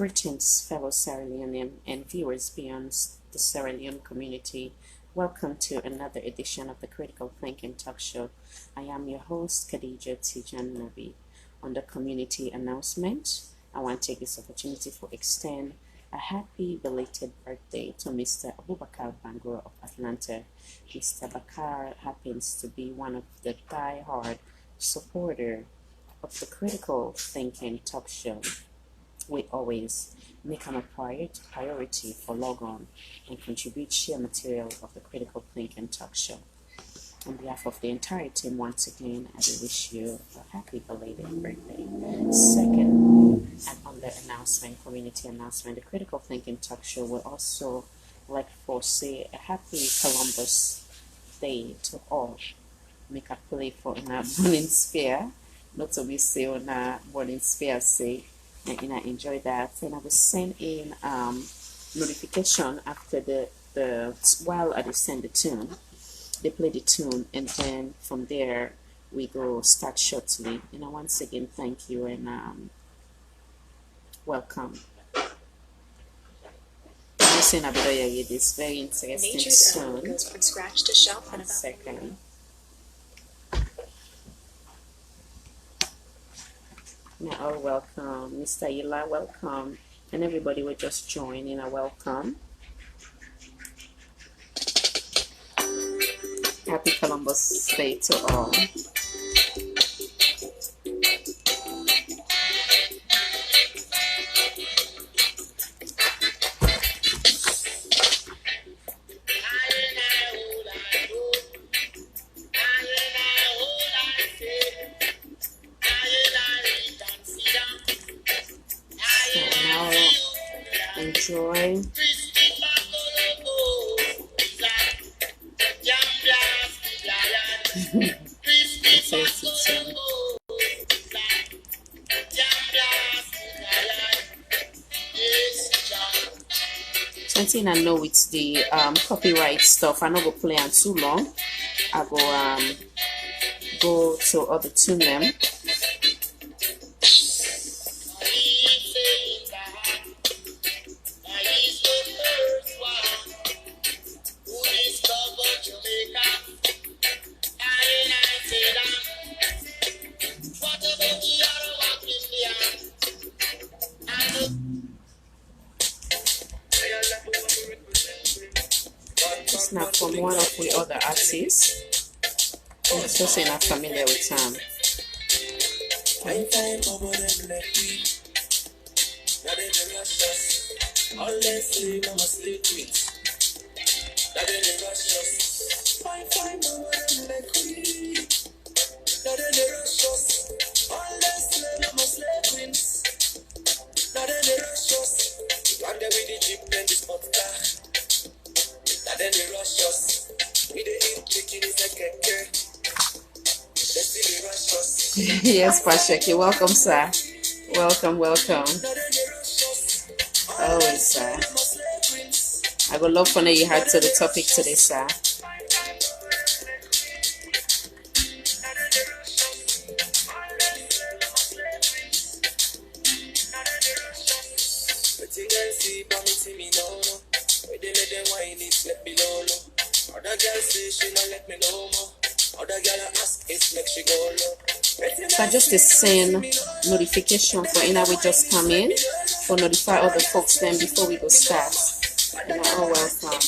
Greetings, fellow Sierra Leonean and viewers beyond the Sierra Leone community. Welcome to another edition of the Critical Thinking Talk Show. I am your host, Khadija Tijan Nabi. On the community announcement, I want to take this opportunity to extend a happy belated birthday to Mr. Abubakar Bangura of Atlanta. Mr. Bakar happens to be one of the die-hard supporter of the Critical Thinking Talk Show. We always make an a priority for log on and contribute share material of the Critical Thinking Talk Show. On behalf of the entire team, once again, I do wish you a happy belated birthday. Second, and on the community announcement, the Critical Thinking Talk Show will also like to say a happy Columbus Day to all. Make a play for a burning spear, not to be say on a burning spear say. And I enjoy that, and I will send in notification after the while I send the tune. They play the tune, and then from there we go start shortly. Once again, thank you and welcome. Listen, Abidoya, this very interesting tune. Goes from scratch to shelf in about second. Now, welcome, Mr. Ila, welcome, and everybody will just join in a welcome. Happy Columbus Day to all. Enjoy. Something I know it's the copyright stuff. I not go play on too long. I go to other tune them. It's not from one of the other artists. I'm just saying I'm familiar with him. Yes, Pasheki, welcome, sir. Welcome. Always, sir. I would love for you heart to the topic today, sir. So I just send notification for we just come in for notify other folks then before we go start. All welcome.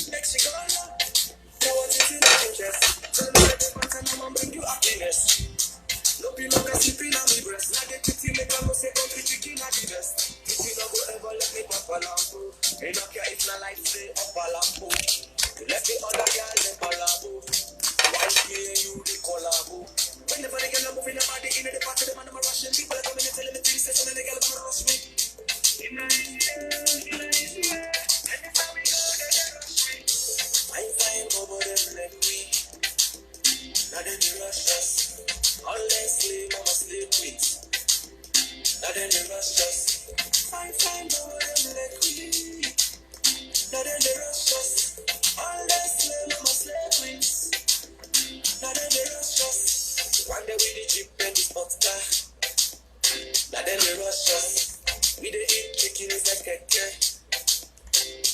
chicken is a keke.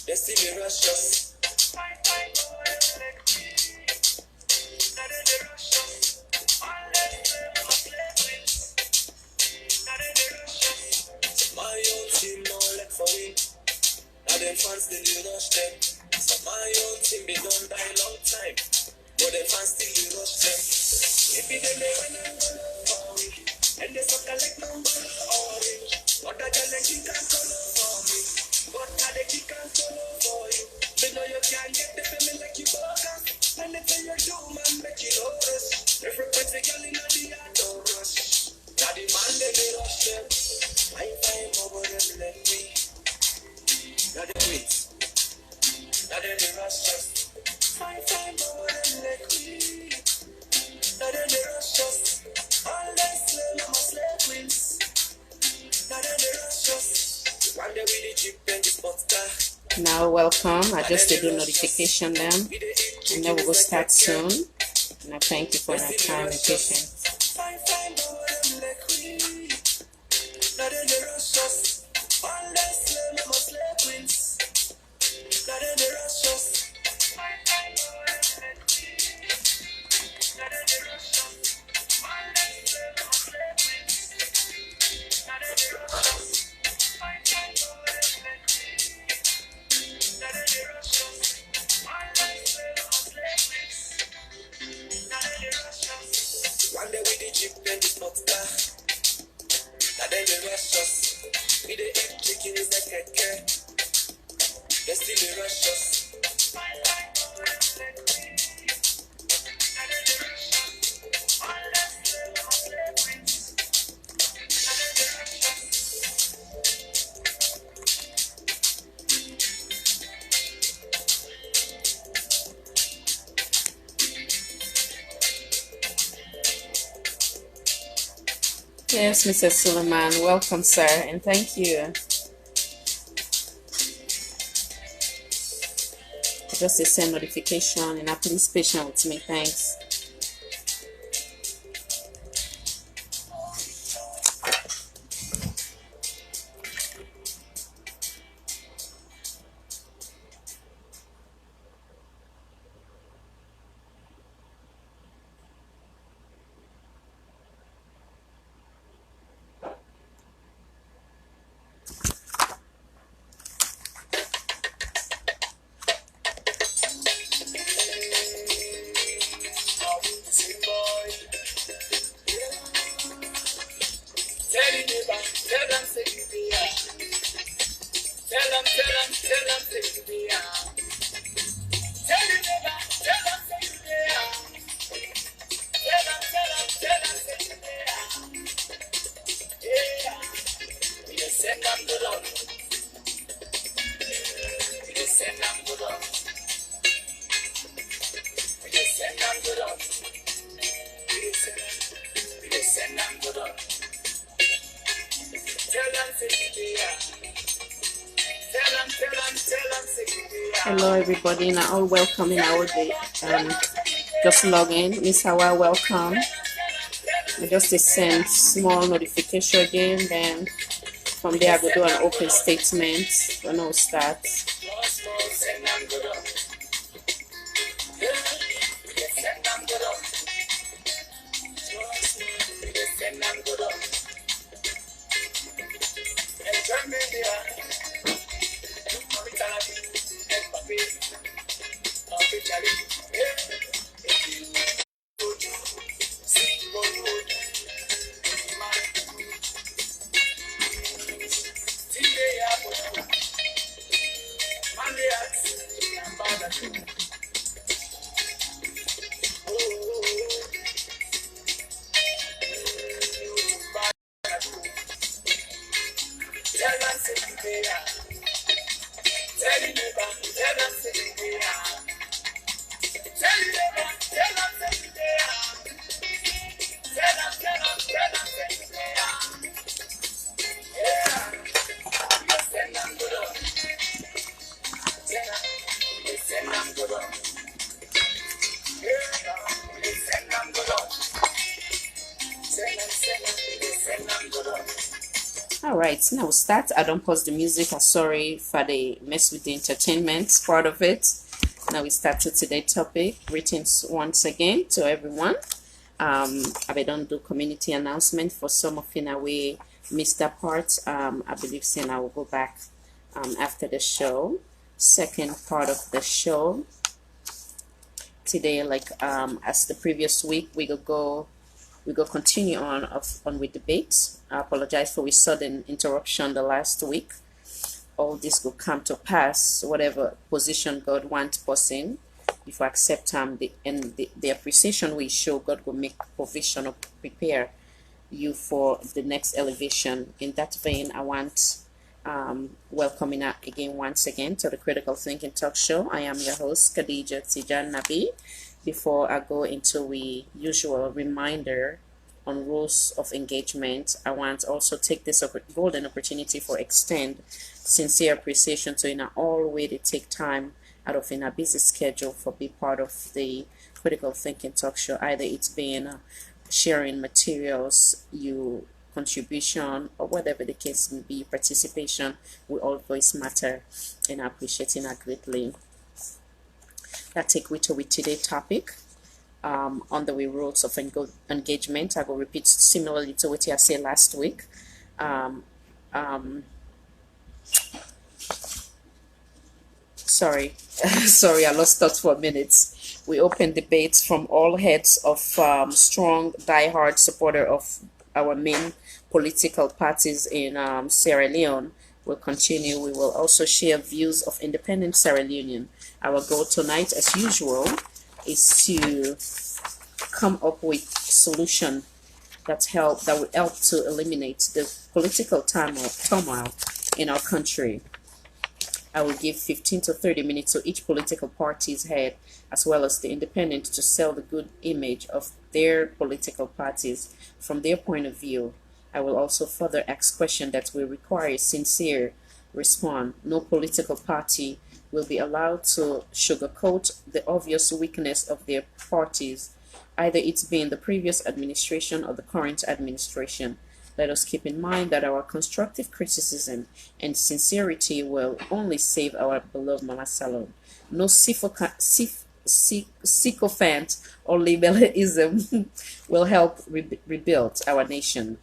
They see me rush us. My own team no let for win. Now them fans still you rush them. So my own team be done by a long time. But them fans still you rush them. If it them they win and go for me. And they suck like number orange. But that girl they kick and follow for me. But now they kick and follow for you. They know you can't get the family like you focus. And if you do man make you no press. Every pretty girl in the yard don't rush. Now the man they rush them. I find over them let me. Now they wait. Now they rush us. I find over them let me. Now they rush us. All they slay, I'm a slay queens. Now they rush us. One day we the jeep and the spot car. Now welcome. I just did a notification then, and then we will start soon. And I thank you for your time and patience. One day we the jeep and the spot car. Now then they rush us. We the egg chicken is a keke. They still they rush us. Yes, Mr. Suleiman, welcome, sir, and thank you. Just a send notification, and please patient with me. Thanks. Hello everybody, now all welcome in our day. Just log in. Miss Hawa, welcome. I just send small notification again, then from there I will do an open statement when I start. right, now we start. I don't pause the music. I'm sorry for the mess with the entertainment part of it. Now we start to today's topic. Greetings once again to everyone. I don't do community announcement for some of you now we missed that part. I believe saying I will go back after the show. Second part of the show today, like as the previous week, we go continue on with debates. I apologize for we sudden interruption the last week. All this will come to pass, whatever position God wants us in. If we accept the appreciation we show, God will make provision or prepare you for the next elevation. In that vein, I want welcoming again once again to the Critical Thinking Talk Show. I am your host, Khadija Tijan Nabi. Before I go into the usual reminder on rules of engagement, I want also take this golden opportunity for extend sincere appreciation to in all way to take time out of in a busy schedule for be part of the Critical Thinking Talk Show. Either it's been sharing materials, you contribution, or whatever the case may be, participation, we all voice matter, and I appreciate it greatly. That take we to with today's topic on the rules of engagement. I will repeat similarly to what I said last week. Sorry, sorry, I lost thought for a minute. We open debates from all heads of strong, die-hard supporter of our main political parties in Sierra Leone. Will continue. We will also share views of independent Sierra Leonean. Our goal tonight, as usual, is to come up with solution that will help to eliminate the political turmoil in our country. I will give 15 to 30 minutes to each political party's head, as well as the independent, to sell the good image of their political parties from their point of view. I will also further ask questions that will require sincere response. No political party will be allowed to sugarcoat the obvious weakness of their parties, either it's been the previous administration or the current administration. Let us keep in mind that our constructive criticism and sincerity will only save our beloved Mama Salon. No sycophant or liberalism will help rebuild our nation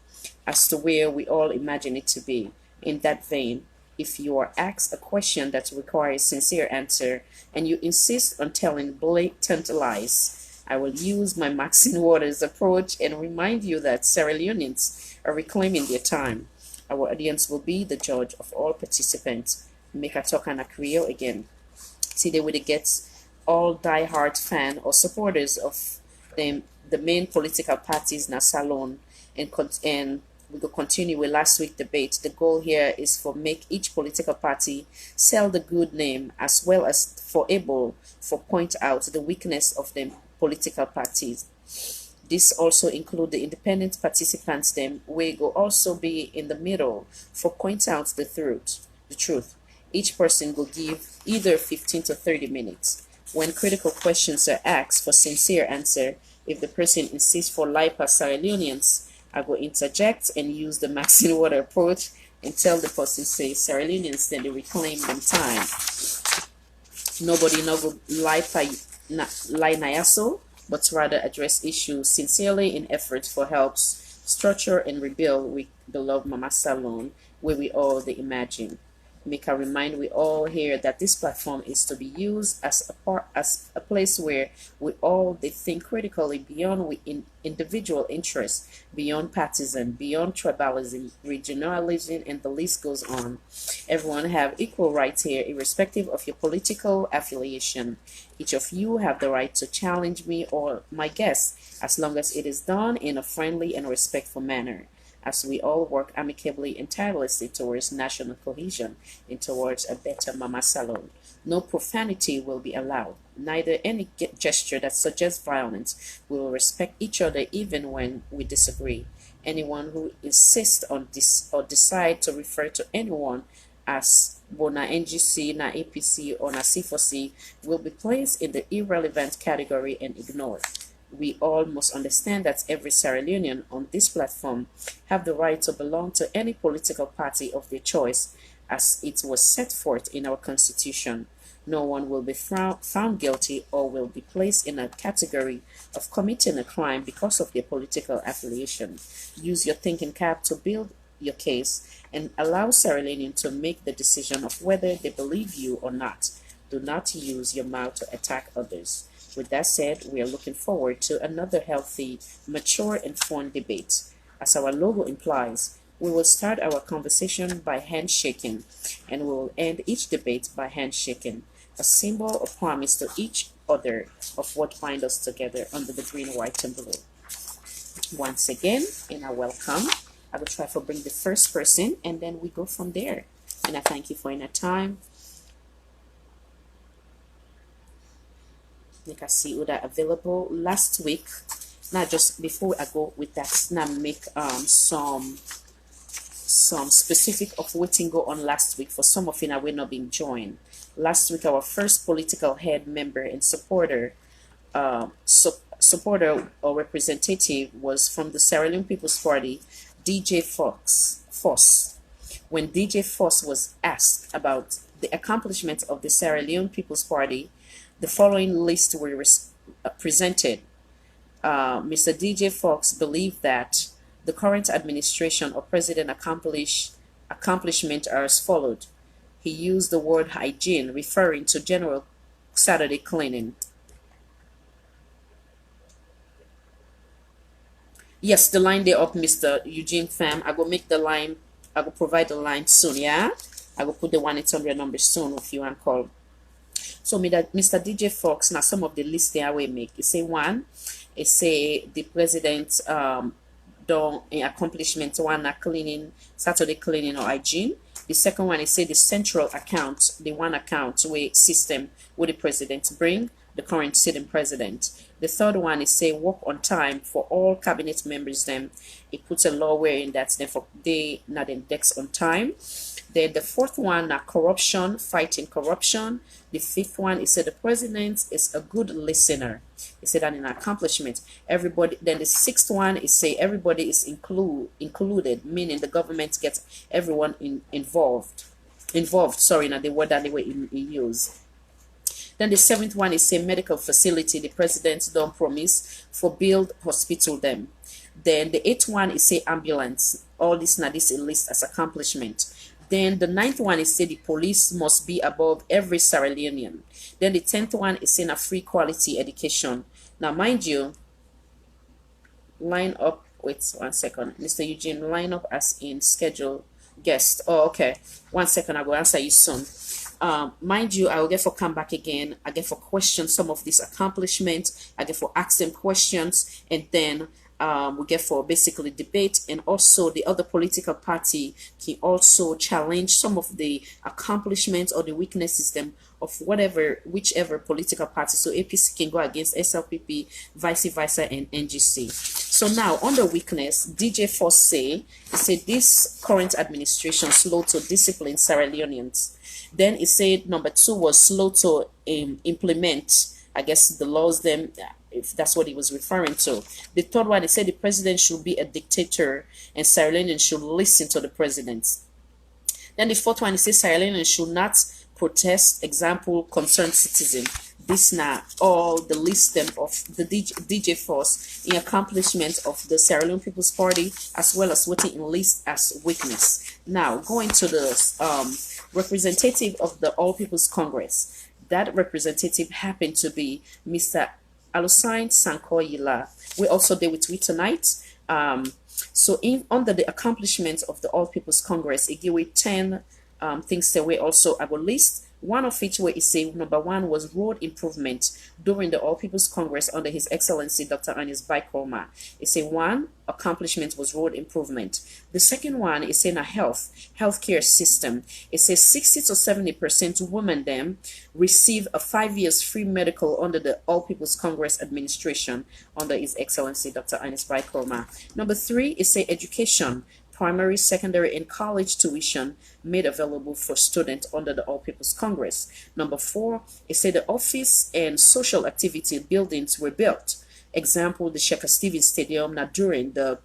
as to where we all imagine it to be. In that vein, if you are asked a question that requires sincere answer and you insist on telling blatant lies, I will use my Maxine Waters approach and remind you that Sierra Leoneans are reclaiming their time. Our audience will be the judge of all participants. Make a talk and a Creole again. Today we get all die-hard fan or supporters of the main political parties in Salon, and we will continue with last week's debate. The goal here is for make each political party sell the good name, as well as for point out the weakness of the political parties. This also include the independent participants. Them we will also be in the middle for point out the truth. Each person will give either 15 to 30 minutes. When critical questions are asked for sincere answer, if the person insists for LIPA Sierra Leoneans, I will interject and use the Maxine Water approach and tell the person, say, Sierra Leoneans, then they reclaim them time. Nobody will lie Nayaso, but rather address issues sincerely in efforts for helps structure and rebuild with beloved Mama Salon, where we all the imagine. Make a remind we all here that this platform is to be used as a place where we all they think critically beyond individual interests, beyond partisan, beyond tribalism, regionalism, and the list goes on. Everyone have equal rights here, irrespective of your political affiliation. Each of you have the right to challenge me or my guests, as long as it is done in a friendly and respectful manner, as we all work amicably and tirelessly towards national cohesion and towards a better Mama Salon. No profanity will be allowed, neither any gesture that suggests violence. We will respect each other even when we disagree. Anyone who insists on this or decide to refer to anyone as Bona NGC, Na APC, or Na C4C will be placed in the irrelevant category and ignored. We all must understand that every Sierra Leonean on this platform have the right to belong to any political party of their choice as it was set forth in our constitution. No one will be found guilty or will be placed in a category of committing a crime because of their political affiliation. Use your thinking cap to build your case and allow Sierra Leoneans to make the decision of whether they believe you or not. Do not use your mouth to attack others. With that said, we are looking forward to another healthy, mature, and fun debate. As our logo implies, we will start our conversation by handshaking, and we will end each debate by handshaking, a symbol of promise to each other of what binds us together under the green, white, and blue. Once again, and I welcome. I will try to bring the first person, and then we go from there. And I thank you for your time. You can see that available last week. Now, just before I go with that, now make some specific of what go on last week for some of you that will not being joined. Last week, our first political head member and supporter or representative was from the Sierra Leone People's Party, DJ Foss. When DJ Foss was asked about the accomplishments of the Sierra Leone People's Party, the following list were presented. Mr. DJ Fox believed that the current administration or president accomplishment are as followed. He used the word hygiene, referring to general Saturday cleaning. Yes, the line there up, Mr. Eugene Pham. I will make the line, I will provide the line soon, yeah? I will put the 1-800 number soon if you want to call. So Mr. DJ Fox, now some of the list there I will make. You say one, it say the president done an accomplishment one cleaning, Saturday cleaning or hygiene. The second one is say the central account, the one account where system where the president bring the current sitting president. The third one is say work on time for all cabinet members. Them it puts a law wherein that they not index on time. Then the fourth one, corruption, fighting corruption. The fifth one is that the president is a good listener. He said that in accomplishment. Everybody. Then the sixth one is say everybody is included, meaning the government gets everyone involved. Sorry, not the word that they were use. Then the seventh one is say medical facility. The president don't promise for build hospital them. Then the eighth one is say ambulance. All this now this is list as accomplishment. Then the ninth one is say the police must be above every Sierra Leonean. Then the 10th one is saying a free quality education. Now mind you, line up, wait 1 second, Mr. Eugene, line up as in schedule guest. Oh, okay. 1 second, I will answer you soon. Mind you, I will get for come back again. I get for question some of these accomplishments. I get for ask them questions, and then we get for basically debate, and also the other political party can also challenge some of the accomplishments or the weaknesses them of whichever political party. So APC can go against SLPP, vice versa, and NGC. So now on the weakness, DJ Foss he said this current administration slow to discipline Sierra Leoneans. Then he said number 2 was slow to implement, I guess, the laws them, if that's what he was referring to. The third one, he said the president should be a dictator and Sierra Leoneans should listen to the president. Then the fourth one, he says Sierra Leoneans should not protest, example, concerned citizen. This now all the list them of the DJ Foss in accomplishment of the Sierra Leone People's Party, as well as what he enlists as weakness. Now going to the representative of the All People's Congress. That representative happened to be Mr. Alusain Sankoyila. We also there with we tonight. So under the accomplishments of the All People's Congress, it gave 10 things that we also I will list. One of which where it say number 1 was road improvement during the All People's Congress under His Excellency Dr. Ernest Bai Koroma. It say 1 accomplishment was road improvement. The second one is saying a healthcare system. It says 60 to 70% women them receive a 5 years free medical under the All People's Congress administration under His Excellency Dr. Ernest Bai Koroma. Number 3 is say education. Primary, secondary, and college tuition made available for students under the All People's Congress. Number 4, it said the office and social activity buildings were built. Example, the Shepherd Stevens Stadium, now during the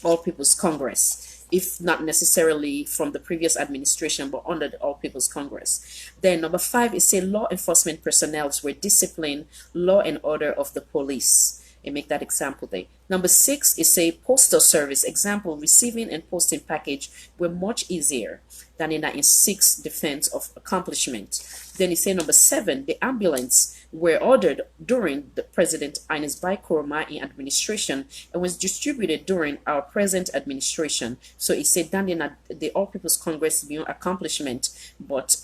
All People's Congress, if not necessarily from the previous administration, but under the All People's Congress. Then number 5 is say law enforcement personnel were disciplined law and order of the police. And make that example there. Number 6 is say postal service. Example, receiving and posting package were much easier than in 6 defense of accomplishment. Then he say number 7, the ambulance were ordered during the President Ines Bai Koroma administration and was distributed during our present administration. So he said that in the All People's Congress beyond accomplishment, but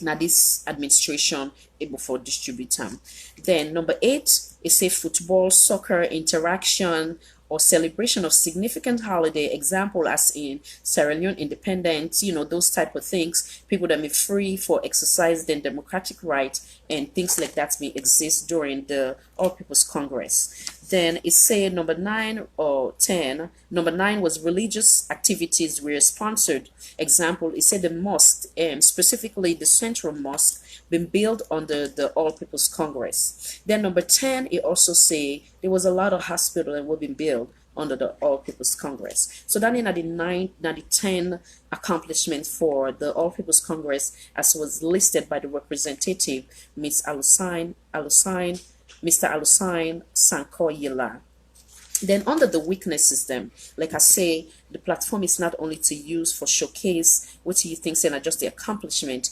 now this administration able for distribute them. Then number 8 is a football, soccer interaction or celebration of significant holiday, example as in Sierra Leone independence, those type of things, people that may free for exercise their democratic right and things like that may exist during the All People's Congress. Then it said number 9 or 10. Number 9 was religious activities were sponsored. Example, it said the mosque, specifically the Central Mosque, been built under the All People's Congress. Then number 10, it also say there was a lot of hospitals that were being built under the All People's Congress. So that in the 10 accomplishment for the All People's Congress as was listed by the representative, Mr. Alusine Sankoyila. Then under the weaknesses, then, like I say, the platform is not only to use for showcase what you think and just the accomplishment.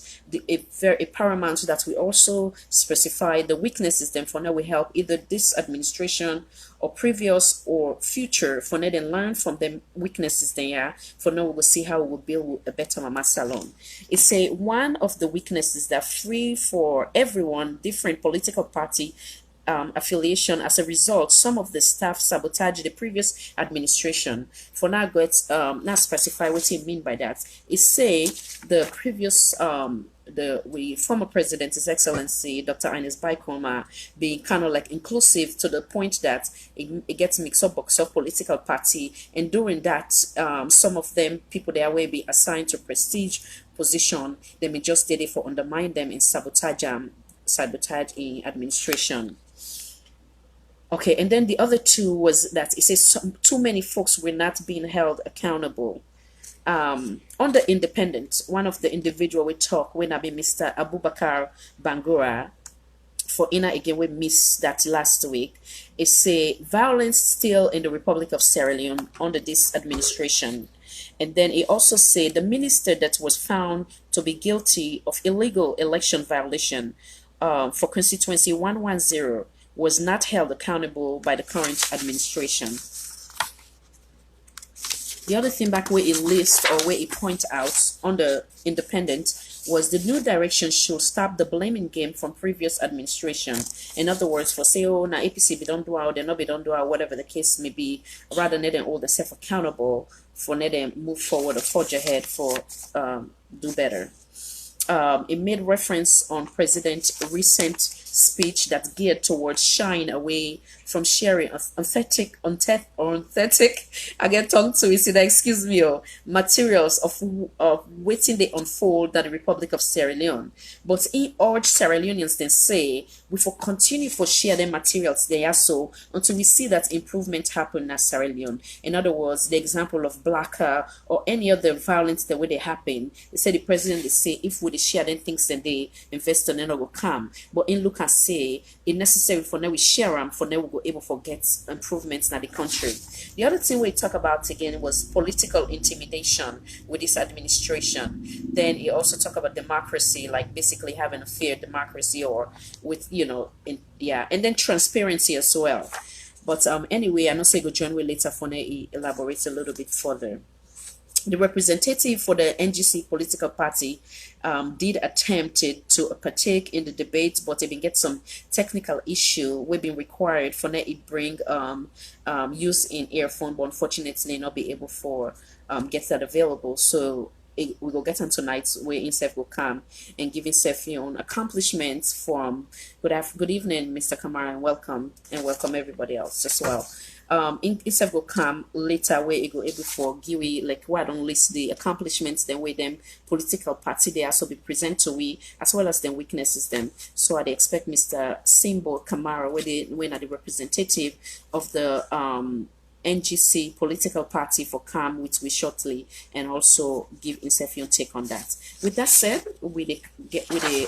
Very paramount that we also specify the weaknesses. Then for now we help either this administration or previous or future for now and learn from the weaknesses they are. For now we will see how we will build a better Mama Salon. It's a one of the weaknesses that free for everyone, different political party affiliation. As a result, some of the staff sabotaged the previous administration. For now, not specify what you mean by that. It say the previous the former president, His Excellency Dr. Ines Bai Koroma, being kind of like inclusive to the point that it gets mixed up box of political party, and during that, some of them people their way be assigned to prestige position. They may just did it for undermine them and sabotage in administration. Okay, and then the other two was that it says too many folks were not being held accountable. On the independent, one of the individual we talk when I be Mr. Abubakar Bangura, for Ina again we missed that last week. It say violence still in the Republic of Sierra Leone under this administration. And then it also said the minister that was found to be guilty of illegal election violation for constituency 110 was not held accountable by the current administration. The other thing back where it lists or where it points out on the independent was the new direction should stop the blaming game from previous administration. In other words, for say, oh, now APC be don't do out, they not be don't do out, whatever the case may be, rather than hold themselves accountable for them move forward or forge ahead for do better. It made reference on President's recent speech that geared towards shying away from sharing authentic, I get tongue to it, excuse me, materials of waiting they unfold that the Republic of Sierra Leone. But he urged Sierra Leoneans then say, we will continue for share the materials they are so until we see that improvement happen in Sierra Leone. In other words, the example of Blacker or any other violence the way they happen, they said the president they say if we share them things then they invest in will come. But in look and say it's necessary for now we share them for now we go able to get improvements in the country. The other thing we talk about again was political intimidation with this administration. Then he also talk about democracy, like basically having a fair democracy or with and then transparency as well. But anyway, I'm not saying go join me later for he elaborates a little bit further. The representative for the NGC political party did attempt to partake in the debate, but they didn't get some technical issue we've been required for it bring use in earphone, but unfortunately not be able for get that available. So we will get on tonight where INSEF will come and give INSEF your own accomplishments from good evening, Mr. Kamara, and welcome everybody else as well. Instead will come later where it go able for Giwi like why don't list the accomplishments then with them political party they also be present to we as well as the weaknesses them. So I expect Mr. Simbo Kamara where they when are the representative of the NGC political party for CAM, which we shortly and also give himself your take on that. With that said, we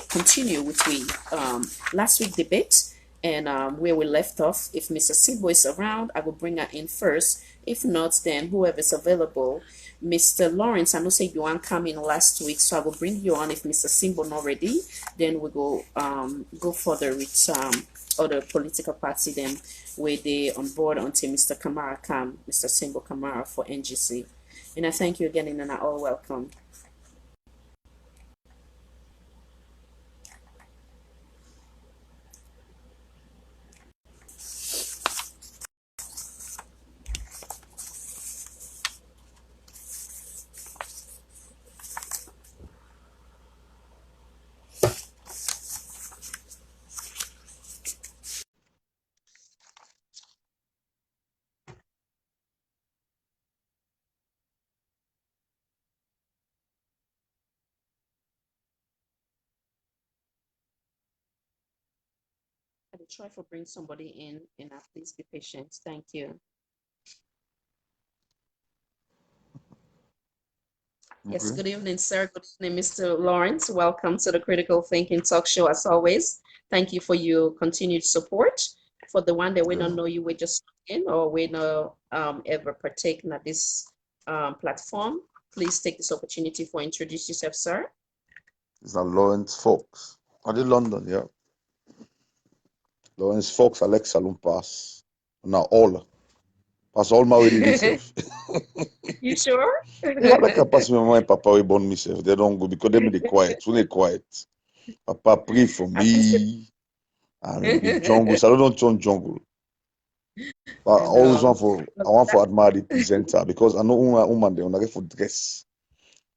continue with the last week debate and where we left off. If Mr. Simbo is around, I will bring her in first. If not, then whoever is available. Mr. Lawrence, I know say you want come in last week, so I will bring you on if Mr. Simbo not ready. Then we go further with other political party then where they on board until Mr. Kamara come, Mr. Simbo Kamara for NGC. And I thank you again and I all welcome. I will try to bring somebody in and please be patient. Thank you. Yes, good evening, sir. Good evening, Mr. Lawrence. Welcome to the Critical Thinking Talk Show as always. Thank you for your continued support. For the one that we don't know you, we just in or we know ever partake in this platform, please take this opportunity for introduce yourself, sir. It's not Lawrence Fox. I did London, yeah. Lawrence Fox, Alexa Lumpas. Now all. Pass all my wedding myself. You sure? Yeah, like I pass my mama and papa we born myself. They don't go because they be quiet. When they quiet. Papa pray for me. And the jungle. So I don't turn jungle. But I always want for admire the presenter because I know woman they want to get for dress.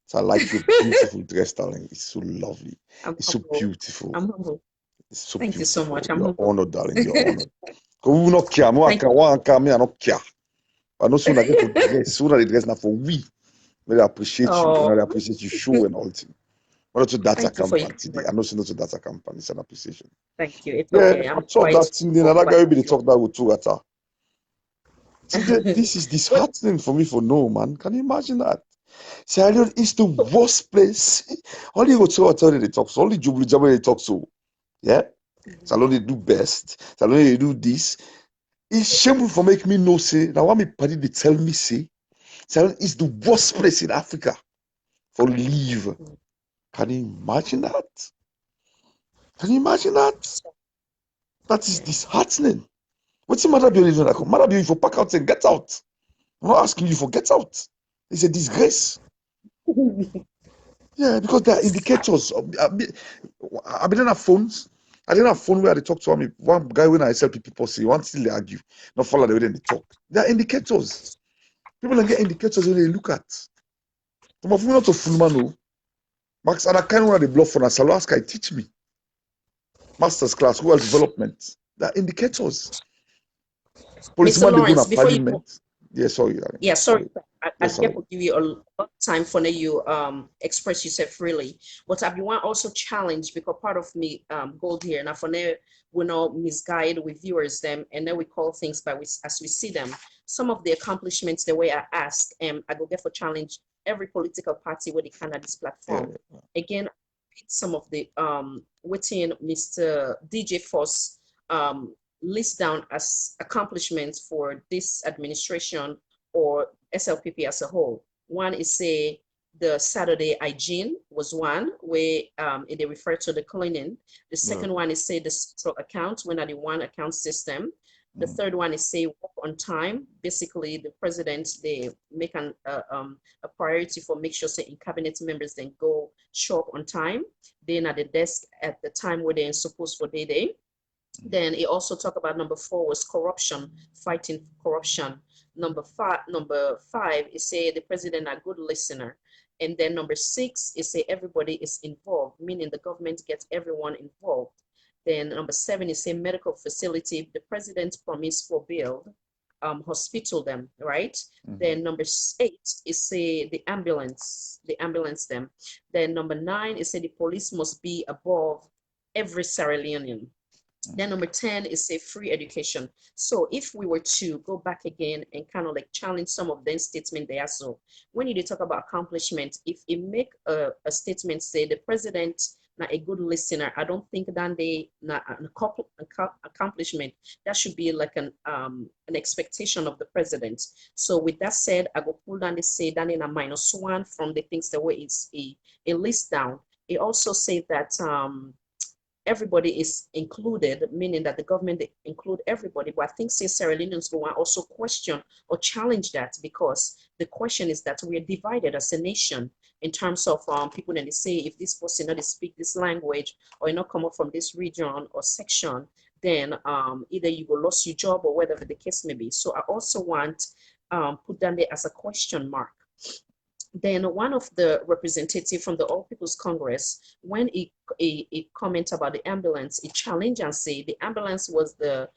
So I like your beautiful dress, darling. It's so lovely. It's so beautiful. I'm humble. It's so Thank beautiful. you so much. You're honored, darling. You're honored. Because we not care. I don't care. I know soon I get for dress. Soon I dress now for we. But I appreciate you. And I appreciate you show and all thing. But also data company today. I know soon also data company. It's an appreciation. Thank you. It's okay. I saw that thing. Then another guy will be the talk that with two at her. This is disheartening for me for no man. Can you imagine that? Sierra Leone is the worst place. Only go to tell they talk so. Only Jubilee Jabba they talk so. Yeah? Salon they do best. Salon they do this. It's shameful for make me know say. Now what me party they tell me say. Sierra Leone is the worst place in Africa for live. Can you imagine that? Can you imagine that? That is disheartening. What's the matter? Matter if you pack out and get out. I'm not asking you for get out. It's a disgrace. Yeah, because there are indicators. I didn't have phones. I didn't have phone where they talk to me. One guy when I sell people say, one still they argue, not follow the way they talk. There are indicators. People don't get indicators when they look at. Some of them not a full man. Max, and I can't run the bluff for us. I'll ask, I teach me. Master's class, who has development. There are indicators. Policeman, they go to parliament. Yeah, sorry. Yeah, sorry. I will give you a lot of time for you express yourself freely. But I want also challenge because part of me gold here. Now for now we not misguide with viewers them and then we call things by as we see them. Some of the accomplishments the way I ask I go get for challenge every political party where they can at this platform. Yeah. Again, some of the within Mr. DJ Force list down as accomplishments for this administration or SLPP as a whole. One is say the Saturday hygiene was one where they refer to the cleaning. The second one is say the central account when at the one account system. The third one is say work on time. Basically, the president they make a priority for make sure say in cabinet members then go show up on time. Then at the desk at the time where they're supposed for day. Then he also talked about number 4 was corruption, fighting corruption. Number five is say the president a good listener. And then number 6 is say everybody is involved, meaning the government gets everyone involved. Then number 7 is say medical facility, the president promised for build. hospital them, right? Mhm. Then number 8 is say the ambulance them. Then number 9 is say the police must be above every Sierra Leonean. Then number 10 is a free education. So if we were to go back again and kind of like challenge some of them statement there, so when you talk about accomplishment, if you make a statement, say the president not a good listener, I don't think that they not an accomplishment. That should be like an expectation of the president. So with that said, I go pull down the say down in a -1 from the things the way it's a list down. It also say that everybody is included, meaning that the government include everybody. But I think Sierra Leoneans go and also question or challenge that, because the question is that we are divided as a nation in terms of people, and they say if this person not speak this language or not come up from this region or section, then either you go lose your job or whatever the case may be. So I also want put down there as a question mark. Then one of the representative from the All People's Congress, when he comment about the ambulance, he challenged and say the ambulance was a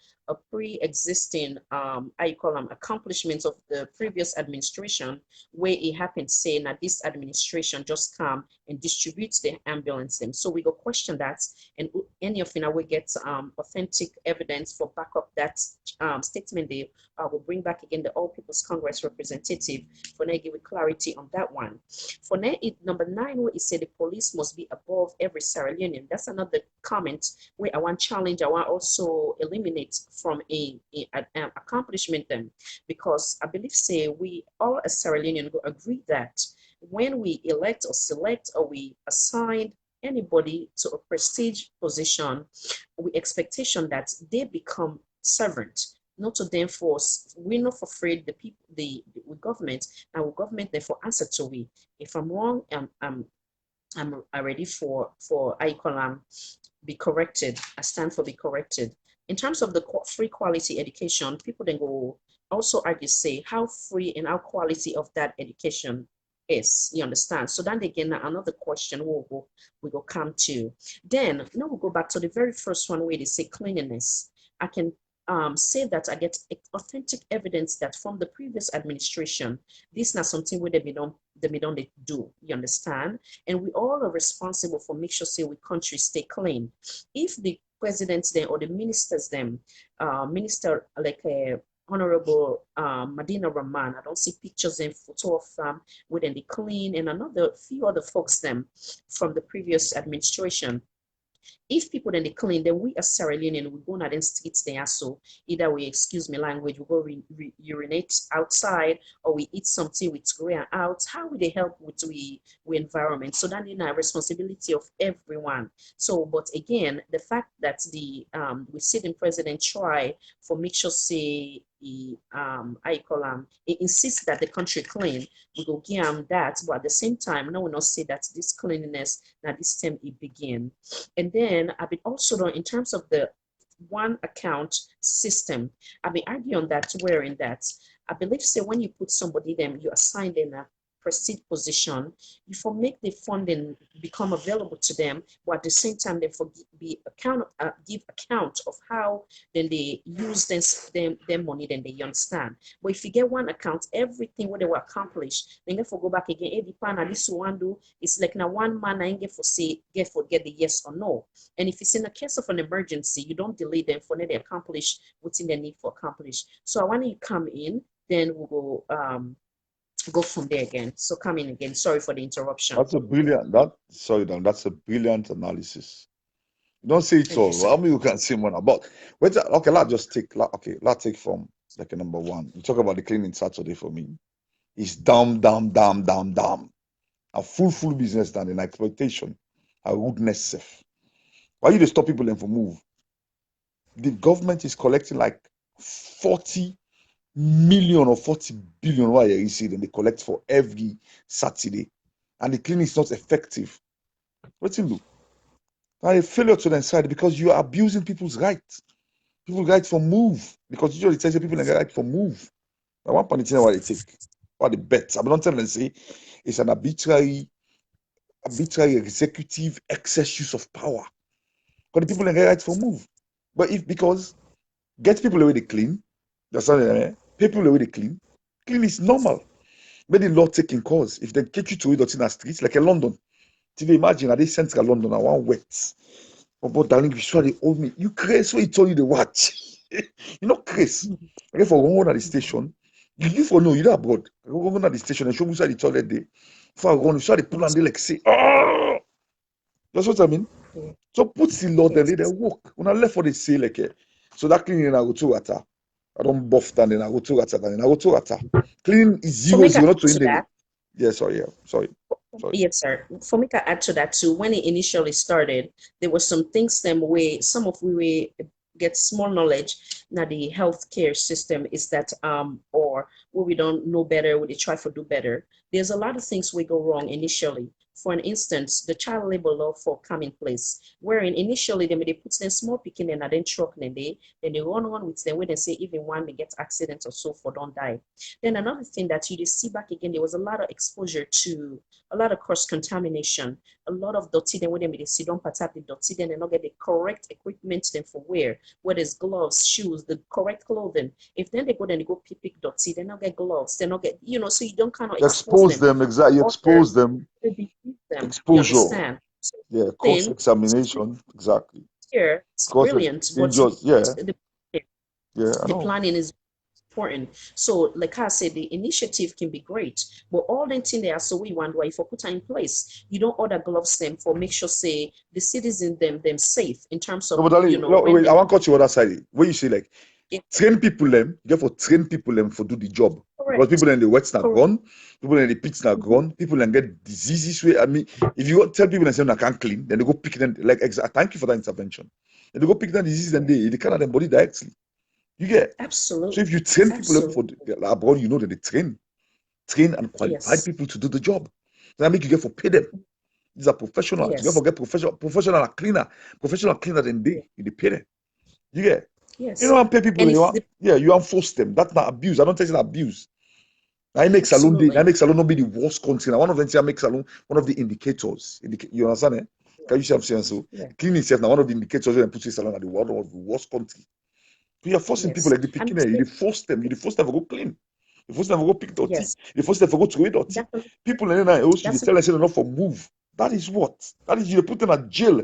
pre-existing I call them accomplishments of the previous administration, where it happened saying that this administration just come and distributes the ambulance them. So we go question that, and any of you will get authentic evidence for back up that statement. They will bring back again the All People's Congress representative for now give clarity on that one. For now, number 9, where it said the police must be above every Sierra Leonean. That's another comment where I want challenge. I want also eliminate from a accomplishment them, because I believe say we all as Sierra Leonean will agree that when we elect or select or we assign anybody to a prestige position, we expectation that they become servant, not to them force. We're not afraid the people, the government, and we government therefore answer to we. If I'm wrong, I'm ready for I call be corrected. I stand for be corrected. In terms of the free quality education, people then go also argue say how free and how quality of that education is. You understand? So then again, another question we go come to. Then now we'll go back to the very first one where they say cleanliness. I can say that I get authentic evidence that from the previous administration, this is not something where they don't do. You understand? And we all are responsible for make sure say we country stay clean. If the presidents then or the ministers then, minister like Honorable Medina Rahman, I don't see pictures and photo of them within the clean, and another few other folks them from the previous administration. If people then they clean, then we as Sierra Leonean, we go out in streets there. So either we, excuse me language, we go urinate outside, or we eat something with going out. How will they help with we environment? So that is a responsibility of everyone. So, but again, the fact that the we sitting president try for make sure say I call he insists that the country clean, we go give him that, but at the same time, no, we not say that this cleanliness now this time it begin. And then I've been also done in terms of the one account system. I've been arguing that wherein that I believe say when you put somebody them, you assign them a prestige position, you for make the funding become available to them, but at the same time they for give account of how then they use them money, then they understand. But if you get one account, everything what they will accomplish, then get for go back again. Every pan this one do it's like now one man I get for say get the yes or no. And if it's in a case of an emergency, you don't delay them for they accomplish what's in their need for accomplish. So I want you come in, then we'll go from there again. So come in again. Sorry for the interruption. That's a brilliant. That's a brilliant analysis. Don't say it Thank you, all. sir. How many you can say more about? Wait, okay, let's take from like a number 1. You talk about the cleaning Saturday for me. It's damn. A full business than an exploitation. A rudeness safe. Why you to stop people and for move? The government is collecting like 40 million or 40 billion why you see them they collect for every Saturday, and the cleaning is not effective. What you do? Now a failure to the inside because you are abusing people's rights. People's right for move, because usually it tells you people like right for move. Now one point what they take, what the bet. I'm not telling them say it's an arbitrary executive excess use of power. Because the people like right for move. But if because get people away they clean, that's all People the way they clean. Clean is normal. But the law taking cause. If they catch you to it in the streets, like in London. Today, imagine at this central London, I want wet. But darling, you sure they owe me. You crazy, so he told you the watch. You know, crazy. Okay, for one at the station, you for no, you're abroad. Go at the station and show me the toilet there. For one, you saw the pull and they like say, oh, that's what I mean. Yeah. So put the law there, Yes. they work. When I left for the say like, so that cleaning I go to water. I don't buff and then I go to water, and then I go to water. Cleaning is For zero me to zero, not add to to in the. that, Yeah, sorry. yes, sir. For me to add to that too, when it initially started, there were some things them way some of we get small knowledge now the healthcare system is that or where we don't know better, we try to do better. There's a lot of things we go wrong initially. For an instance, the child labor law for come in place, wherein initially they put them small picking and then truck and then they run on with them when they say even one may get accidents or so for don't die. Then another thing that you see back again, there was a lot of exposure to a lot of cross contamination, a lot of dirty. Then when they sit down, patap the dirty, then they not get the correct equipment then for wear, whether it's gloves, shoes, the correct clothing. If then they go pick dirty, they not get gloves, they not get so you don't kind of expose Expose them them, exactly. to other Expose them. disease them. You Exposure. understand? So Yeah, cross then examination. Exactly. here it's Cross brilliant, but dangerous. Yeah, the, yeah, I the know. planning is important. So, like I said, the initiative can be great, but all the thing there, so we wonder if we put in place, you don't order gloves them for make sure say the citizens them safe in terms No, of but darling, no, when wait, I them want to cut you other side. Where you say like yeah, train people them, you for train people them for do the job. Because correct, people in the wets are correct. gone, people in the pits are Mhm. gone, people then get diseases where I mean, if you tell people and say I can't clean, then they go pick them like thank you for that intervention. Then they go pick that disease and they kind of them body directly. You get so Absolutely, if you train people them for absolutely, abroad, you know that they train and qualified yes, people to do the job. That make you get for pay them. These are professionals. You yes, get professional cleaner than yeah, they pay them. You get you yes, know and pay people and and you if want the yeah, you enforce them. That's not abuse. I don't think it's abuse. I absolutely, make Salone not be the worst country. Now, one of them say I make Salone one of the indicators. You understand? Eh? Can you see what I'm saying? So yeah, cleaning itself now one of the indicators when put Salone at the one of the worst country. So you're forcing people yes, like the and picking you force them. You force them to go clean. You force them to go pick dirty. yes, You force them to go throw dirty. definitely, People and then also they that's tell us enough for move. That is what? That is you put them at jail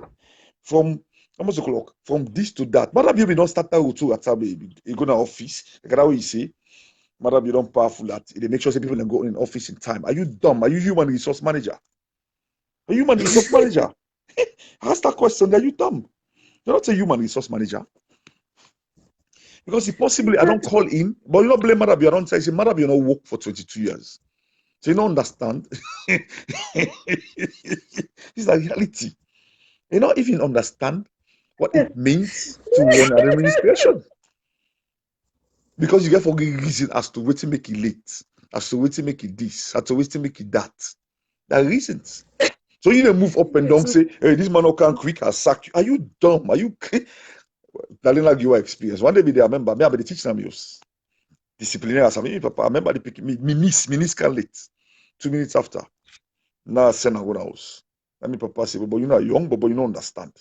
from almost o'clock. From this to that. But you don't start that with two at you go to office. Like that way you say. Madam, you don't powerful that they make sure say people can go in office in time. Are you dumb? Are you human resource manager? Are you human resource manager? Ask that question. Are you dumb? You're not a human resource manager. Because if possibly I don't call in, but you don't blame Madam, you don't say, Madam, you don't work for 22 years. So you don't understand. This is a reality. You don't even understand what it means to run an administration. Because you get for good reason as to what to make it late, as to what to make it this, as to what to make it that. There are reasons. So you don't move up and down, yes, say, hey, this man not can quick, I'll sack you. Are you dumb? Are you darling like your experience? One day be there, I remember, me, I be the teaching them use disciplinary as I mean, papa, I remember the pick me miss can late. 2 minutes after. Now I send her go house. And me papa say, but you know young, but you don't understand.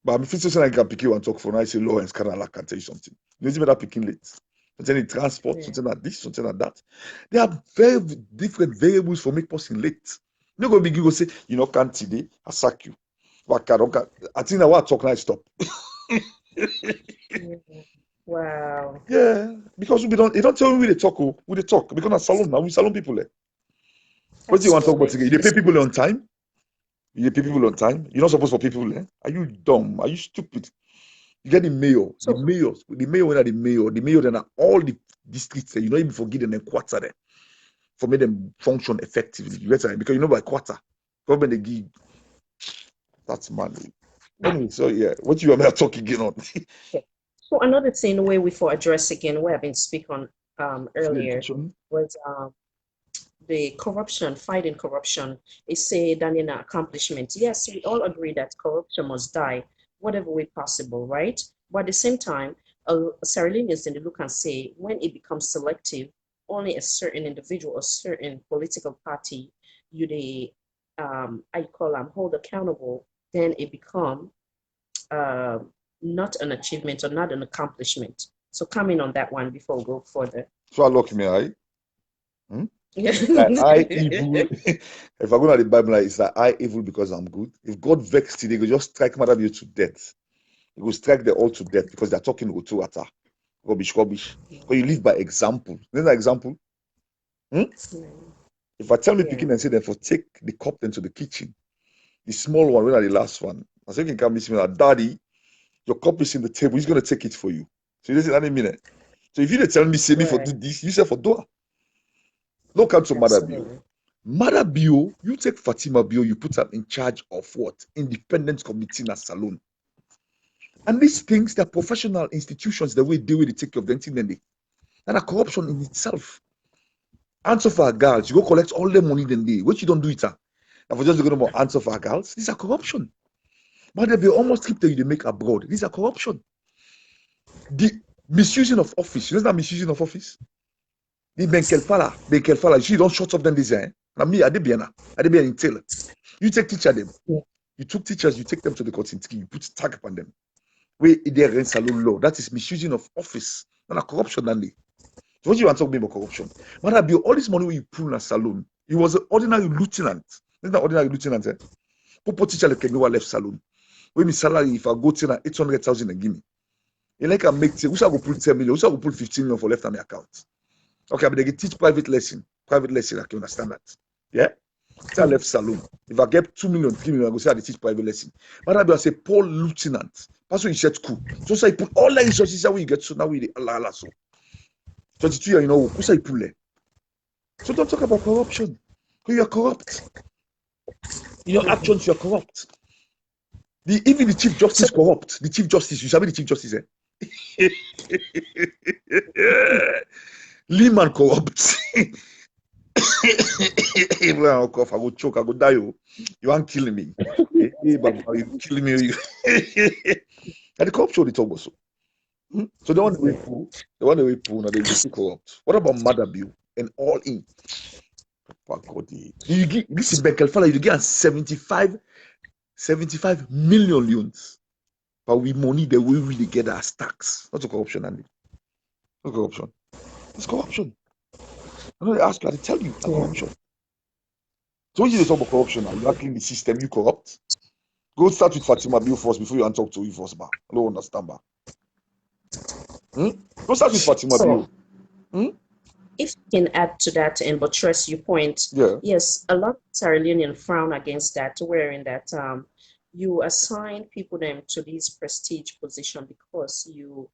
But I'm fixing saying I can pick you and talk for now. I say Lawrence Canala can tell you something. You see me that picking late. Something in transport, yeah, something like this, something like that. There are very different variables for make person late. You're not going to begin to say, you know, can't today, I sack you. I think that what I talk now, I stop. yeah. Wow, Yeah, because we don't, you don't tell me we they talk, oh, we they talk. Because na salon now, we salon people. What do you want to talk about absolutely. again? You dey pay It's people on time? You dey pay people on time? You're not supposed for people, eh? Are you dumb? Are you stupid? You get the mayor, so when are the mayor, then are all the districts, you know, even forget them quarter them for make them function effectively. You get it? Because you know by quarter, government they give that's money. Anyway, so yeah, what you are talking again on? yeah. So another thing where we for address again, where I've been speaking on earlier Education. was the corruption, fighting corruption is say than an accomplishment. Yes, we all agree that corruption must die, whatever way possible, right? But at the same time, Sarah Linius in the look and say when it becomes selective, only a certain individual, a certain political party, you they I call them hold accountable, then it become uh, not an achievement or not an accomplishment. So comment on that one before we go further. So I look me, right? Like I evil. If I go to the Bible, like, it's like I evil because I'm good. If God vexed today, he will just strike Madabio to death. He will strike them all to death because they're talking to Ata. Rubbish. Because you live by example. Isn't that example? If I tell me picking and say them for take the cup into the kitchen, the small one, when are the last one? I say you can come miss me like, Daddy, your cup is in the table, he's gonna take it for you. So you listen any minute. So if you didn't tell me, say me for do this, you say for do. No come to Madabio. Madabio, you take Fatima Bio, you put her in charge of what? Independent committee in a salon. And these things, they're professional institutions, the way they will take care of them, and a corruption in itself. Answer for our girls, you go collect all the money then they. What you don't do it, and for just going to answer for our girls, these are corruption. Madabio almost keep that you make abroad. These are corruption. The misusing of office, you know that misusing of office? The Benkelfala, she don't shut up them design. And me, I did be in tailor. You take teacher them. You took teachers, you take them to the court, you put tag upon them. Where they rent salon law. That is misusing of office. Not a corruption, Dandy. So what you want to talk about corruption? Madabio, all this money when you pull in a salon, he was an ordinary lieutenant. Isn't that ordinary lieutenant? Popo teacher like no left salon. When my salary, if I go to 800,000 and give me. You like I make we shall go pull 10 million, we shall go pull 15 million for left on my account. Okay, but they can teach private lesson, I can understand that. Yeah? It's a left salon. If I get 2 million, 3 million, I go say I teach private lesson. But I say Paul Lieutenant. That's what he said cool. So say put all the resources that we get so now we the Allah so. 22 years, you know, who say pull it? So don't talk about corruption. You are corrupt. In your actions, you are corrupt. Even the Chief Justice corrupt. The Chief Justice, you sabi the Chief Justice, Lehman corrupt. I go choke, I go die. You aren't killing me. You killing me. And the corruption they talk about so. So the one that we pull, now they be corrupt. What about Madabio and all in? You give this is Benkelfala, you get 75 million loans. But we money that we really get as tax. Not a corruption, Andy. Not corruption. It's corruption. I'm not ask you, I tell you, it's corruption. So when you talk about corruption now, you actually in the system, you corrupt. Go start with Fatima Bio first before you talk to you first, ba. I don't understand, ba. Go start with Fatima Bio. If you can add to that and buttress your point, yes, a lot of Sierra Leonean frown against that, wherein that you assign people them to these prestige position because you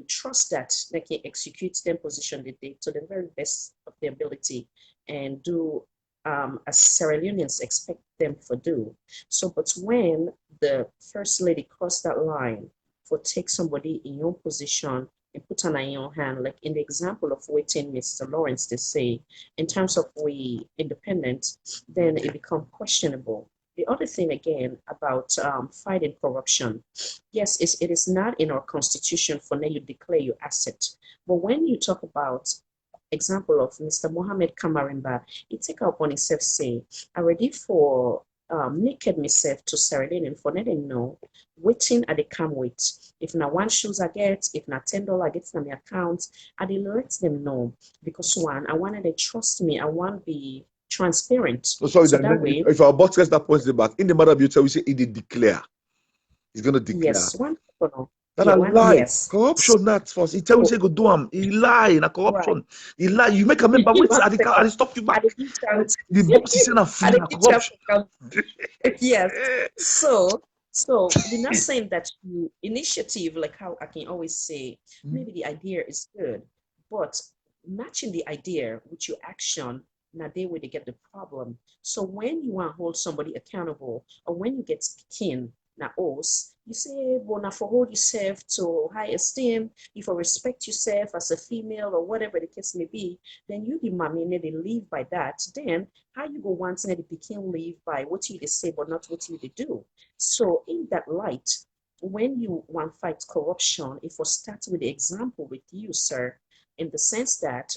trust that they can execute their position to the very best of their ability and do as Sierra Leoneans expect them to do. So, but when the First Lady crossed that line for take somebody in your position and put on in your hand, like in the example of waiting Mr. Lawrence to say, in terms of we independent, then it becomes questionable. The other thing again about fighting corruption, yes, it is not in our constitution for now you declare your asset. But when you talk about example of Mr. Mohammed Kamarimba, he take upon himself say, I ready for naked myself to Sierra Leone for letting know waiting at the come wait. If na one shoes I get, if na $10 I get from my account, I did let them know because one, I wanted to trust me, I want to be transparent. So sorry, so that way, if our boss gets that point back in the matter of beauty, we say he did declare. He's gonna declare. Yes, one. That a lie. Yes. Corruption, that's false. He tell you say go do him. He lie in a corruption. Right. He lie. You make a member wait I stop you back. The boss is saying a free corruption. Yes. So we're not saying that you initiative, like how I can always say, maybe the idea is good, but matching the idea with your action, now they will get the problem. So when you want to hold somebody accountable, or when you get kin, now us, you say, well, now for hold yourself to high esteem, if you respect yourself as a female or whatever the case may be, then you the mommy need to live by that. Then how you go once and the became live by what you say, but not what you do. So in that light, when you want to fight corruption, if we start with the example with you, sir, in the sense that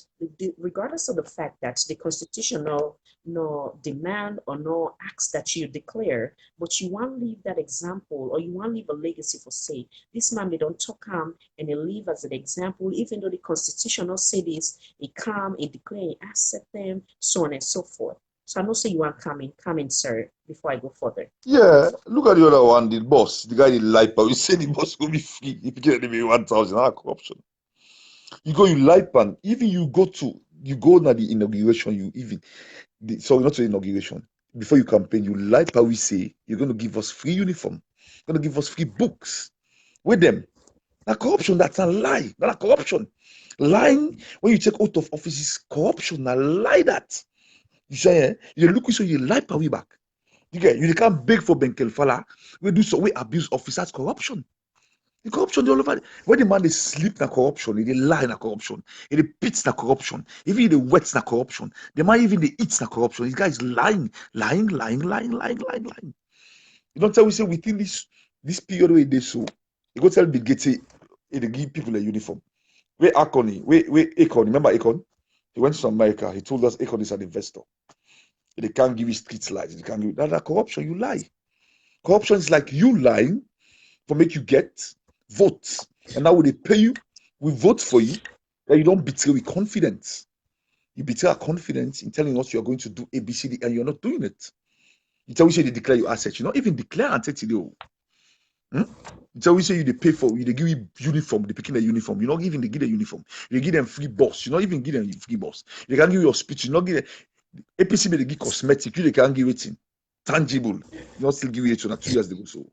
regardless of the fact that the constitutional no demand or no acts that you declare, but you want to leave that example or you want to leave a legacy for say, this man they don't talk and he leave as an example, even though the constitution not say this, he come, he declare, he accept them, so on and so forth. So I know say you want come in, sir, before I go further. Yeah, look at the other one, the boss, the guy, the light, but you say the boss will be free if you get maybe 1,000 corruption. You go, you light pan, even you go now the inauguration, sorry, not the inauguration. Before you campaign, you light pan, we say you're going to give us free uniform, you're going to give us free books with them. Now corruption, that's a lie. Not a corruption. Lying when you take out of office is corruption. Now lie that. You say, you look so you lie pa we back. You can't beg for Benkel Fala. We do so we abuse office. That's corruption. The corruption all over. When the man they sleep na corruption, they lie na corruption, they pits na corruption, even the wets na corruption. The man even they eats na corruption. This guy is lying. You don't tell we say within this period where they so you go tell Bill Gates they give people a uniform. Where Akon, remember Akon? He went to America. He told us Akon is an investor. They can't give you street lights. They can't give that corruption. You lie. Corruption is like you lying for make you get votes. And now when they pay you, we vote for you. That you don't betray with confidence. You betray our confidence in telling us you are going to do ABCD and you're not doing it. You tell we say they declare your assets. You not even declare assets. You tell we say you they pay for you, they give you uniform, they picking a uniform. You're not even they give a uniform. You give them free boss. You not even give them free boss. They can give you your speech. You not give them APC they give cosmetic, you they can't give it in tangible. You not still give it to 2 years they go so.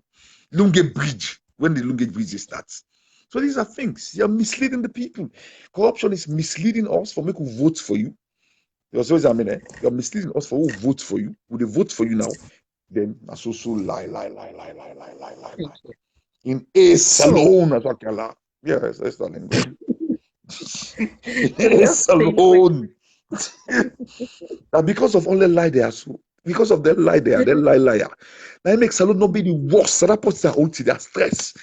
Lungate Bridge, when the Lungate Bridge starts. So these are things. You're misleading the people. Corruption is misleading us for make who vote for you. That's always you're misleading us for who vote for you. Who they vote for you now, then so lie. In a salon as well. Yes, that's the language. In a salon. Now because of all the lie they are so, because of that lie they are, liar. Now it makes Salon not be the worst. That puts their own their stress.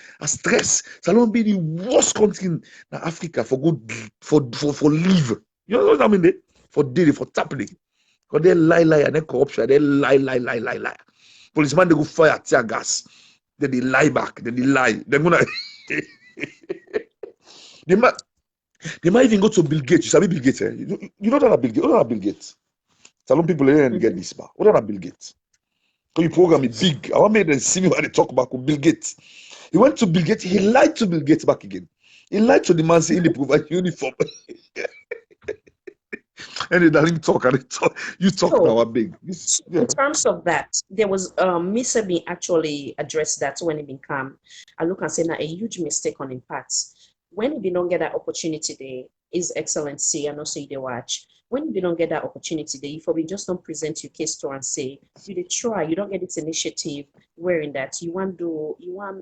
Salon be the worst country in Africa for good for live. You know what I mean? For daily, for tapping. Because they lie, and then corruption, they lie. Policeman they go fire tear gas. Then they lie back, then they lie. They're gonna they might even go to Bill Gates. You sabi Bill Gates, eh? You know that Bill Gates. What are Bill Gates? Some people didn't get this bar. What are Bill Gates? Because your program is big. I want to make them see me when they talk about Bill Gates. He went to Bill Gates. He lied to Bill Gates back again. He lied to the man saying they provide uniform. And they don't talk. You talk now, big. In terms of that, there was Mr. B actually addressed that when he became. I look and say now a huge mistake on his part. When you don't get that opportunity there, His Excellency, and also they watch. When you don't get that opportunity there, if we just don't present your case to and say, you try, you don't get this initiative wherein that you want to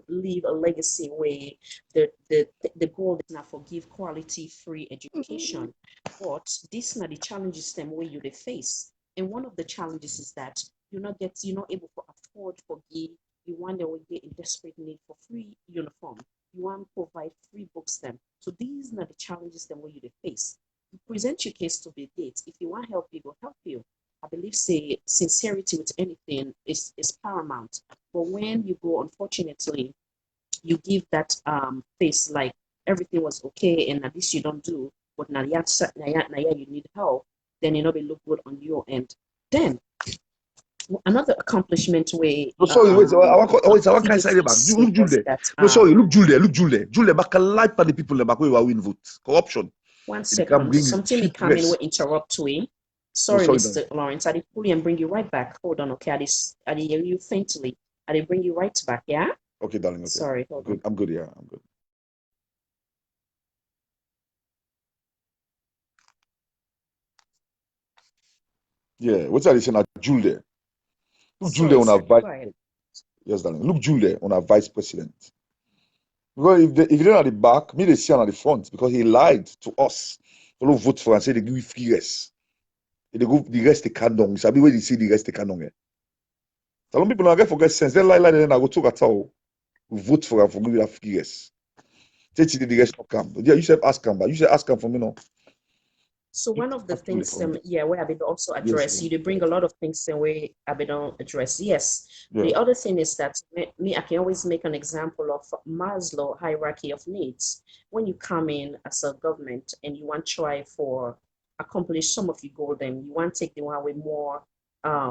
leave a legacy where the goal is not forgive quality free education. But these are the challenges them where you they face. And one of the challenges is that you're not able to afford forgive. You want to get in desperate need for free uniform. You want to provide free books them. So these are the challenges that you face. You present your case to Bill Gates. If you want help, he will help you. I believe say sincerity with anything is paramount. But when you go, unfortunately, you give that face like everything was okay and at least you don't do, but now you need help, then you know they look good on your end. Then another accomplishment where sorry, wait, I can say back. Look Jules there. No, sorry, look Jules back a light for the people back where we win vote. Corruption. 1 second. Something may come in will interrupt we. Sorry, Mr. Lawrence. I did pull you and bring you right back. Hold on, okay. I did hear you faintly. I did bring you right back, yeah? Okay, darling. Okay. Sorry, hold on. I'm good, yeah. I'm good. Yeah, what's that saying? Jules there. Look Jules on our vice. Yes, darling. Look Jules on our vice president. Because if you don't at the back, me they see on the front because he lied to us. Follow vote for and say they give you free rest. They go the rest they can't do. Sabi where they see the rest they can't do. Some people don't get forget sense. They lie then I go talk at all. Vote for and for give you that free rest. Say the rest not come. Yeah, you said ask him, but you said ask him for me no. So one of the Actually, things, for me. yeah, where I will also Yes, address, you they bring a lot of things the way I will don't address. Yes. yeah. The other thing is that me, I can always make an example of Maslow hierarchy of needs. When you come in as a government and you want to try for accomplish some of your goal, then you want to take the one with more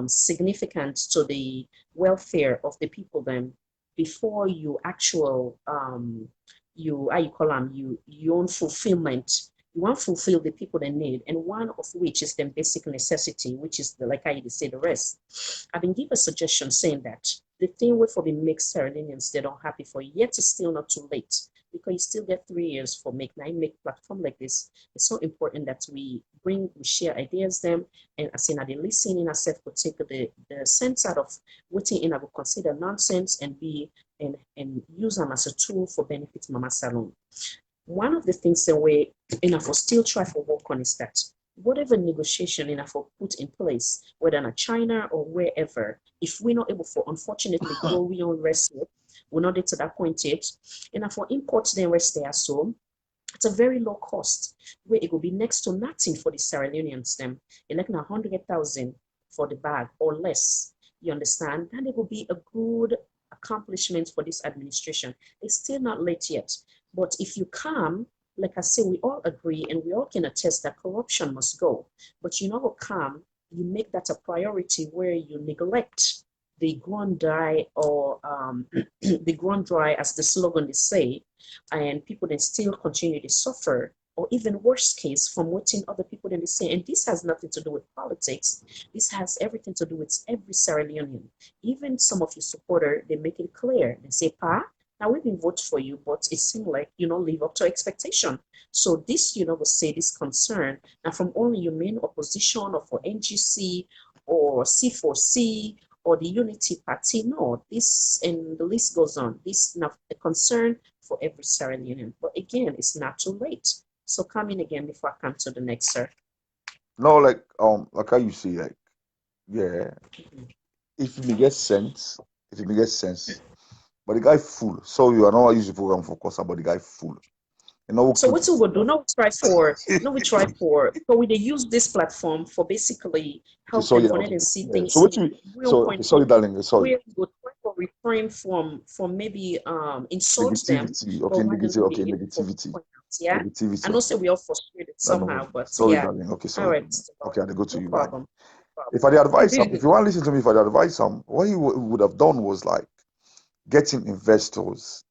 significant to the welfare of the people then before you actual you how you call them you own fulfillment. You want to fulfill the people they need, and one of which is the basic necessity, which is the, like I say the rest. I've been given a suggestion saying that the thing with for the mixed Sardinians they don't happy for, yet it's still not too late because you still get 3 years for make platform like this. It's so important that we share ideas them, and as in the listening ourselves could take the sense out of waiting in I would consider nonsense and be and use them as a tool for benefit Mama Salon. One of the things that we enough for still try to work on is that whatever negotiation enough for put in place, whether in China or wherever, if we're not able for unfortunately grow we own rest yet, we're not to that point yet, enough for imports then rest there so it's a very low cost where it will be next to nothing for the Sierra Leoneans them, like 100,000 for the bag or less. You understand? And it will be a good accomplishment for this administration. It's still not late yet. But if you come, like I say, we all agree and we all can attest that corruption must go. But you know, come, you make that a priority where you neglect the ground dry or the ground dry, as the slogan is say, and people then still continue to suffer, or even worse case, from watching other people then they say. And this has nothing to do with politics. This has everything to do with every Sierra Leonean. Even some of your supporters, they make it clear. They say, Pa, now we've been voting for you, but it seemed like you don't live up to expectation. So this, will say this concern, now from only your main opposition or for NGC or C4C or the Unity Party, no, this and the list goes on. This now a concern for every Sierra Leonean. But again, it's not too late. So come in again before I come to the next, sir. No, like how you say, like, yeah, if it make sense, but the guy full. So you are not use the program for course, but the guy full. So what we will do now? We try for. So we use this platform for basically help them connect and see things. So sorry, darling, sorry. We will try to refrain from maybe insult them. Negativity. Yeah, Negativity. I know say we are frustrated somehow, but sorry, yeah. darling. Okay, sorry. All right. Okay, I go to no you. Problem. If I advise him, if you want to listen to me, if I advise him, what he would have done was like getting investors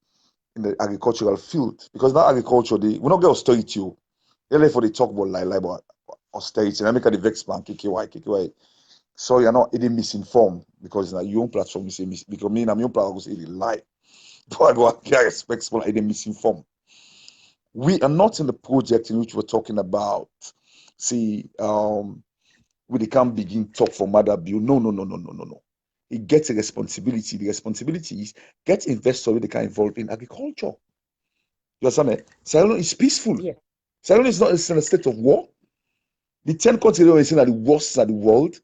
in the agricultural field, because now agriculture, we not get austerity. They're for the talk about about austerity. And I make the vex bank KKY. So you're not even misinformed because now your own platform you say because me and my own platform say lie. But I expect people are misinformed. We are not in the project in which we're talking about. See, we can't begin talk for Mother Bill. No. It gets a responsibility. The responsibility is get investors that can involve in agriculture. You understand me? Sierra Leone is peaceful. Yeah. Sierra Leone is not in a state of war. The 10 countries are saying that the worst in the world.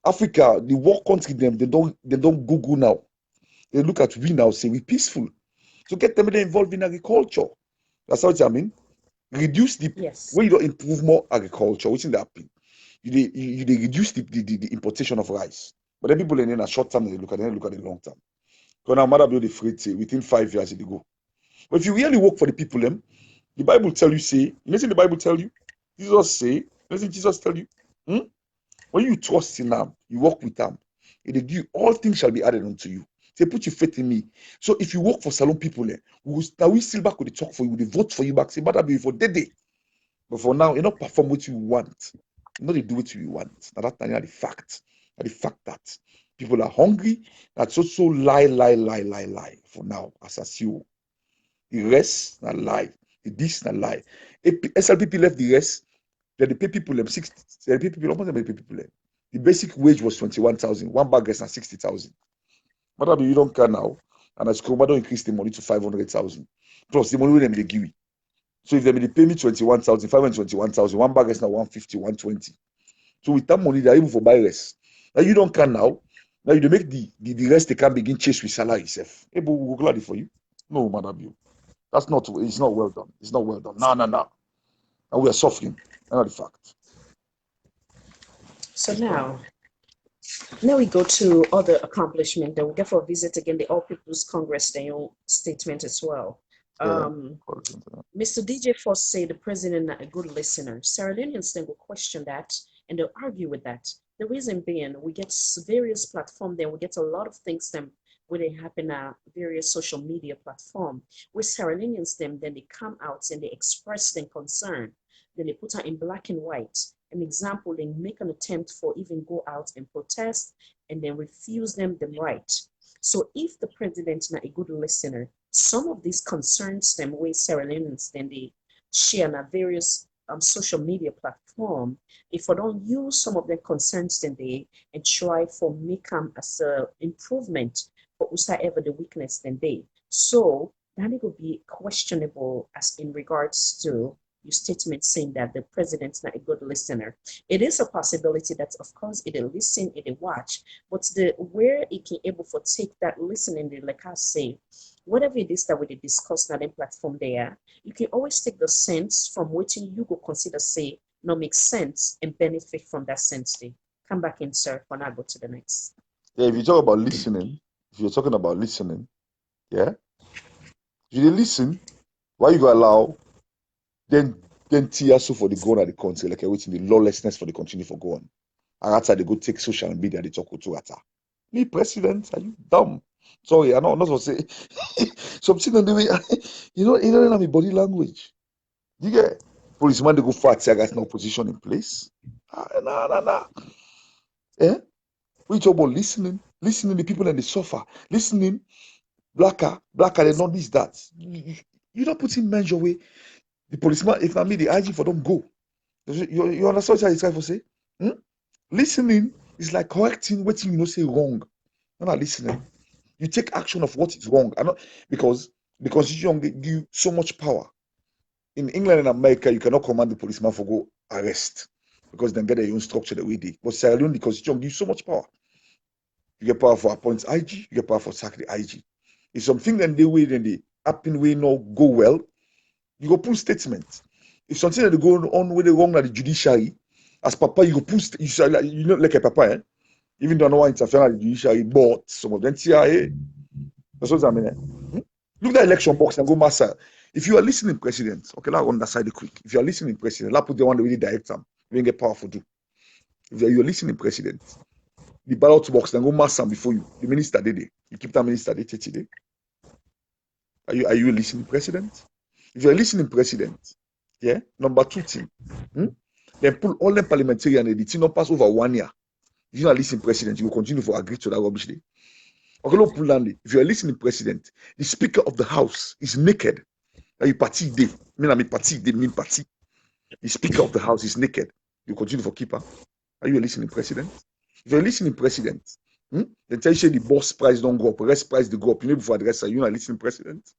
Africa, the war country, they don't Google now. They look at we now, say we peaceful. So get them involved in agriculture. That's what I mean. Reduce the when you don't improve more agriculture, which is the happen. You reduce the importation of rice. But then people in a short term, they look at the long term. Because now Mother Bill the freight say within 5 years they go. But if you really work for the people, the Bible tell you, say, listen, the Bible tell you, Jesus tell you, when you trust in them, you work with them, all things shall be added unto you. Say, put your faith in me. So if you work for Salon people, we still back with the talk for you, we vote for you back, say, Mother Bill for day. But for now, you not perform what you want. You not do what you want. Now that's the fact. The fact that people are hungry, that's also lie. For now, as I see you. The rest, not lie. This, not lie. SLPP left the rest, then they pay people them 60. They pay people, almost they pay people them. The basic wage was 21,000. One bag is 60,000. But you don't care now. And as Chroma don't increase the money to 500,000. Plus the money they give me. So if they pay me 21,000, 521,000, one bag is now 150, 120. So with that money, they're able to buy less. Now you don't care now. Now you make the rest they can begin chase with salary itself. Hey, but we'll glad for you. No, Madam you. It's not well done. It's not well done. No. And we are suffering. That's the fact. So now we go to other accomplishment. Then we get for visit again the All People's Congress, their own statement as well. Yeah. Mr. DJ Foss said the president not a good listener. Sierra Leoneans then will question that and they'll argue with that. The reason being, we get various platforms, then we get a lot of things them where they happen at various social media platform. With Sierra Leoneans them, then they come out and they express their concern. Then they put out in black and white. An example, they make an attempt for even go out and protest and then refuse them the right. So if the president's not a good listener, some of these concerns them with Sierra Leoneans then they share on various social media platform. If I don't use some of their concerns then they and try for make them as a improvement for whosoever the weakness then they. So that it will be questionable as in regards to your statement saying that the president's not a good listener. It is a possibility that of course it'll listen, it'll watch, but the where it can able for take that listening, like I say, whatever it is that we discuss on the platform there, you can always take the sense from which you go consider say no make sense and benefit from that sense. They come back in, sir, when I go to the next. Yeah, if you talk about listening, if you're talking about listening, yeah, if you listen, why you go allow then TSO for the go on the country, like waiting the lawlessness for the continue for go on. And after they go take social media, they talk to ata. Me, president, are you dumb? Sorry, I'm not to say something on the way. You don't have my body language. You get policeman they go fight, say I got no position in place. Nah. Eh? We talk about listening the people and they suffer. Listening, blacker, they not this, that. You don't put in measure way. The policeman, if not me, the IG for don't go. You understand what I'm trying to say? Listening is like correcting what you know say wrong. Not listening. You take action of what is wrong. And not because the constitution give you so much power. In England and America, you cannot command the policeman for go arrest because then get their own structure the way they. But Sierra Leone, the constitution gives you so much power. You get power for appoint IG, you get power for sack the IG. If something then they way then the happen way not go well, you go put statement. If something that they go on with the wrong at the judiciary, as papa, you go put you know like a papa, eh? Even though I don't want to interfere at the judiciary, but some of them CIA. That's what I mean. Look at the election box and go master. If you are listening, president, okay, now on that side quick. If you are listening, president, let's put the one that really direct them. We get powerful do. If you are listening, president, the ballot box then go master before you. The minister did it. You keep that minister did today. Are you listening, president? If you're listening, president, yeah, number 2 thing, then pull all the parliamentarian and the thing not pass over 1 year. If you're not listening, president, you will continue to agree to that rubbish day. Okay, no pull down. If you're listening, president, the speaker of the house is naked. Are you party day? Mean party day, mean party. The speaker of the house is naked. You continue for keeper. Are you listening, president? If you're listening, president, then tell you the boss price don't go up, rest price they go up. You know before address, are you not listening, president?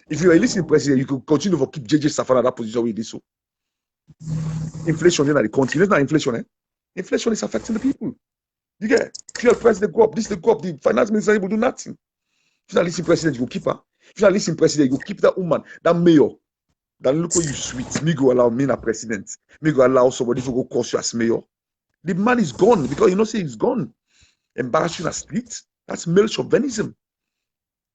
If you are listening, president, you could continue to keep JJ Safan at that position where it is so. Inflation in the country. It's not inflation, eh? Inflation is affecting the people. You get fuel price they go up, this they go up, the finance minister will do nothing. If you're not listening, president, you go keep her. If you're not listening, president, you go keep that woman, that mayor. That look what you sweet. Me go allow me na president. Me go allow somebody to go cost you as mayor. The man is gone because you know say he's gone. Embarrass you in a street. That's male chauvinism.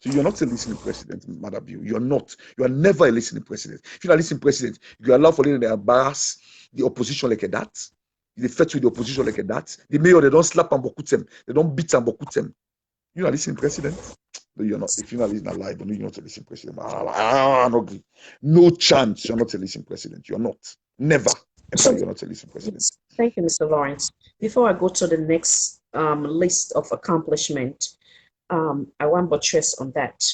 So you're not a listening president, Madam Bill. You're not. You are never a listening president. If you're not a listening president, you allow for them to embarrass the opposition like that. They fight with the opposition like that. The mayor, they don't slap and bokutem. They don't beat and bokutem. You're not listening president. No, you're not. If you're not listening alive, you're not a listening president. No chance. You're not a listening president. You're not. Never. So, you're not a listening president. Thank you, Mr. Lawrence. Before I go to the next list of accomplishment, I want to buttress on that.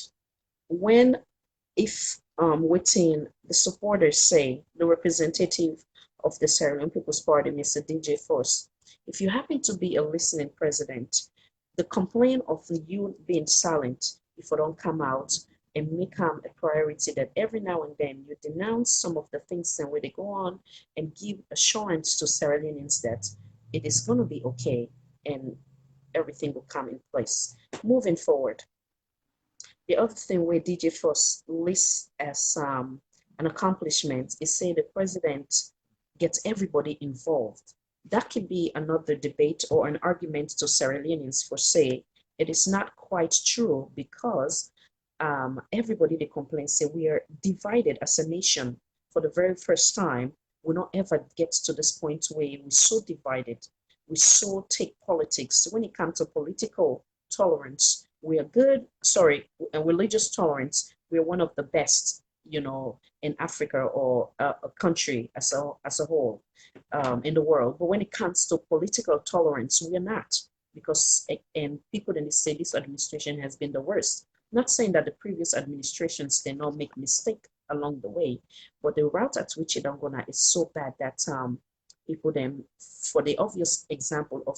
If within the supporters say the representative of the Sierra Leone People's Party, Mr. DJ Foss, if you happen to be a listening president, the complaint of you being silent, if you don't come out and make them a priority that every now and then you denounce some of the things and where they go on and give assurance to Sierra Leoneans that it is going to be okay and everything will come in place. Moving forward, the other thing where DJ Foss lists as an accomplishment is say the president gets everybody involved. that could be another debate or an argument to Sierra Leoneans for say it is not quite true because everybody they complain say we are divided as a nation for the very first time. We not ever get to this point where we're so divided. We so take politics. When it comes to political tolerance, we are good. Sorry, and religious tolerance, we're one of the best, in Africa or a country as a whole in the world. But when it comes to political tolerance, we are not because and people then say this administration has been the worst. Not saying that the previous administrations did not make mistake along the way, but the route at which it gonna is so bad that people then, for the obvious example of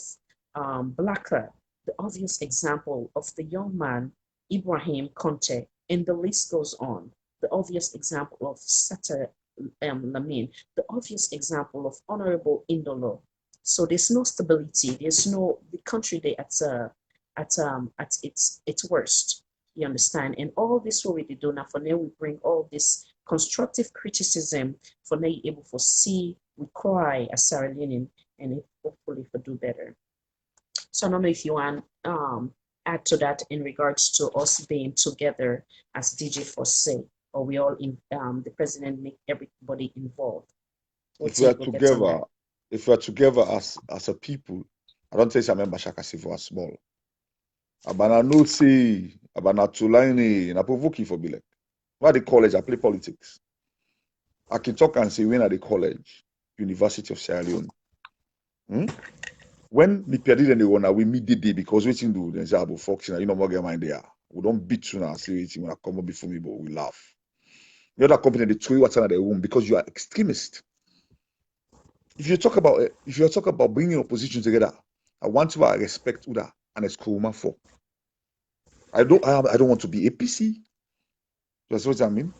Blacker, the obvious example of the young man Ibrahim Conte, and the list goes on. The obvious example of Sata Lamin, the obvious example of Honorable Indolo. So there's no stability. There's no the country there at its worst. You understand? And all this what we do now for now we bring all this constructive criticism for now able to see we cry as Sierra Leonean and hopefully for do better. So I don't know if you want add to that in regards to us being together as DJ for say, or we all in the president make everybody involved. If we are together, as a people, I don't say I'm member Shaka Sivo as small. Abana no say abana tulaini na provoking for Bilek. At the college, I play politics. I can talk and say when at the college, University of Sierra Leone. When me perdid and they wanna we meet the day because waiting do then say about Fox and more get mind there. We don't beat you now, say waiting when I come up before me, but we laugh. The other company they throw you what's in the room because you are extremist. If you talk about bringing opposition together, I want to respect Uda and Eskroma for. I don't want to be APC. That's what I mean.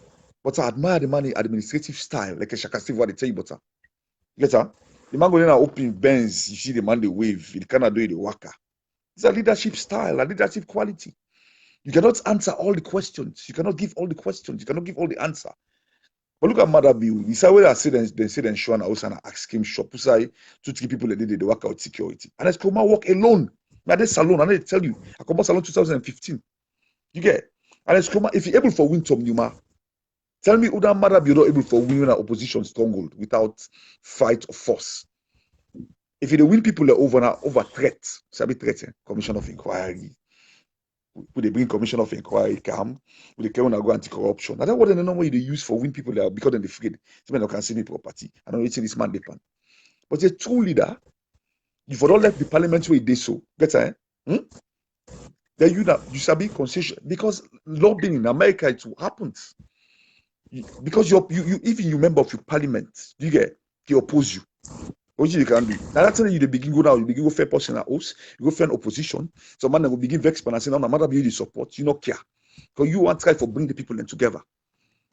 But I admire the money administrative style, like a Shaka Steve what they tell you better. Later, the man going to open Benz, you see the man the wave, he cannot do it the worker. It's a leadership style, a leadership quality. You cannot answer all the questions. You cannot give all the questions. You cannot give all the answer. But look at Mother Bill. He said, "Where I say then say then Sean also ask him shop. Who say 2-3 people that did the work out security. And it's come work alone. Now this salon, and I tell you, I come salon 2015. You get? And it's come if you're able for win Tom Newma, tell me who that Mother Bill not able for win an opposition stronghold without fight or force. If you win people over threat, sabi threat, commission of inquiry. Would they bring commission of inquiry come? Would they come and go anti-corruption? Now that's what the normal way they use for win people there because they're afraid. Somebody can see me property. I don't know this man depend. But a true leader, if you don't let the parliament way they so, get it? Then you shall be concession because lobbying in America it happens. Because you even you member of your parliament, you get they oppose you. What you can do? Now that's when you begin go now, you begin go fair person at house, you go fair opposition. So man will begin vex and say, no matter be the support, you not care. Because you want to try for bring the people in together.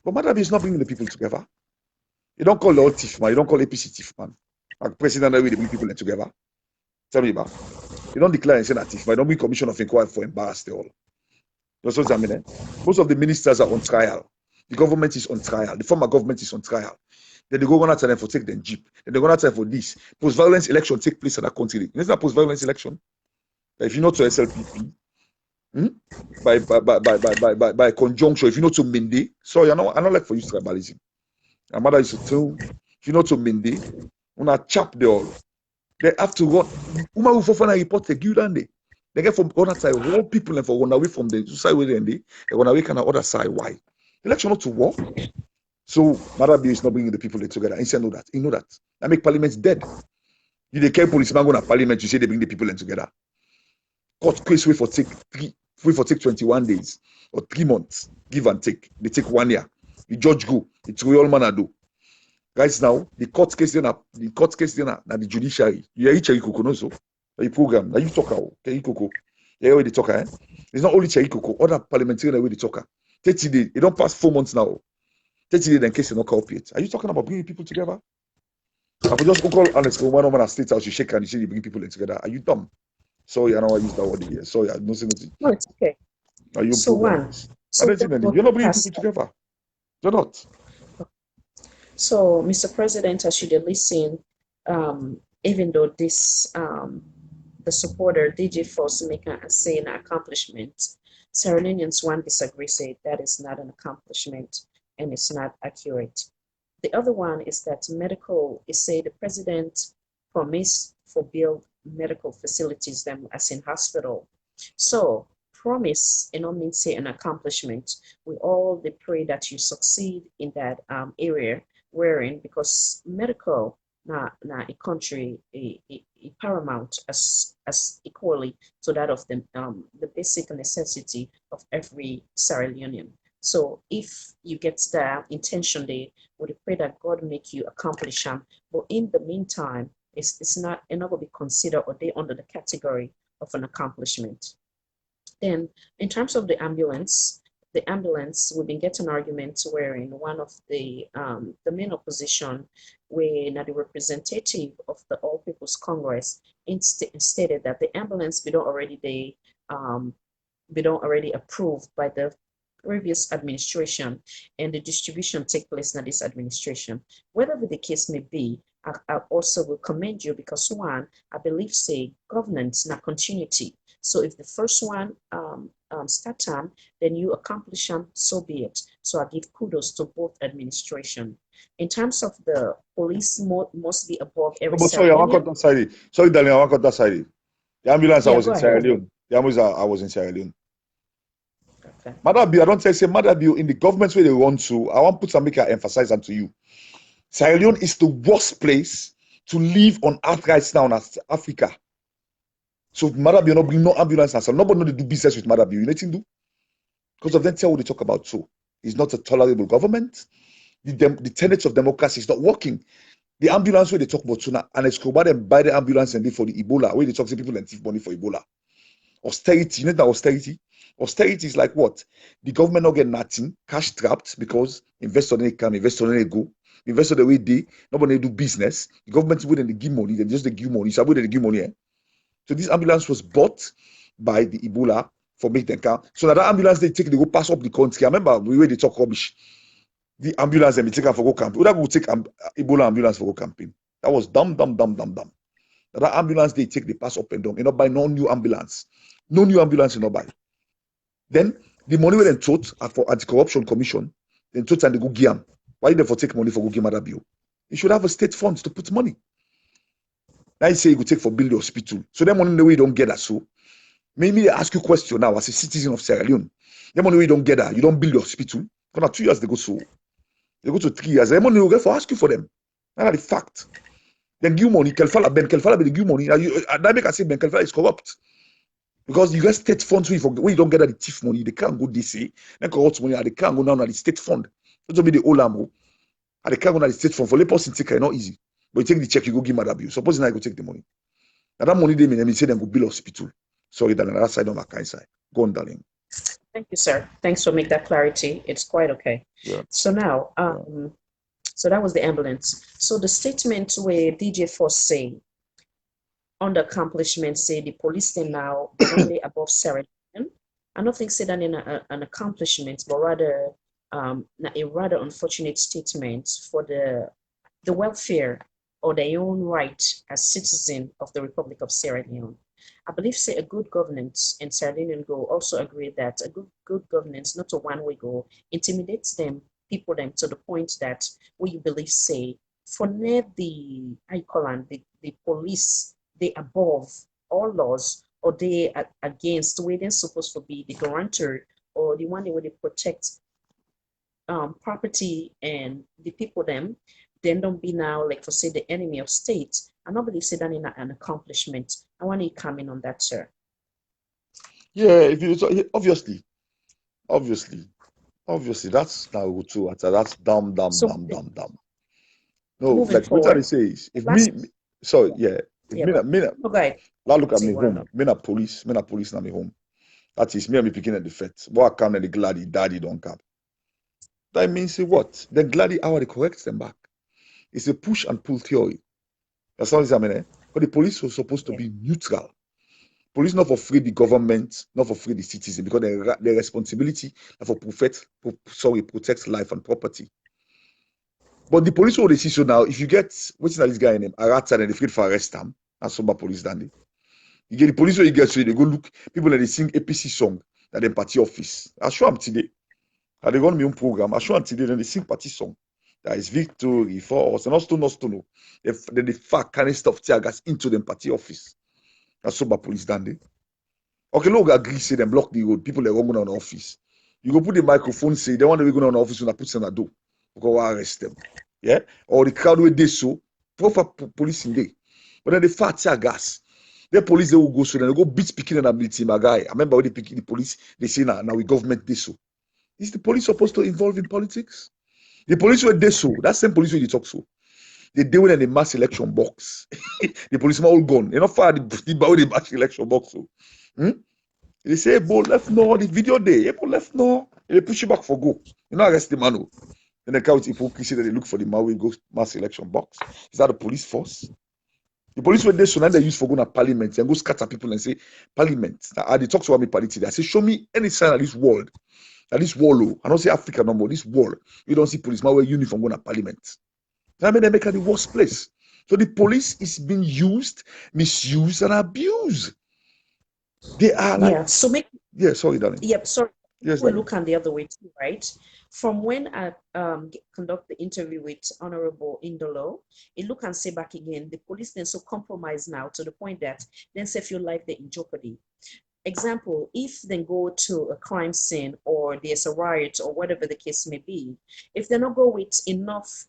But Madabi is not bringing the people together. You don't call all thief man, you don't call APC thief man. Like president that way they bring people in together. Tell me about. You don't declare and say that thief man, you don't bring commission of inquiry for embarrassed all. That's what I mean. Most of the ministers are on trial. The government is on trial. The former government is on trial. Then they go on outside for take them jeep. Then they go outside for this. Post-violence election take place in that country. Isn't that post-violence election? If you know to SLPP, by conjunction, if you know to Mende, sorry, I don't like for you tribalism. My mother used to tell, if you know to Mende, when I chap the all, they have to run. Uma will for report the good and they get from other side, all people and for run away from the side where they run away kind of other side. Why? Election not to war. So Madabi is not bringing the people together. He said, know that. You know that. That make parliament dead. You the care policeman go to parliament, you say they bring the people in together. Court case wait for take 21 days or 3 months. Give and take. They take 1 year. The judge go. It's real man do. Guys, now the court case then now the judiciary. You hear Cherry Coco no so. The program. Now you talk out. Cherry Coco. You hear where they talk, eh? It's not only Cherry Coco, other parliamentarians where they talk. 30 days. It don't pass 4 months now. 30 days in case you not cooperate. Are you talking about bringing people together? I could just go call Alex go one at State House, you shake and you say you bring people in together. Are you dumb? Sorry, I know I use that word here. Sorry, I don't say nothing. No, it's okay. Are you so one? So you're not bringing people together. You're not. So, Mr. President, as you listen, even though this the supporter DJ Force make a say an accomplishment, Sierra Leoneans one disagree, say that is not an accomplishment and it's not accurate. The other one is that medical is say the president promised for build medical facilities them as in hospital. So promise and not mean say an accomplishment. We all they pray that you succeed in that area wherein because medical na a country a paramount as equally to that of the basic necessity of every Sierra Leonean. So if you get that intention there, we pray that God make you accomplish them. But in the meantime, it's not going to be considered or they under the category of an accomplishment. Then in terms of the ambulance, we've been getting arguments wherein one of the main opposition, where now the representative of the All People's Congress stated that the ambulance be don't already approved by the previous administration and the distribution take place in this administration. Whatever the case may be, I also will commend you because one, I believe say governance, not continuity. So if the first one start time, then you accomplish them, so be it. So I give kudos to both administration. In terms of the police must be above every No, but sorry, I want to cut that side. Sorry, darling, I want to cut that side. The ambulance, I Yeah, was go in ahead. Sierra Leone. The ambulance, I was in Sierra Leone. Okay. Madabi, I don't say Madabi in the government where they want to. I want to put some make I emphasize them to you. Sierra Leone is the worst place to live on earth right now in Africa. So Madabi not bring no ambulance and so nobody know they do business with Madabi. You know what to do? Because of them tell what they talk about. So it's not a tolerable government. The tenets of democracy is not working. The ambulance where they talk about Suna and Escobar them buy the ambulance and for the Ebola, where they talk to people and thief money for Ebola. Austerity, you know that austerity? Austerity is like what? The government not get nothing, cash trapped because investor they come, investor they go, investor the way they, nobody do business. The government wouldn't give money, they just they give money. So they give money. So this ambulance was bought by the Ebola for make them come. So that ambulance they take, they go pass up the country. I remember the way they talk rubbish. The ambulance and they take her for go camping. Would go take Ebola ambulance for go camping? That was dumb. That ambulance they take, they pass up and down. You know, buy no new ambulance. No new ambulance, you know, buy. Then the money when they told for anti-corruption commission, then told and they go give them. Why did they for take money for go give Madabio? You should have a state fund to put money. Now you say you go take for build the hospital. So that money the way you don't get that. So maybe they ask you a question now as a citizen of Sierra Leone. The money you don't get that, you don't build the hospital. Because 2 years they go so. They go to 3 years. The money you get for ask you for them. That's the fact. Then give money. Kelfala be the give money. That make I say Ben Kelfala is corrupt. Because you get state funds where you don't get the thief money, they can't go DC. Then corrupt money, they can't go down at the state fund. That's be the Olamo. And they can't go down the state fund. For the person take it, not easy. But you take the check, you go give Madabio. Suppose now you go take the money. Now that money they mean say them go build hospital. Sorry, darling, that side on my kind side. Go on, darling. Thank you, sir. Thanks for making that clarity. It's quite okay. Yeah. So now, so that was the ambulance. So the statement where DJ Force say on the accomplishment say the police they now only above Sierra Leone. I don't think say that in an accomplishment, but rather a rather unfortunate statement for the welfare or their own right as citizen of the Republic of Sierra Leone. I believe say a good governance and Sierra Leone go also agree that a good governance, not a one-way go, intimidates them, people them to the point that we believe say for near the the police they above all laws or they are against where they're supposed to be the guarantor or the one where they protect property and the people them, then don't be now like for say the enemy of state. I don't believe say that in an accomplishment. I want you to comment on that, sir. Yeah, if you so, obviously, that's now too. That's dumb. So No, moving like what I forward, say is if last sorry, yeah. If yeah, okay. now look at See me what home. up. Me na police na me home. That is me and me picking at the fet. What I come and the gladdy daddy don't come. That means say what? Then gladdy how they correct them back. It's a push and pull theory. That's all I mean. But the police was supposed to Yeah. be neutral. Police not for free the government, not for free the citizen, because their responsibility are for protect life and property. But the police will see so now. If you get what's that this guy name Arata and they fit for arrest him, and some police dandy. You get the police where you get so they go look people that they sing APC song at the party office. I show them today. And they run me own program. I show them today then they sing party song. That is victory for us. And also not to know. Then they fuck kind of stuff tear gas into the party office. That's some police dandy. Okay, look agree say them block the road. People that run on the office. You go put the microphone say they want to go on the office when I put them at door. Go arrest them. Yeah? Or the crowd where they so proper police in there. But then they fat tear gas. The police they will go so then they go beat speaking and ability my guy. I remember when they pick the police, they say now we government this so. Is the police supposed to involve in politics? The police were they so, that same police where they talk so. They deal in the mass election box. The policeman all gone. They not fire the mass election box. So. They say, Ebo left no, the video day, Ebo left no. They push you back for go. You know, arrest the man. Then they count hypocrisy that they look for the man who go mass election box. Is that the police force? The police were there, so now they use for going to parliament and go scatter people and say, parliament. Now, they talk to me politics. I say, show me any sign of this world. That this wall, I don't say Africa no more, this wall. You don't see policemen wear uniform going to parliament. I mean, they make it the worst place. So the police is being used, misused, and abused. They are like, Yeah. So make yeah, sorry, darling. Yep. Sorry. Yes, We darling. look on the other way too, right? From when I conduct the interview with Honorable Indolo, it look and say back again, the police then so compromised now to the point that then say feel like they're in jeopardy. Example, if they go to a crime scene or there's a riot or whatever the case may be, if they not go with enough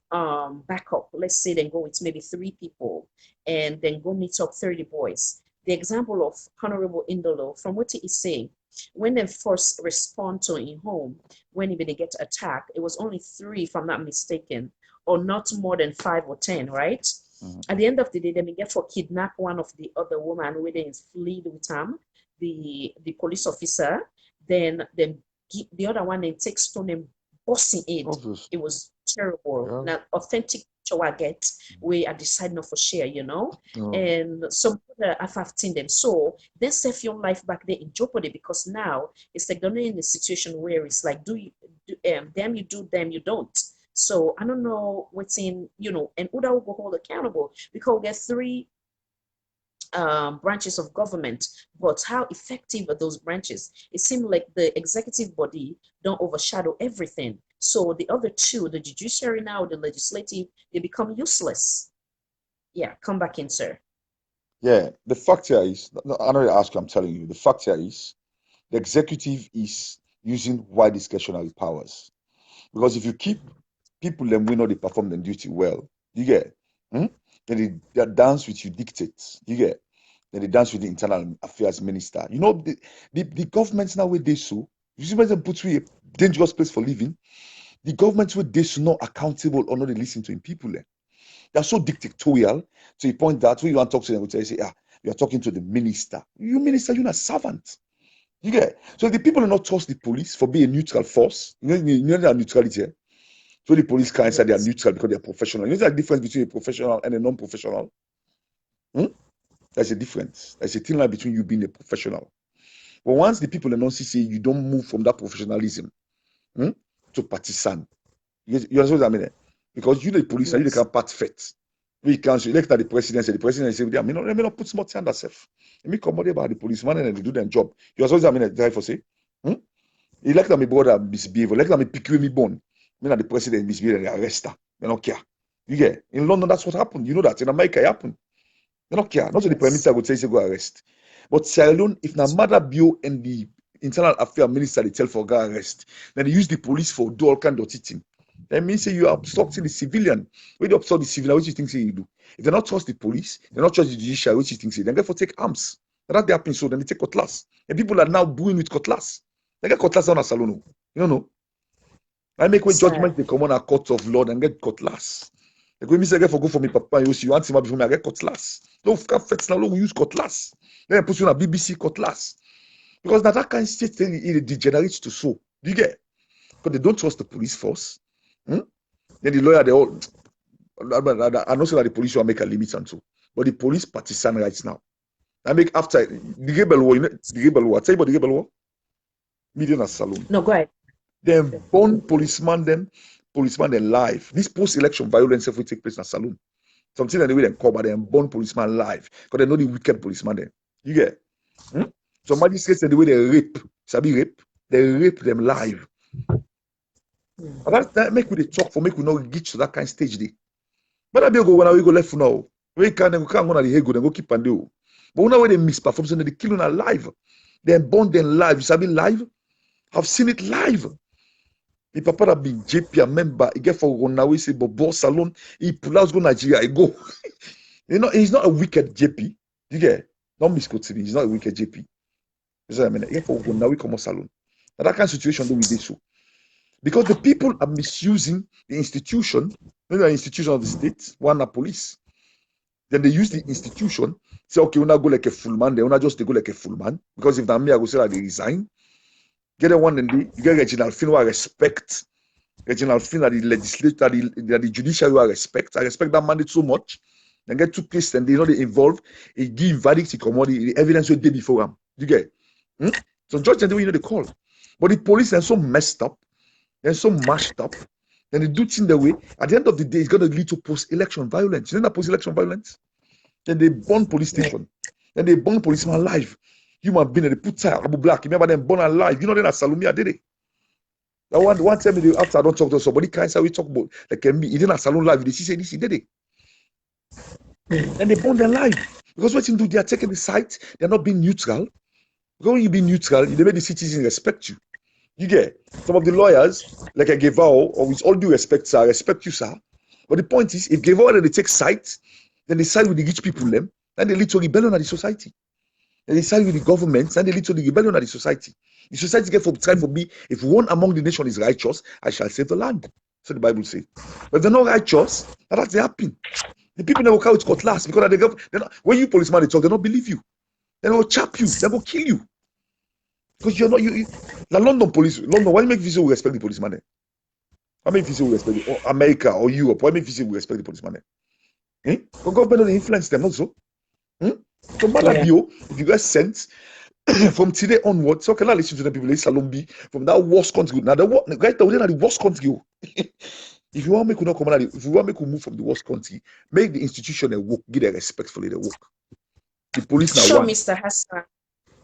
backup, let's say they go with maybe 3 people and then go meet up 30 boys. The example of Honorable Indolo, from what he is saying, when they first respond to in home, when they get attacked, it was only 3, if I'm not mistaken, or not more than 5 or 10, right? Mhm. At the end of the day, they may get for kidnap one of the other woman where they flee with him, the police officer, then the other one then takes stone and bossing it. Obvious. It was terrible. Yeah. Now, authentic picture I get, we are deciding not for share, you know. No. And some other I've seen them. So they save your life back there in jeopardy because now it's like they're not in a situation where it's like them you do, them you don't. So I don't know what's in, you know, and Uda will go hold accountable because we get 3 branches of government, but how effective are those branches? It seems like the executive body don't overshadow everything. So the other 2, the judiciary now, the legislative, they become useless. Yeah, come back in, sir. Yeah, the fact here is, I know you ask you, I'm telling you, the fact here is the executive is using wide discretionary powers. Because if you keep people and we know they perform their duty well, you get, then they dance with you dictates, you get, then they dance with the internal affairs minister. You know, the governments now where they so, you see when they put you a dangerous place for living, the governments where they so not accountable or not they listen to in people. They're so dictatorial to a point that when you want to talk to them, we say, you're talking to the minister. You minister, you're not a servant. You get? So the people do not trust the police for being a neutral force. You know their neutrality. Eh? So the police can't say they are neutral because they're professional. You know the difference between a professional and a non-professional? There's a difference. There's a thin line between you being a professional. But once the people don't see you don't move from that professionalism to partisan. You understand what I mean? Because you the police and you can't part fit. We can elect the president, the president say, let me not put smart hand herself. Let me come about the policeman and they do their job. You understand what I mean? Drive for say? Elect my brother misbehave, elect me pick me bone. Me and the president misbehave and arrest her. They don't care. You get? In London, that's what happened. You know that. In America, it happened. They don't care. Not so the prime minister would say go arrest. But Sierra Leone, if na Mother Bio and the internal affairs minister they tell for go arrest, then they use the police for do all kind of thing. That means say you are obstructing the civilian. When you obstruct the civilian, what you think say you do? If they not trust the police, they not trust the judiciary, what you think say, then therefore take arms. That they happen so then they take cutlass. And people are now booing with cutlass. They get cutlass on a salon. You know. I make way judgment they come on a court of law and get cutlass. Like when me say for go for me papa, you see you want him before me, I get cutlass. Don't fets now, we use cutlass. Then I put you on a BBC cutlass. Because now that kind of state it degenerates to so. Do you get? Because they don't trust the police force. Then the lawyer, they all. I know so that the police will make a limit and so, but the police partisan rights now. I make after the rebel war. You know, the rebel war. Tell you about the rebel war. Million saloon. No, go ahead. Them born policeman them policeman then live. This post-election violence will take place in a saloon. Something that they will cover them burn policeman live because they know the wicked policeman then. You get? So magistrates the way they rape, sabi rape, they rape them live. That make we talk for make we not get to that kind of stage day. But I be go when we go left for now. We can't go to the Hego, then go keep and do. But when they misperform, so they kill them alive. They burn them live. You sabi live? I've seen it live. The papa that be JP a member, he get for Ronawe say Bobo Salon, he pull out go Nigeria, he go. You know, he's not a wicked JP. You get? Don't misquote me. He's not a wicked JP. You know what I mean? He get for Ronawe come salon. Now that kind of situation do we do so. Because the people are misusing the institution, maybe an institution of the state, one are police. Then they use the institution, say, okay, we'll not go like a full man, they will not just go like a full man. Because if me, I go say that they resign. Get the one and you get Reginald Finn who I respect. Reginald Finn that the legislature, that the judiciary who I respect. I respect that mandate so much. Then get two cases and they know they involve, he give verdict, he come the evidence will day before him. You get? So judge and you know they call. But the police are so messed up. They're so mashed up. Then they do things the way. At the end of the day, it's going to lead to post-election violence. You know that post-election violence? Then they burn police station. Then they burn policeman alive. Human being, they put tire, Abu Black. Remember them burn alive. You know then at Salumia, did they? That one time after I don't talk to somebody, can't say we talk about like me. He didn't at Salon live. They say this, did they? Then they burn them alive. Because what you do, they are taking the site. They're not being neutral. Because when you be neutral, they make the citizens respect you. You get some of the lawyers, like a Gevao, or with all due respect, sir, I respect you, sir. But the point is, if Gevao they take sides, then they side with the rich people, them, and they lead to rebellion at the society. And they side with the government, and they lead to the rebellion at the society. The society get for time for me, if one among the nation is righteous, I shall save the land. So the Bible says. But if they're not righteous, that's happen. The people never carry cutlass because when you policeman they talk, they don't believe you. They will chop you, they will kill you. Because you're not the London police, London, why make people respect the policeman there? Why make people respect or America or Europe? Why make people respect the policeman there? The government don't influence them, not so. So Malabio, if you guys sent from today onwards, so can I listen to the people in Salombi from that worst country? Now the right now they're the worst country. If you want me to not come out, if you want me to move from the worst country, make the institution a work, give them respectfully the work. The police now Sure, one. Mr. Hassan.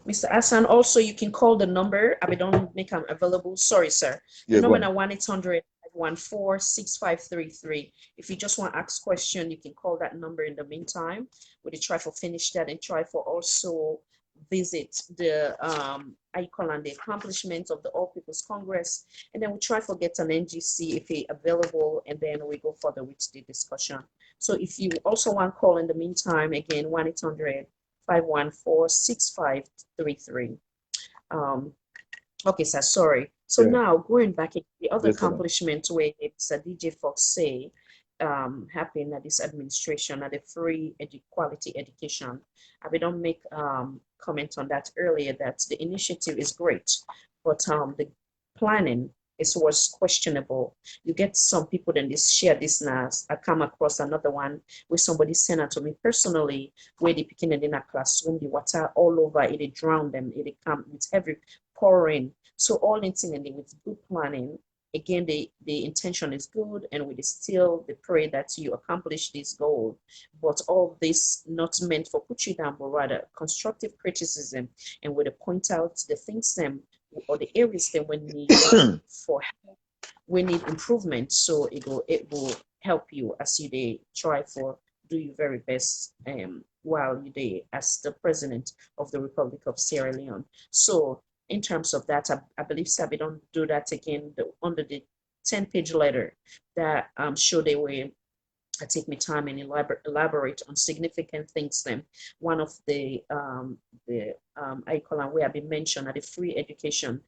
Mr. Hassan, also you can call the number. I don't make them available. Sorry, sir. The number now 1-800-514-6533. If you just want to ask question, you can call that number in the meantime. We'll try for finish that and try for also visit the icon and the accomplishments of the All People's Congress. And then we try for get an NGC if it's available, and then we go further with the discussion. So if you also want to call in the meantime, again, 1-800-514-6533. Okay, sir, sorry. So now going back into the other accomplishment where Sir DJ Fox say happened at this administration at the free quality education. I don't make comment on that earlier that the initiative is great, but the planning was questionable. You get some people then they share this now. I come across another one where somebody sent it to me personally where they picking it in a classroom, the water all over, it drown them, it come with heavy pouring. So all anything and with good planning, again, the intention is good, and we still pray that you accomplish this goal. But all this not meant for put you down, but rather constructive criticism, and we point out the things them or the areas that we need for help, we need improvement. So it will help you as you try for do your very best while you as the president of the Republic of Sierra Leone. So in terms of that, I believe Sabi don't do that again under the 10-page letter that show they were. I take my time and elaborate on significant things. Then one of the icon where I've been mentioned are the free education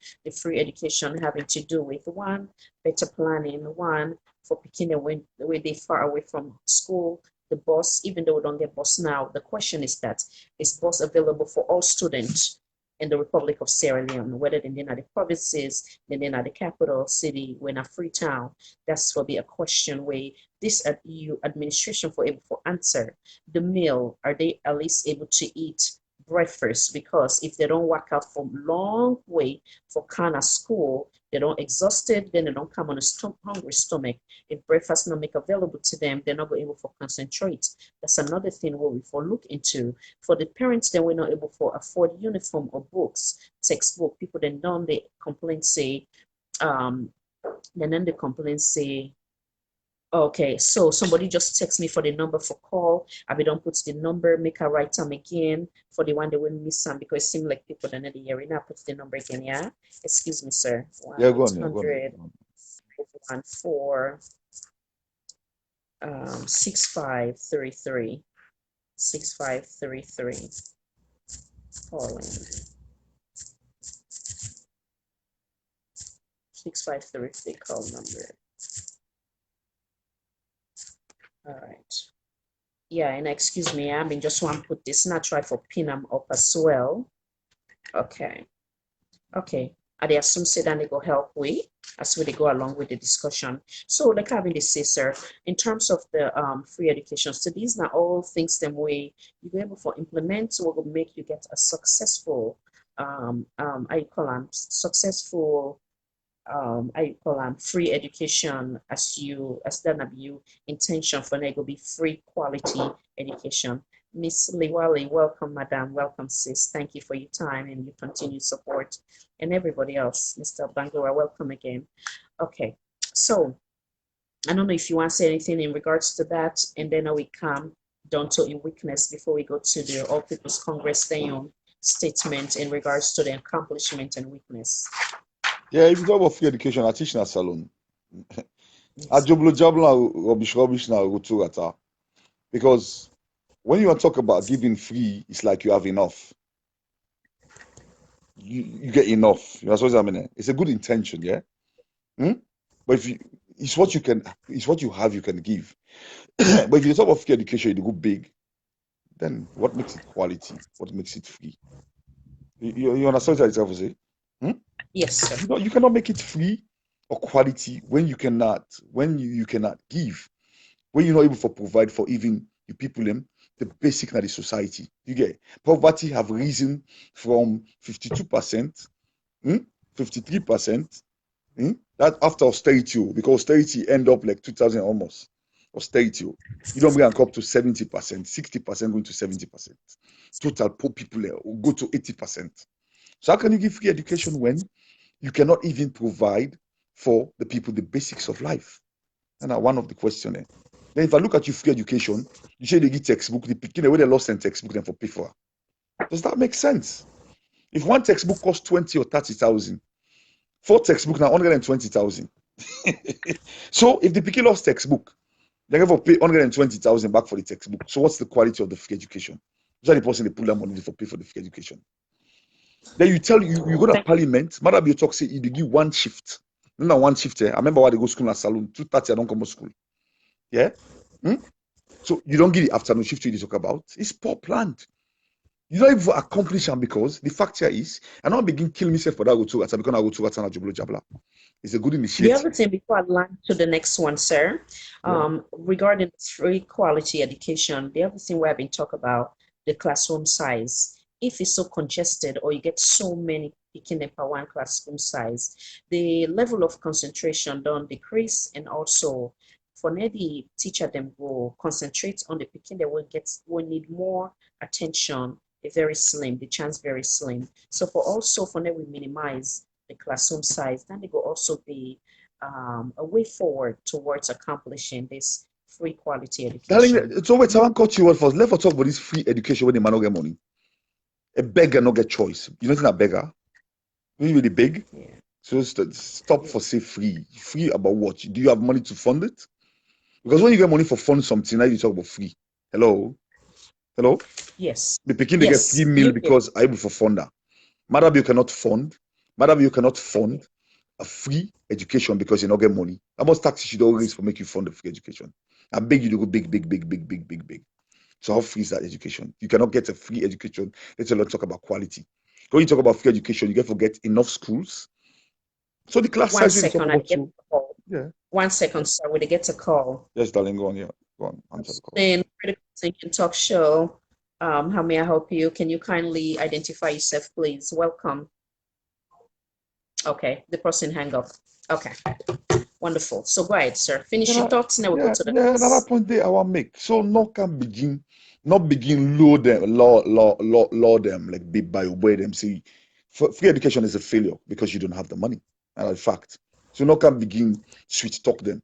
having to do with one, better planning, one for picking when they far away from school, the bus, even though we don't get bus now. The question is that is bus available for all students in the Republic of Sierra Leone, whether they're in the provinces, then they're the capital city, we're in a free town. That's will be a question where this EU administration for able to answer. The meal, are they at least able to eat breakfast, because if they don't work out for long way for kind of school, they don't exhausted, then they don't come on a hungry stomach. If breakfast not make available to them, they're not able to concentrate. That's another thing what we for look into. For the parents, then we're not able to afford uniform or books, textbook. People then don't they complain say, then they complain say, okay, so somebody just text me for the number for call. I be don't put the number, make a write time again for the one they will miss some, because it seems like people don't know the hearing. I put the number again, yeah. Excuse me, sir. Yeah, go on, 1-800 514 6533 6533. Calling 6533 call number. All right. Yeah, and excuse me, I mean, just want to put this, not try for pin them up as well. Okay. Okay. I they assume say that they go help we as we go along with the discussion. So like having this say, sir, in terms of the free education, so these are all things them way you be able to implement what will make you get a successful I call them successful I call them free education as that of you intention for them be free quality education. Miss Liwali, welcome, madam, welcome, sis. Thank you for your time and your continued support, and everybody else. Mr. Bangura, welcome again. Okay, so I don't know if you want to say anything in regards to that, and then we come down to a weakness before we go to the All People's Congress statement in regards to the accomplishment and weakness. Yeah, if you talk about free education, I teach in a salon. Ajoblo jabla rubbish na rutugata. Because when you talk about giving free, it's like you have enough. You get enough. You know what I mean? It's a good intention, yeah. But if it's what you have, you can give. But if you talk about free education, you go big. Then what makes it quality? What makes it free? You understand what I'm saying? Yes, sir. You cannot make it free or quality when you cannot give, when you're not able to provide for even the people the basic of the society. You get poverty have risen from 52%, 53%. That after austerity, because austerity end up like 2000 almost. Austerity, you don't bring up to 70%, 60% going to 70%. Total poor people will go to 80%. So how can you give free education when you cannot even provide for the people the basics of life? And one of the questions. Then if I look at your free education, you say they give textbook, the picking away they lost in textbook, then for pay for. Does that make sense? If one textbook costs 20 or 30,000, 4 textbook now 120,000. So if the picking lost textbook, they have to pay 120,000 back for the textbook. So what's the quality of the free education? Is that the person they pull that money for pay for the free education? Then you go to parliament, Madam, you talk, say you give one shift. Not one shift. I remember why they go school in a salon, 2:30, I don't come to school. Yeah? So you don't get the afternoon shift you talk about. It's poor planned. You don't even accomplish them because the fact here is, I don't begin killing myself for that go to because I go to Jablo Jabla. It's a good initiative. The other thing before I land to the next one, sir, regarding free quality education, the other thing we have been talking about, the classroom size. If it's so congested or you get so many picking up at one classroom size, the level of concentration don't decrease, and also for the teacher them will concentrate on the picking that will need more attention. They're very slim, the chance very slim. So for them we minimize the classroom size, then they will also be a way forward towards accomplishing this free quality education. Darling, so wait, someone cut you off first. Let's talk about this free education when the man don't get money. A beggar not get choice. You know, it's not a beggar. You really big. Yeah. So stop for say free. Free about what? Do you have money to fund it? Because when you get money for fund something, now you talk about free. Hello? Yes. The picking they get free meal because I'm able for funder. Madam, you cannot fund. Madam, you cannot fund a free education because you not get money. How much taxes should always for make you fund a free education? I beg you to go big. So how free is that education? You cannot get a free education. Let's not talk about quality. When you talk about free education, you get to get enough schools. So the class size is talk about you. Yeah. 1 second, sir. Will they get a call? Yes, darling, go on. Yeah, go on. Answer the call. Then Critical Thinking Talk Show. How may I help you? Can you kindly identify yourself, please? Welcome. Okay, the person hang up. Okay, wonderful. So go ahead, sir. Finish your thoughts, and then we'll go to the Another next. point there I want make. So no can begin, not begin law them like big by obey them. See, free education is a failure because you don't have the money. And in fact, so no can begin sweet talk them.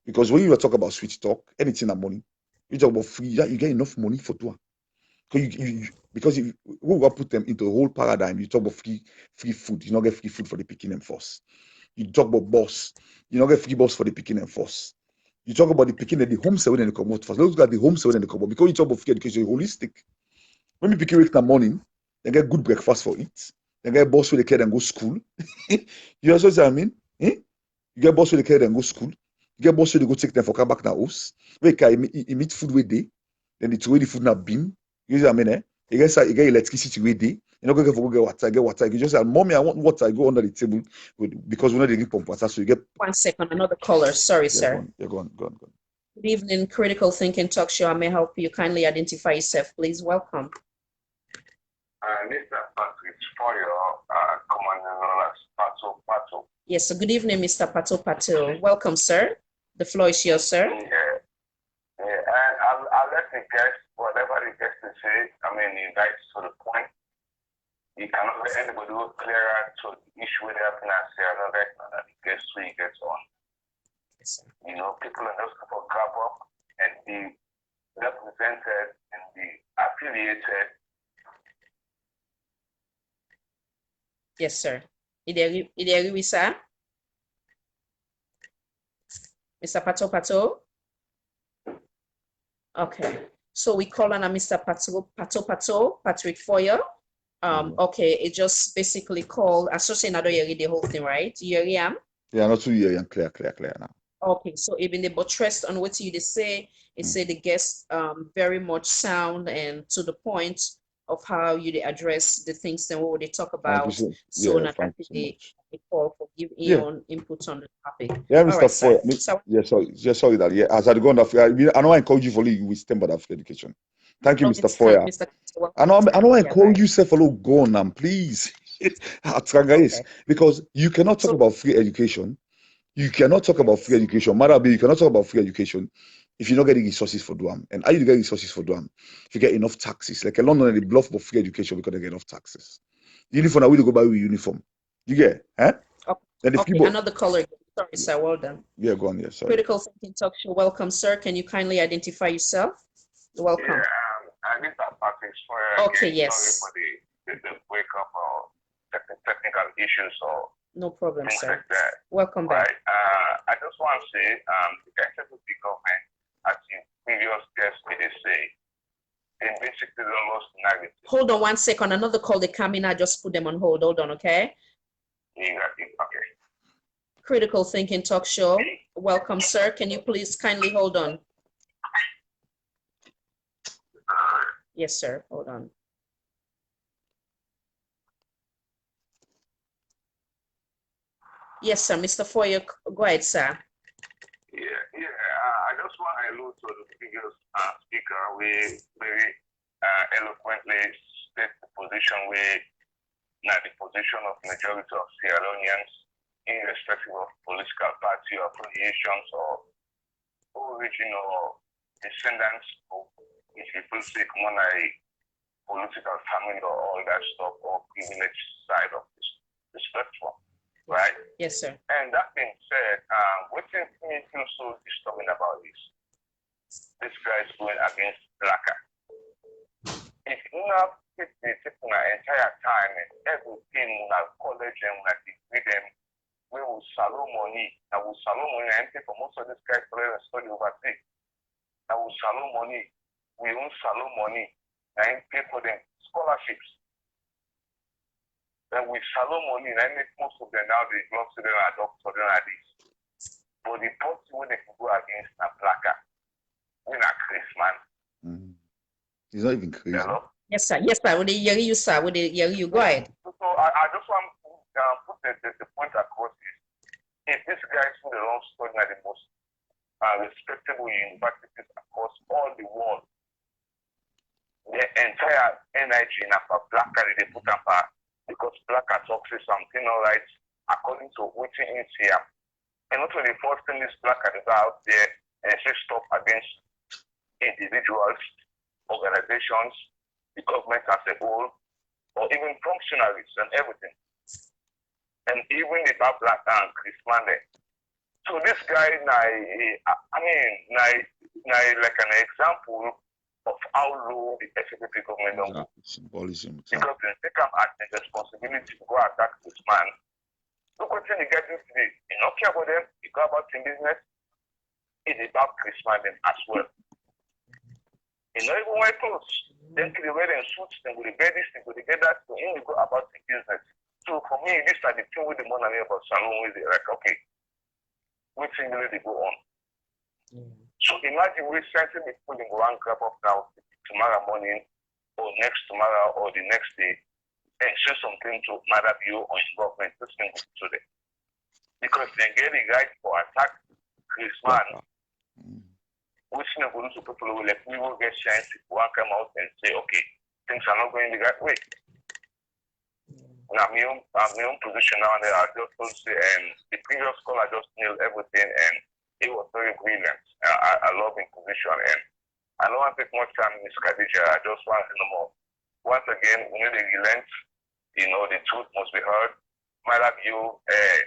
Because when you talk about sweet talk, anything that money, you talk about free, you get enough money for doing. Because we will put them into a whole paradigm. You talk about free food, you not get free food for the picking and force. You talk about boss, you not get free boss for the picking and force. You talk about the picking and the home sale and the come out first. Let's look at the home sale and the come out because you talk about free education, holistic. When you pick wake in the morning, they get good breakfast for it. They get boss with the kid and go school. You also say I mean? Eh? You get boss with the kid and go school. You get boss with the go take them for come back now house. Wait, you meet food with day, then they throw the food now bin. You know what I mean? You get electricity with day. You know, go get water. You just say, mommy, I want water. I go under the table because we know they give pump water. So you get 1 second, another caller. Sorry, sir. go on. Good evening, Critical Thinking Talk Show. I may help you. Kindly identify yourself, please. Welcome. Mr. Patrick Foyo, commonly known as Pato Pato. Yes, so good evening, Mr. Pato Pato. Welcome, sir. The floor is yours, sir. Yeah, and I'll let the guest, whatever the guest to say, I mean, he writes to the point. You cannot let anybody go clearer to the issue with happening and say, I know that the guest who he gets on. Yes, sir. You know, people are just going to grab up and be represented and be affiliated. Yes, sir. Ideri sir? Mr. Pato Pato? Okay. So we call on Mr. Pato Pato, Patrick Foyo. Okay, it just basically called associate Nado Yeri the whole thing, right? Yeri am? Yeah, not too yeah, clear now. Okay, so even the buttressed on what you say, it say the guest very much sound and to the point of how you address the things and what they talk about. So Yeah, thank you so they much. call for giving Yeah. your own input on the topic. Yeah, All Mr. right, sir. Foy. So Sorry that. Yeah, as I go on that, I know I encourage you for you with STEM, but African education. Thank you, Mr. it's time, Foya. Mr. I know I Yeah, encourage bye. you, say, follow go on, please. Yes, Okay. because you cannot talk So about free education. You cannot talk about free education. Marabi, you cannot talk about free education if you're not getting resources for Duam. And how you get resources for Duam? If you get enough taxes. Like a London, they bluff for free education because they get enough taxes. Uniform, I will go buy with uniform. You get, eh? And okay, another caller. Sorry, sir. Well done. Yeah, go on. Yeah, sorry. Critical Thinking Talk Show. Welcome, sir. Can you kindly identify yourself? Welcome. Yeah, I need that Patrick Foyo. Okay, again. yes. Sorry for the wake up or technical issues or No problem, things sir. like that. Welcome back. Right. I just want to say, the executive government, as in previous guests, they say, they basically don't lost narrative. Hold on 1 second. Another call they come in. I just put them on hold. Hold on, okay? Okay. Critical Thinking Talk Show. Welcome, sir. Can you please kindly hold on? Yes, sir. Hold on. Yes, sir. Mr. Foyer, go ahead, sir. Yeah. I just want to allude to the previous speaker. We very eloquently state the position now the position of majority of Sierra Leoneans, irrespective of political party or affiliations or original descendants of, if people say, monarchy, political family or all that stuff or privileged side of the spectrum, right? Yes, sir. And that being said, what makes me feel so disturbing about this guy is going against Blacker. If you not take the entire time and everything in our college and when I degree them, we will salo money. I will salo money and pay for most of these guys to learn and study overseas. I will salo money. We own salo money and pay for them scholarships. Then we salo money and make most of them now they belong to them are doctor them are this. But the party when they can go against a Blacker, we're not Chris, man. He's not even crazy. Hello? Yes, sir. Yes, sir. Would they hear you, sir? Would they hear you? Go ahead. So I just want to put the point across is, if these guys who don't study at the most respectable universities across all the world, their entire energy in a black they put up because black talks is something all right according to what in here. And not only first thing is black out there and say stop against individuals, organizations, the government as a whole, or even functionaries and everything. And even about Black and Chris Mande. So this guy, like an example of how low the SFP government don't go. Symbolism. Because they come acting responsibility to go attack this man. Look what they get this today. You don't care about them, you go about in business, it's about Chris Mande as well. You know, even wear clothes. Then they wear them suits, they will get this, they will get that, so you go about the business. So for me, this are the thing with the money about salon with it, like, okay, which thing really they go on? So imagine we certain people in go and grab up now tomorrow morning or next tomorrow or the next day and say something to Madam you or his government, this thing today. Because they get the right for attack Chris man. Which never to people will let we will get chance to come out and say, okay, things are not going the right way. Now, my own position now, and I just told you, and the previous call, I just nailed everything, and it was very brilliant. I love his position, and I don't want to take much time, Ms. Khadija. I just want to know more. Once again, we need to relent. You know, the truth must be heard. Might have you,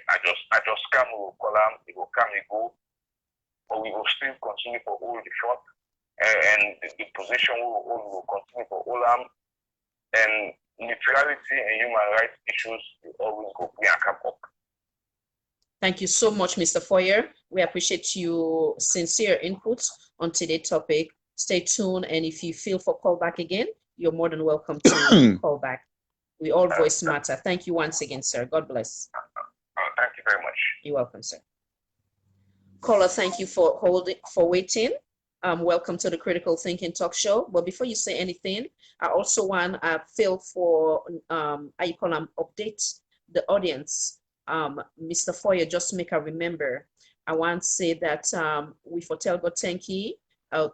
I just come, we will call him, he will come, he go. But we will still continue for all the short and the position will continue for all and neutrality and human rights issues will always go and come up. Thank you so much, Mr. Foyer. We appreciate your sincere input on today's topic. Stay tuned, and if you feel for call back again, you're more than welcome to call back. We all voice matter. Thank you once again, sir. God bless. Thank you very much. You're welcome, sir. Caller, thank you for waiting. Welcome to the Critical Thinking Talk Show. But before you say anything, I also want to feel for update the audience. Mr. Foyer, just make a remember. I want to say that with Hotel Gotenki, a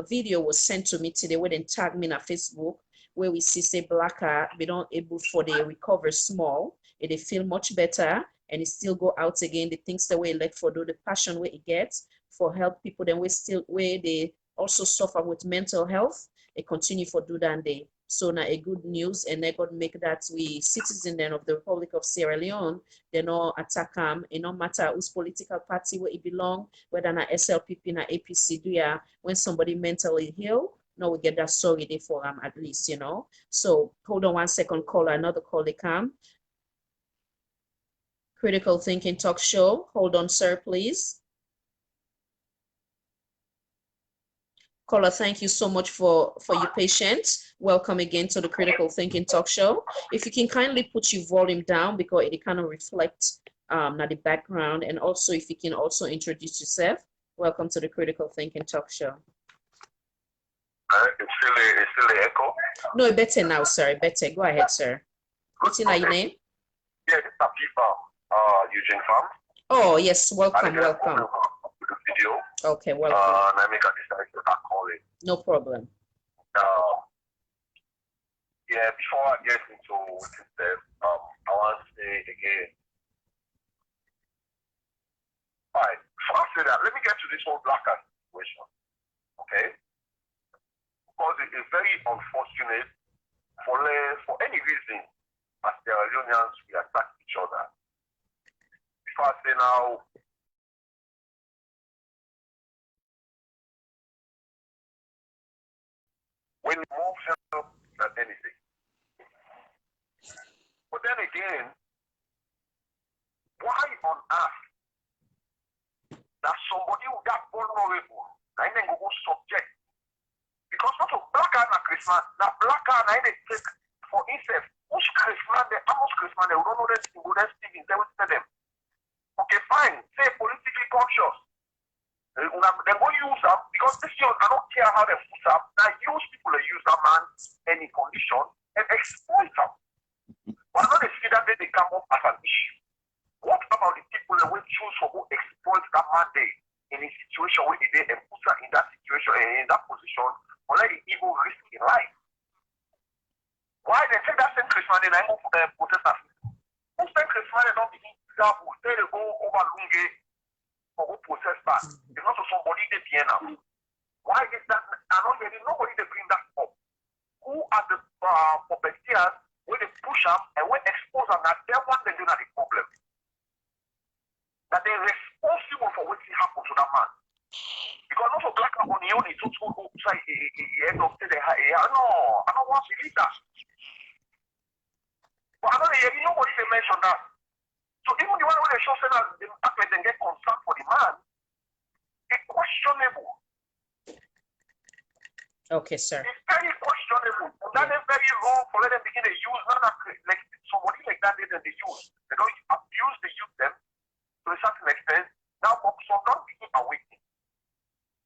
video was sent to me today where they tag me on Facebook where we see say Blacker, we don't able for the recover small, and they feel much better. And it still go out again. The things the way like for the passion where it gets for help people, then we still where they also suffer with mental health. They continue for do that day. So now a good news, and they got make that we citizen then of the Republic of Sierra Leone, they no attack them. It no matter whose political party where it belong, whether na SLPP na APC do ya. When somebody mentally ill, no we get that sorry day for them at least, you know. So hold on 1 second, caller, another call they come. Critical Thinking Talk Show. Hold on, sir, please. Caller, thank you so much for your patience. Welcome again to the Critical Thinking Talk Show. If you can kindly put your volume down because it kind of reflects the background, and also if you can also introduce yourself. Welcome to the Critical Thinking Talk Show. It's still the echo? No, better now, sir. Better. Go ahead, sir. What's your name? Yeah, it's Apifa. Eugene Farm. Oh yes, welcome. The video. Okay, welcome. And I make a decide to call it. No problem. Yeah, before I get into this, I want to say again. Alright, before I say that, let me get to this whole Blacker situation. Okay? Because it is very unfortunate for any reason as Sierra Leoneans we attack each other. I say now, when more help than anything. But then again, why on earth that somebody who that vulnerable, and then go subject? Because not a Blacker and a Christmas, that Blacker and they take for instance, who's Christmas, they almost Christmas, they don't know that they will tell them. Okay, fine. Say politically conscious. They will use them because this year I don't care how they put up. Now use people that use that man any condition and exploit them. But now they see that they come up as an issue. What about the people that will choose for who exploit that mandate in a situation where they and put her in that situation and in that position already even risking life. Why they take that same Christmas and I go for the protesters? Who spend Christmas and not begin to travel? They go over Lunge for who protest back. It's not to somebody they Vienna. Why is that? I don't hear nobody they bring that up. Who are the puppeteers when they push up and when expose them that they want to do not the problem? That they're responsible for what happened to that man. Because also black and money only to go outside end of the day. No, I don't want to believe that. But I don't hear nobody they mention that. So even the one when they show say that the athletes then get concerned for the man, it's questionable. Okay, sir. It's very questionable. And that is very wrong for let them begin to use not like somebody like that they use. They don't abuse the youth them to a certain extent. Now some don't begin awakening.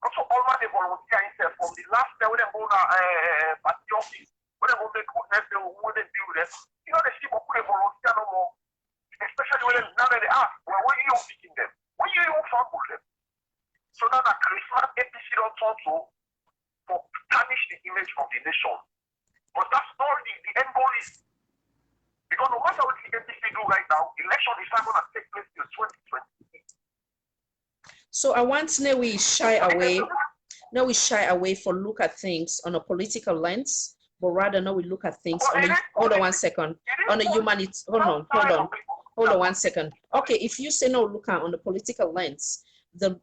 Also all man they volunteer himself from the last day when they go at the office, when they go make goodness, when they do this. You know they see people they volunteer no more. Especially when now they ask, well, when you picking them? When you fumble them? So now that Christmas APC don't talk to for tarnish the image of the nation. But that's not the end goal is because no matter what the APC do right now, election is not going to take place till 2028. So I want now we shy away. Now we shy away for look at things on a political lens, but rather now we look at things on a, hold on 1 second, on a humanity. Hold on 1 second. Okay, if you say no, look at on the political lens, the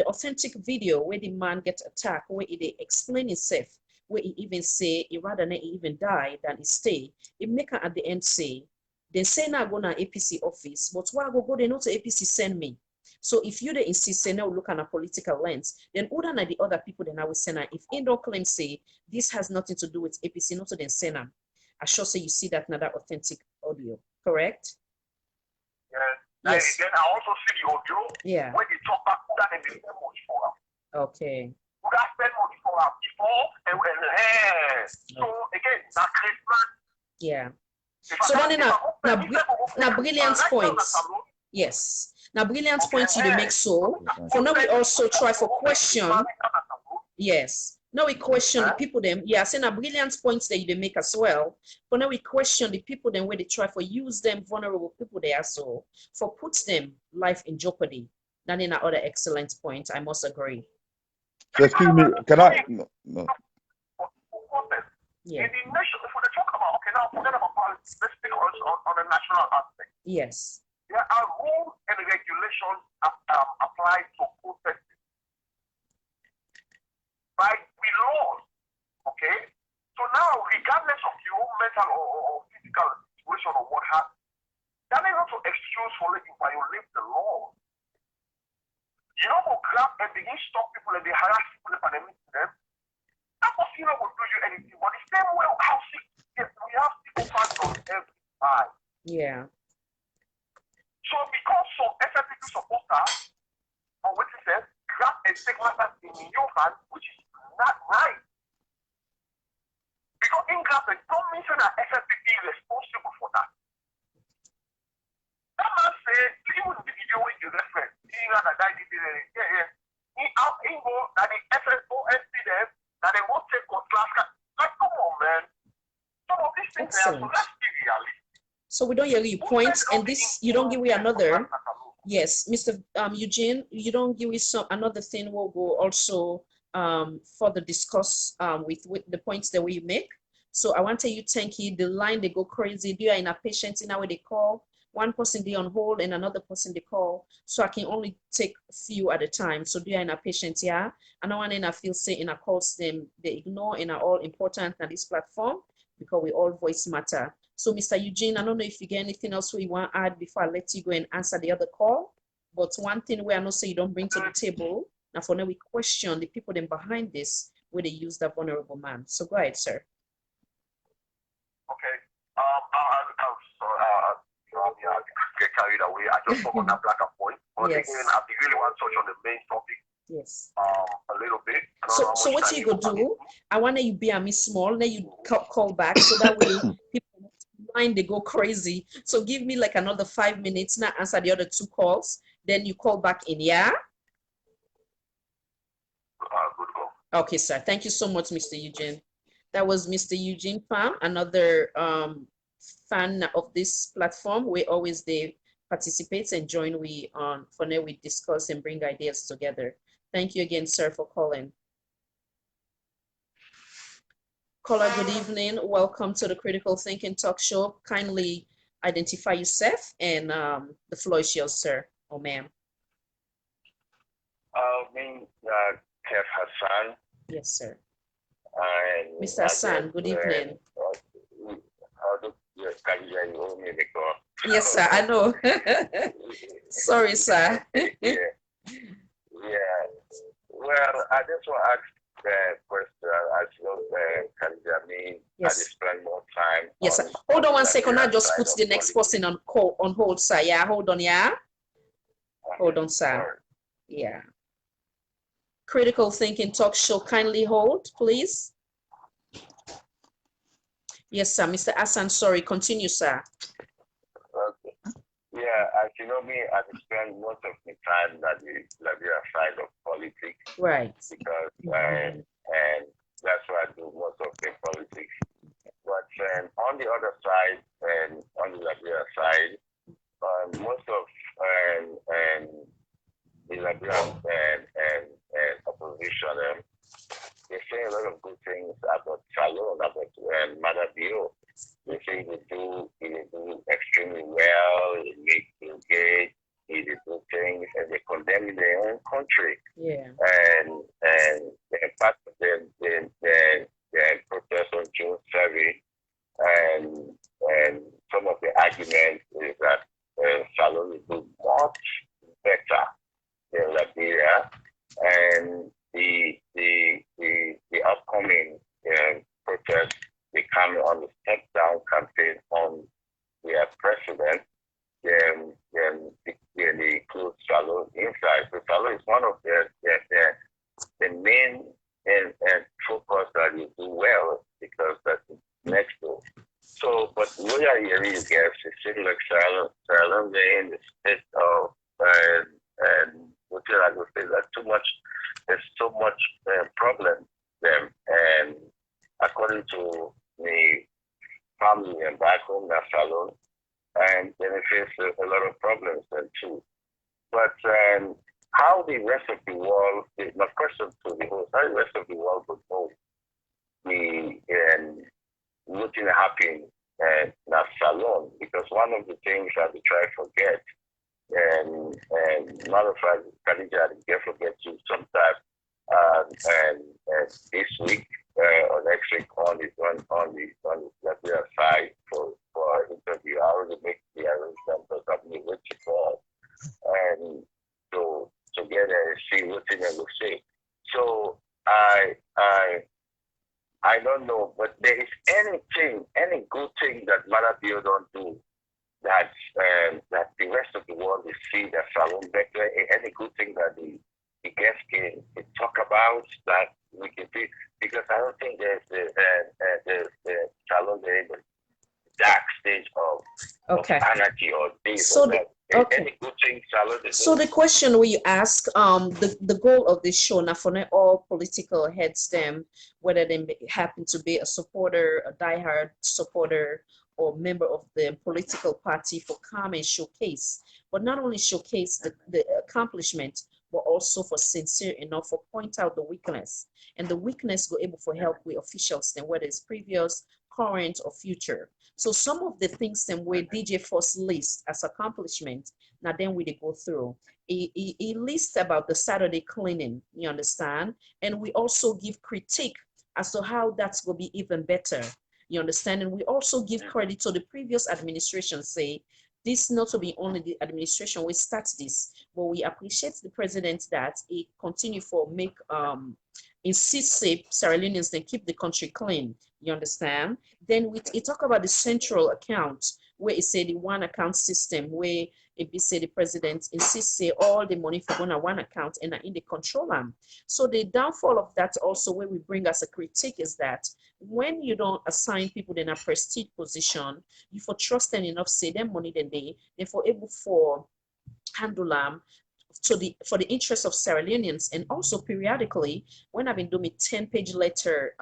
authentic video where the man gets attacked, where he explain himself, where he even say he rather than he even die than he stay, he make her at the end say, they say now go to APC office, but why go they not to APC send me? So if you they insist say now look at a political lens, then other than the other people then I will send her. If they don't claim say this has nothing to do with APC, not to then send them. I sure say you see that another authentic audio, correct? Yes. Then I also see the audio. Yeah. When they talk back, that they spend money for them. Okay. Would I spend money for them before and so again that Christmas. Yeah. So then brilliant points. Yes. Now brilliant points you make so. For now we also try for question. Yes. Now we question the people them. Yeah, saying a brilliant points that you make as well. But now we question the people them where they try for use them vulnerable people there so for puts them life in jeopardy. That in another excellent point. I must agree. So excuse me, can I no. Yeah. In the nation, if we talk about now forget about politics, let's speak on a national aspect. Yes. There are rules and regulations applied to protesting by the laws. Okay? So now, regardless of your mental or physical situation or what have you, that is not an excuse for letting violate the law. You know, go grab and begin stop people and they harass people and they meet them. That person will do you anything. But the same way how we have people fans on every side. Yeah. So because some SFPP supporters, or what he says, grab and take matters in your hand, which is not right. Because in grab and don't mention that SFPP is responsible for that. That man said, even the video with the reference, he got a guy did it, he out in go that the FSOSP them, that they won't take on class. Like, come on, man. Some of these things there, so let's be realistic. So we don't hear your points, and this you don't give me another. Yes, Mr. Eugene, you don't give me some another thing. We'll go also further discuss with the points that we make. So I want to you thank you. The line they go crazy. They are in a patient in how they call. One person they on hold and another person they call. So I can only take a few at a time. So they are in a patient, yeah. And I want to feel say in a calls them they ignore and are all important on this platform because we all voice matter. So Mr. Eugene, I don't know if you get anything else we want to add before I let you go and answer the other call. But one thing where I know say you don't bring to the table, now for now we question the people then behind this where they use that vulnerable man. So go ahead, sir. Okay. I get carried away. I just forgot that black point. But Yes. again, I really want to touch on the main topic. Yes. A little bit. So what you go do? I want you be a me small. Then you call back so that way people mind they go crazy. So give me like another 5 minutes. Now answer the other 2 calls. Then you call back in. Yeah. Good go. Okay, sir. Thank you so much, Mr. Eugene. That was Mr. Eugene Pham, another fan of this platform. We always they participate and join we on for now we discuss and bring ideas together. Thank you again, sir, for calling. Caller, good evening. Welcome to the Critical Thinking Talk Show. Kindly identify yourself and the floor is yours, sir or ma'am. Me, Kev Hassan. Yes, sir. And Mr. Hassan, good evening. Yes, sir, I know. Sorry, sir. Yeah. Well, I just want to ask the question, as you know, Khadija, Yes. I just spend more time. Yes, sir. Hold on one second. I just put the next person on call on hold, sir. Yeah, hold on, yeah. Hold on, sir. Yeah. Critical Thinking Talk Show, kindly hold, please. Yes, sir. Mr. Hassan, sorry. Continue, sir. Okay. Yeah, as you know me, I spend most of the time that the Liberia side of politics. Right. Because and that's why I do most of the politics. But on the other side, and on the Liberia side, most of the Liberian and opposition, they say a lot of good things about Salon, about Madabio. They say he do extremely well, he makes Bill Gates, he do things, and they condemn in their own country. Yeah. And part of the protest on June 7th, and some of the arguments is that Salon will do much better than Liberia, and the upcoming protest becoming on the step down campaign on their president, then they include Salon inside. So Salon is one of the main and focus that you do well because that's next door. So, but what I hear you guys, it seems like Salon, they're in the state of and what I would say that there's so much problem them, and according to the family and back home, that Salon, and then it faces a lot of problems then too. But how the rest of the world, my question to the host, how the rest of the world would know the nothing happening in that Salon, because one of the things that we try to forget, and matter of fact, Khadija, I didn't forget you sometime, and this week or next week on the Liberia side for interview. I already make the arrangement for something which is called, and to get and see what they will say. So I don't know, but there is any good thing that Malabio don't do that the rest of the world will see that Salon better, any good thing that the guests can talk about that we can see, because I don't think there's the Salon there in the dark stage of anarchy or this or that. Any good thing Salon is so the question we ask, the goal of this show, now for all political heads, them, whether they happen to be a supporter, a diehard supporter, or member of the political party, for come and showcase, but not only showcase the accomplishment, but also for sincere enough for point out the weakness, and the weakness go able for help with officials then, whether it's previous, current, or future. So some of the things then where DJ first list as accomplishment, now then we go through. He lists about the Saturday cleaning, you understand? And we also give critique as to how that's going to be even better. You understand? And we also give credit to the previous administration, say, this not to be only the administration we start this, but we appreciate the president that he continue for make insist say Sierra Leoneans then keep the country clean. You understand? Then we talk about the central account, where it say the one account system, where it be say the president insists say all the money for one account and are in the control arm. So the downfall of that also, where we bring as a critique, is that when you don't assign people in a prestige position, you for trust them enough say them money then they for able for handle them for the interest of Sierra Leoneans. And also periodically, when I've been doing 10-page letter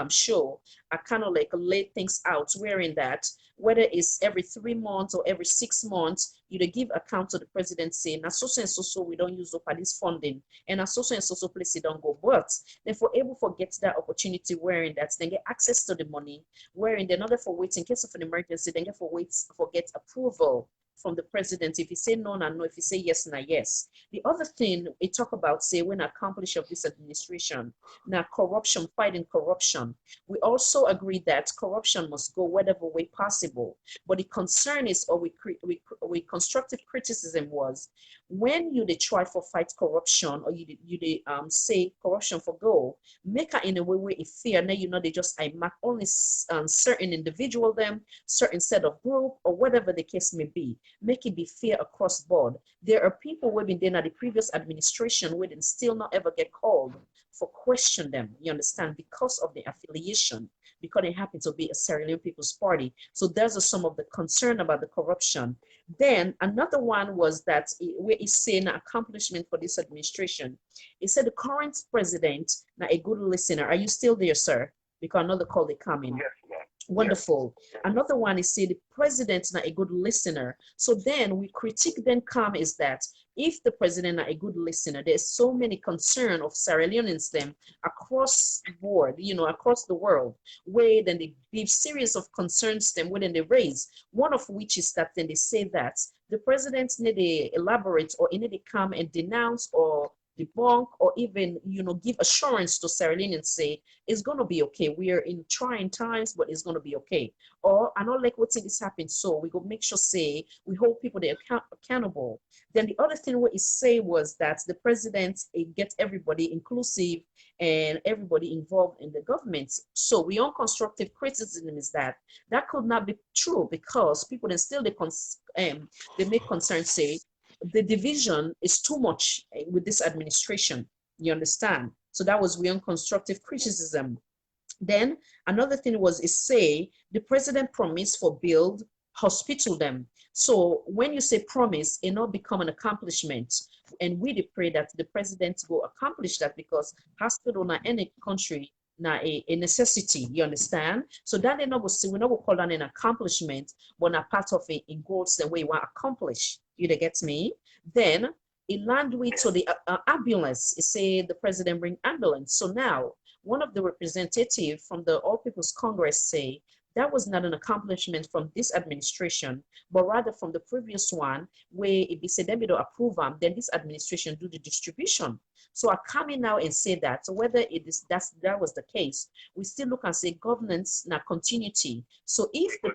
show, I kind of like lay things out wherein that whether it's every 3 months or every 6 months, you to give account to the president saying, now so and so we don't use up at this funding, and now so and so place it don't go. But then for able to get that opportunity wherein that they get access to the money, wherein they're not for wait in case of an emergency, they get for wait for get approval from the president. If you say no, no, no. If you say yes, no, yes. The other thing we talk about, say, when accomplish of this administration, now corruption, fighting corruption. We also agree that corruption must go whatever way possible. But the concern is, or we constructive criticism was, when you they try for fight corruption, or you they say corruption for go, make it in a way where it fear. Now you know they just I mark only certain individual them, certain set of group, or whatever the case may be. Make it be fair across board. There are people who have been there at the previous administration where they still not ever get called for question them, you understand, because of the affiliation, because they happen to be a Sierra Leone People's Party. So there's some of the concern about the corruption. Then another one was that where he's saying an accomplishment for this administration. He said the current president, now a good listener. Are you still there, sir? Because another call they coming. Yes, ma'am. Wonderful. Another one is say the president's not a good listener. So then we critique then come is that if the president not a good listener, there's so many concern of Sierra Leoneans them across the board, you know, across the world, where then they give series of concerns them within they raise. One of which is that then they say that the president need to elaborate or need to come and denounce or debunk or even, you know, give assurance to Sierra Leone and say, it's going to be okay. We are in trying times, but it's going to be okay. Or I don't like what's this happened. So we go make sure, say, we hold people they accountable. Then the other thing what he say was that the president gets everybody inclusive and everybody involved in the government. So we on constructive criticism is that could not be true because people then still they make concerns say, the division is too much with this administration, you understand? So that was beyond constructive criticism. Then another thing was is say the president promised for build hospital them. So when you say promise, it not become an accomplishment. And we pray that the president will accomplish that because hospital in any country now a necessity, you understand? So that they not we not call that an accomplishment, but not part of it in goals the way you want to accomplish. You get me? Then it land with to the ambulance. It say the president bring ambulance. So now one of the representative from the All People's Congress say that was not an accomplishment from this administration, but rather from the previous one, where if they say them don't approve them, then this administration do the distribution. So I come in now and say that. So whether it is that was the case, we still look and say governance now continuity. So if the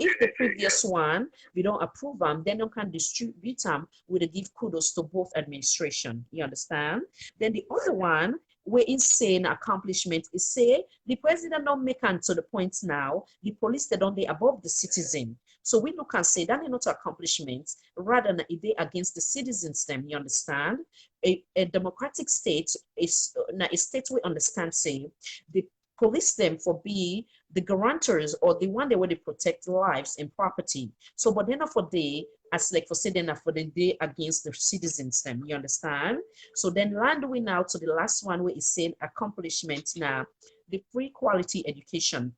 if the previous one we don't approve them, then you can distribute them with a give kudos to both administration. You understand? Then the other one, where insane accomplishment is say the president don't make it to the point now, the police they don't they above the citizen. So we look and say that is not accomplishments, rather than they against the citizens them, you understand? A democratic state is a state we understand say the police them for be the guarantors or the one that would protect lives and property. So but then for the as like for say then for the day against the citizens them, you understand? So then land we now to the last one where is saying accomplishment now, the free quality education.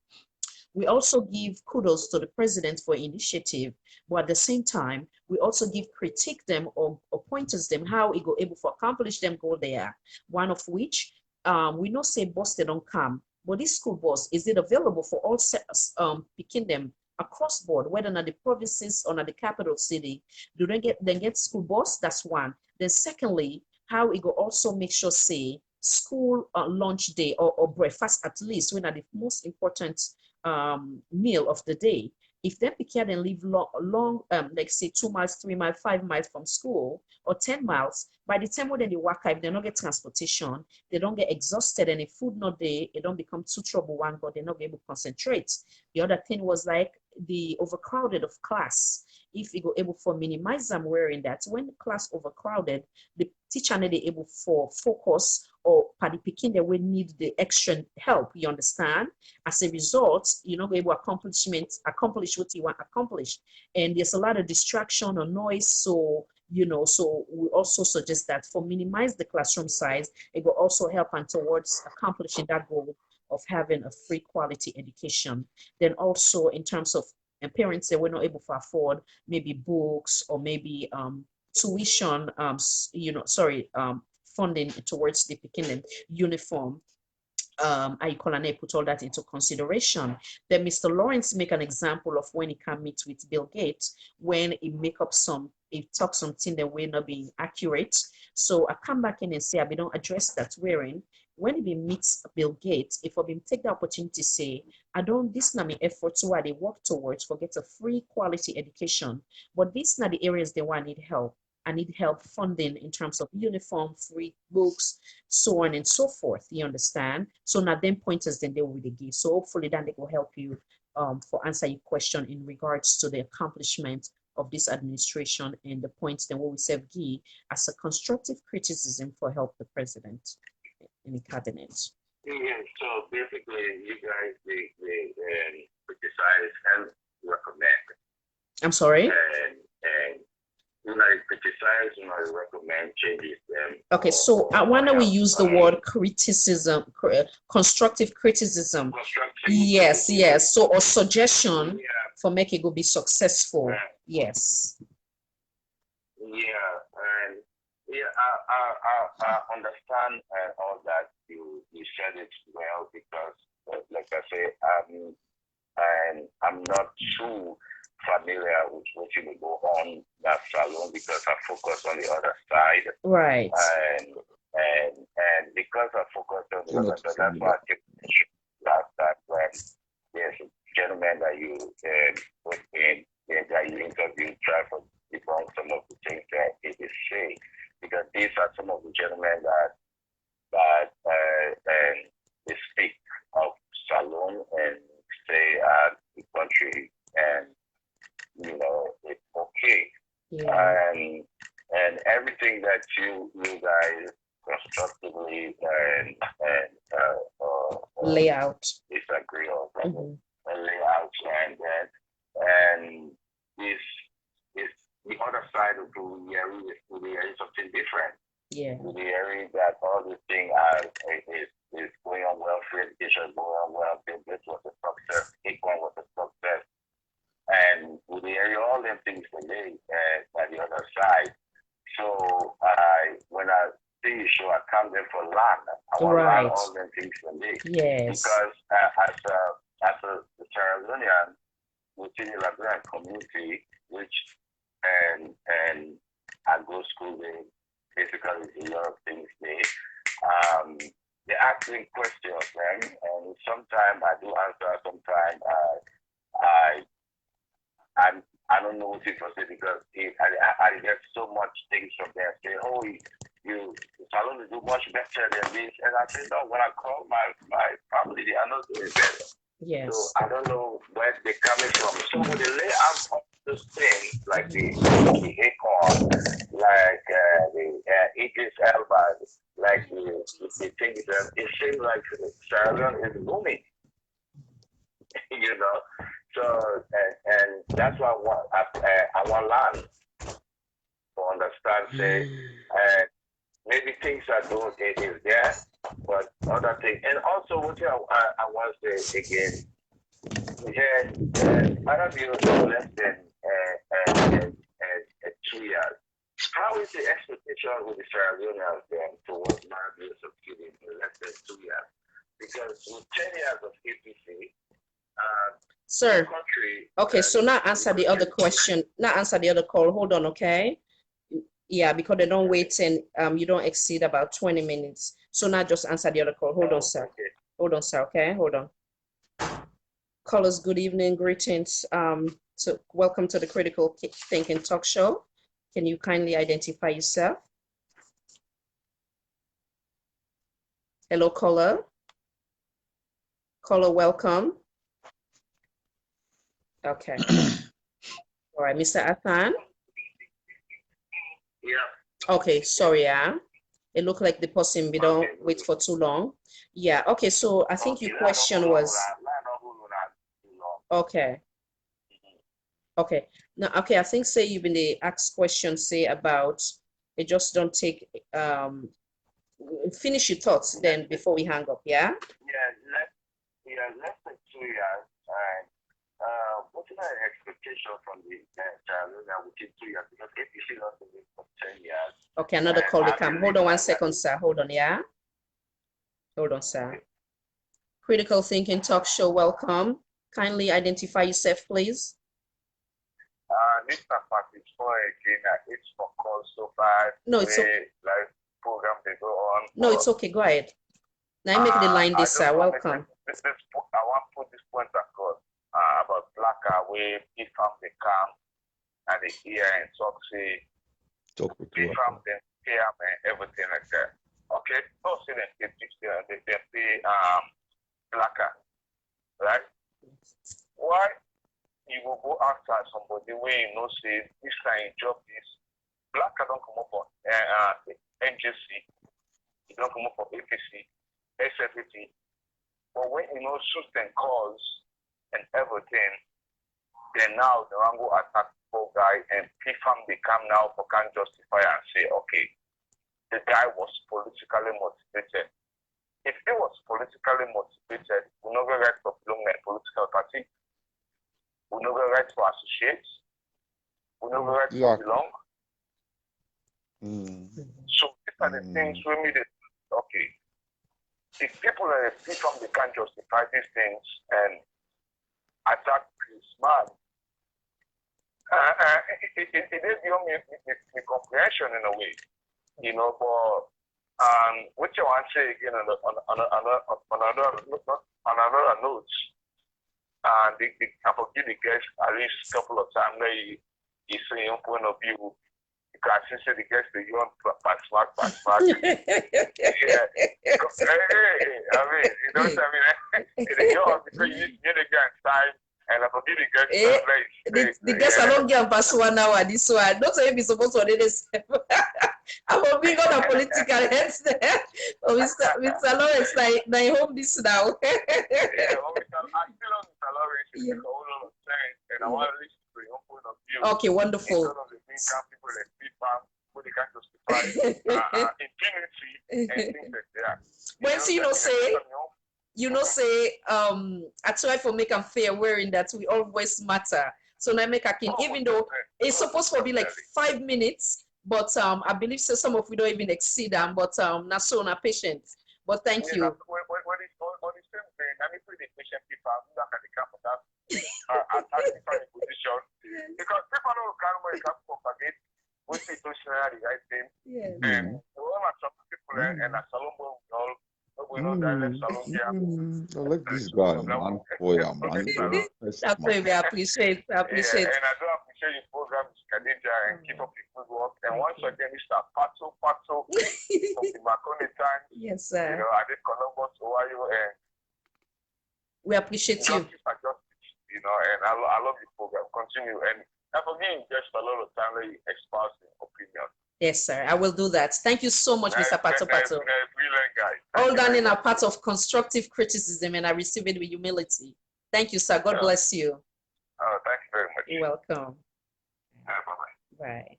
We also give kudos to the president for initiative, but at the same time, we also give critique them or pointers them how he go able to accomplish them goal there. One of which we know say bus they don't come, but this school bus, is it available for all picking them across board, whether not the provinces or not the capital city? Do they get school bus? That's one. Then secondly, how it go also make sure say school lunch day or breakfast at least when are the most important meal of the day. If them can and live long like say 2 miles, 3 miles, 5 miles from school or 10 miles, by the time when they work, if they don't get transportation, they don't get exhausted and if food not there, it don't become too trouble one, but they're not able to concentrate. The other thing was like the overcrowded of class. If you go able for minimize them wearing that, when the class overcrowded, the teacher not able for focus or party picking they will need the extra help, you understand? As a result, you're not able to accomplish what you want to accomplish. And there's a lot of distraction or noise, so So we also suggest that for minimize the classroom size, it will also help and towards accomplishing that goal of having a free quality education. Then also in terms of parents that were not able to afford maybe books or maybe tuition, funding towards the picking uniform, I put all that into consideration. Then Mr. Lawrence make an example of when he can meet with Bill Gates, when he talk something that will not be accurate. So I come back in and say, I don't address that wherein when he meets Bill Gates, if I been take the opportunity to say, this not my effort to what they work towards for get a free quality education, but these not the areas they want need help. I need help funding in terms of uniform, free books, so on and so forth. You understand? So now them pointers then they will give. So hopefully then they will help you for answer your question in regards to the accomplishment of this administration and the points then what we say give as a constructive criticism for help the president in the cabinet. Yeah, so basically you guys they criticize and recommend. I'm sorry? And criticize, recommend changes. Okay, so why don't we use the word criticism, constructive criticism? Yes. So or suggestion for make it go be successful. Yes. Yeah, and I understand all that you said it well because, like I say, I'm not too familiar with what you will go on that salon because I focus on the other side. Right. And because I focus on the other side, that's why I take last time when there's a gentleman that you put in, that you interviewed, try to debunk some of the things that he is saying. Because these are some of the gentlemen that they speak of salon and say the country and it's okay. Yeah. And everything that you guys constructively and lay out, disagree on, mm-hmm. lay out, and is the other side of the area is something different. Yeah. The area that all the thing is going on well, free education is going on well, this was a success, Equal was a success. And with the area, all them things delay by the other side. So when I see you show, I come there for land. I want right. land, all them things delay. Yes. Because as a Sierra Leonean, within the Liberian community, which and I go to school there, basically a lot of things there. They ask me questions, man, and sometimes I do answer, sometimes I don't know what people say because I get so much things from them. Say, oh, you salon do much better than this, and I say, no. When I call my family, they are not doing better. Yes. So I don't know where they're coming from. So when they lay out all those things like the acorn, like the Idris Elba, like the things that it seems like Sierra Leone is booming. So and that's why I want land to understand. Say, maybe things are doing it is there, but other things. And also, what I want to say again, part of you less than 2 years. How is the expectation with the Sierra Leoneans then towards marriage succeeding in less than 2 years? Because with 10 years of APC. Sir, okay, so now answer the other question. Now answer the other call. Hold on, okay? Yeah, because they don't wait and you don't exceed about 20 minutes. So now just answer the other call. Hold on, sir. Okay. Hold on, sir, okay? Hold on. Callers, good evening, greetings. So welcome to the Critical Thinking Talk Show. Can you kindly identify yourself? Hello, caller. Caller, welcome. Okay. All right, Mr. Athan. Yeah. Okay, sorry, it looked like the person we don't wait for too long. Yeah, okay, so I think your question was okay. Okay. Now, okay, I think say you've been the asked question say about it just don't take finish your thoughts then before we hang up, yeah? Less than 2 years. And what's my expectation from the child within 2 years? Because APC lost the for 10 years. Okay, another call will come. Hold on one that- second, sir. Hold on, yeah? Hold on, sir. Critical Thinking Talk Show, welcome. Kindly identify yourself, please. This part is for again. It's for calls so far. No, it's okay. Like program they go on. No, it's okay. Go ahead. Now make the line this, sir. Welcome. I want to put this point across about Blacker where PFAM they come and they hear and talk with PFAM, then PM and everything like that. Okay, don't see them get they pay Blacker, right? Why you will go outside somebody where you know say this kind of job is Blacker don't come up for NJC, you don't come up for APC, SFT. But when you know suits and calls and everything, then now the Rango attack poor guy and PFAM they come now for can justify and say, okay, the guy was politically motivated. If he was politically motivated, we no go right for belong in a political party. We no go right for associates. We no go right for belong. So these are the things we made it okay. If people are PFAM they can't justify these things and attack this man, it is beyond my comprehension in a way, you know. But what you want to say again on another note, and I forgive the guest at least a couple of times that he say your point of view. Because since the guest the young pass mark. Yeah. Because, I mean, you know what I mean? The young because you need the guy time. And I forgive the guys. The guys are not getting past 1 hour. This one, not saying be supposed to do this. I'm a big on a political heads there. Mr. Lawrence, I hope this now. I still on Mr. Lawrence. Yeah. And I want to listen to your point of view. Okay, wonderful. Instead of the people that PFAM, who they can justify impunity and things like that. When I try for make them fair wearing that we always matter. So now make a king, even though it's supposed to be like 5 minutes, but I believe so some of we don't even exceed them, but not so not patient. But thank you. When the same thing, I need to the patient people look at the camp of that different position. Because people don't come when it comes to forget what situationary right thing. And some people and a Salomon all. I like this guy, man. Boy, man. That's why we appreciate. And I do appreciate your program, Khadija, and keep up the good work. And once again, Mr. Pato from the Marconi time. Yes, sir. You know, I did Columbus, Ohio, and we appreciate you. You know, and I love the program. Continue. And for me, just a lot of time that you express your opinion. Yes, sir. I will do that. Thank you so much, Mr. Pato. Brilliant guy. All done in a part of constructive criticism, and I receive it with humility. Thank you, sir. God bless you. Thank you very much. You're welcome. Bye-bye. Bye.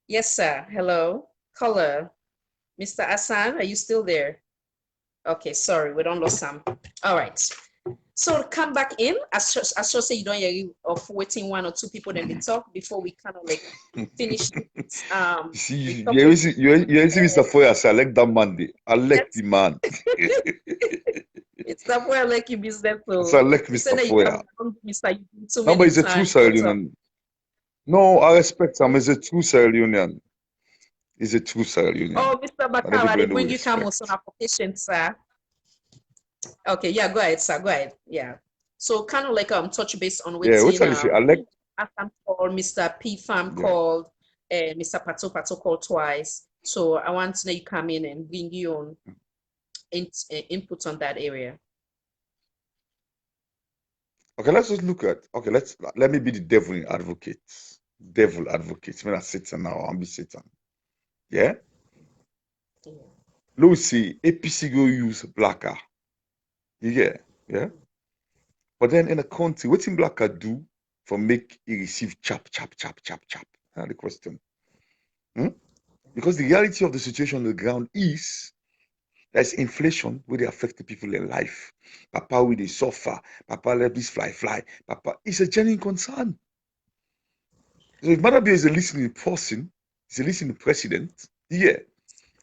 Yes, sir. Hello. Caller. Mr. Hassan, are you still there? Okay, sorry. We don't lose some. All right. So come back in. As just say you don't hear of waiting 1 or 2 people then they talk before we kind of like finish. See, you see Mr. Foya, select that man. I like the man. It's that way I like your business. So I like Mr. Foya. No, but he's a true Sierra Leonean. No, I respect him. He's a true Sierra Leonean. He's a true Sierra Leonean. Oh, Mr. Bakala, they bring you come on application, sir. Okay, yeah, go ahead, sir. Go ahead. Yeah. So kind of like touch base on what I like called Mr. PFAM called Mr. Pato called twice. So I want to know you come in and bring you on input on that area. Okay, let's just look at let me be the devil advocate. Devil advocate. When I sit now, I'll be sitting. Yeah? Lucy, APC go use Blacker. You get, yeah? But then in a country, what in Blacker do for make he receive chap. That's the question. Because the reality of the situation on the ground is there's inflation where they affect the people in life. Papa with the suffer, Papa let this fly. Papa, it's a genuine concern. So if Madam is a listening person, he's a listening president, yeah.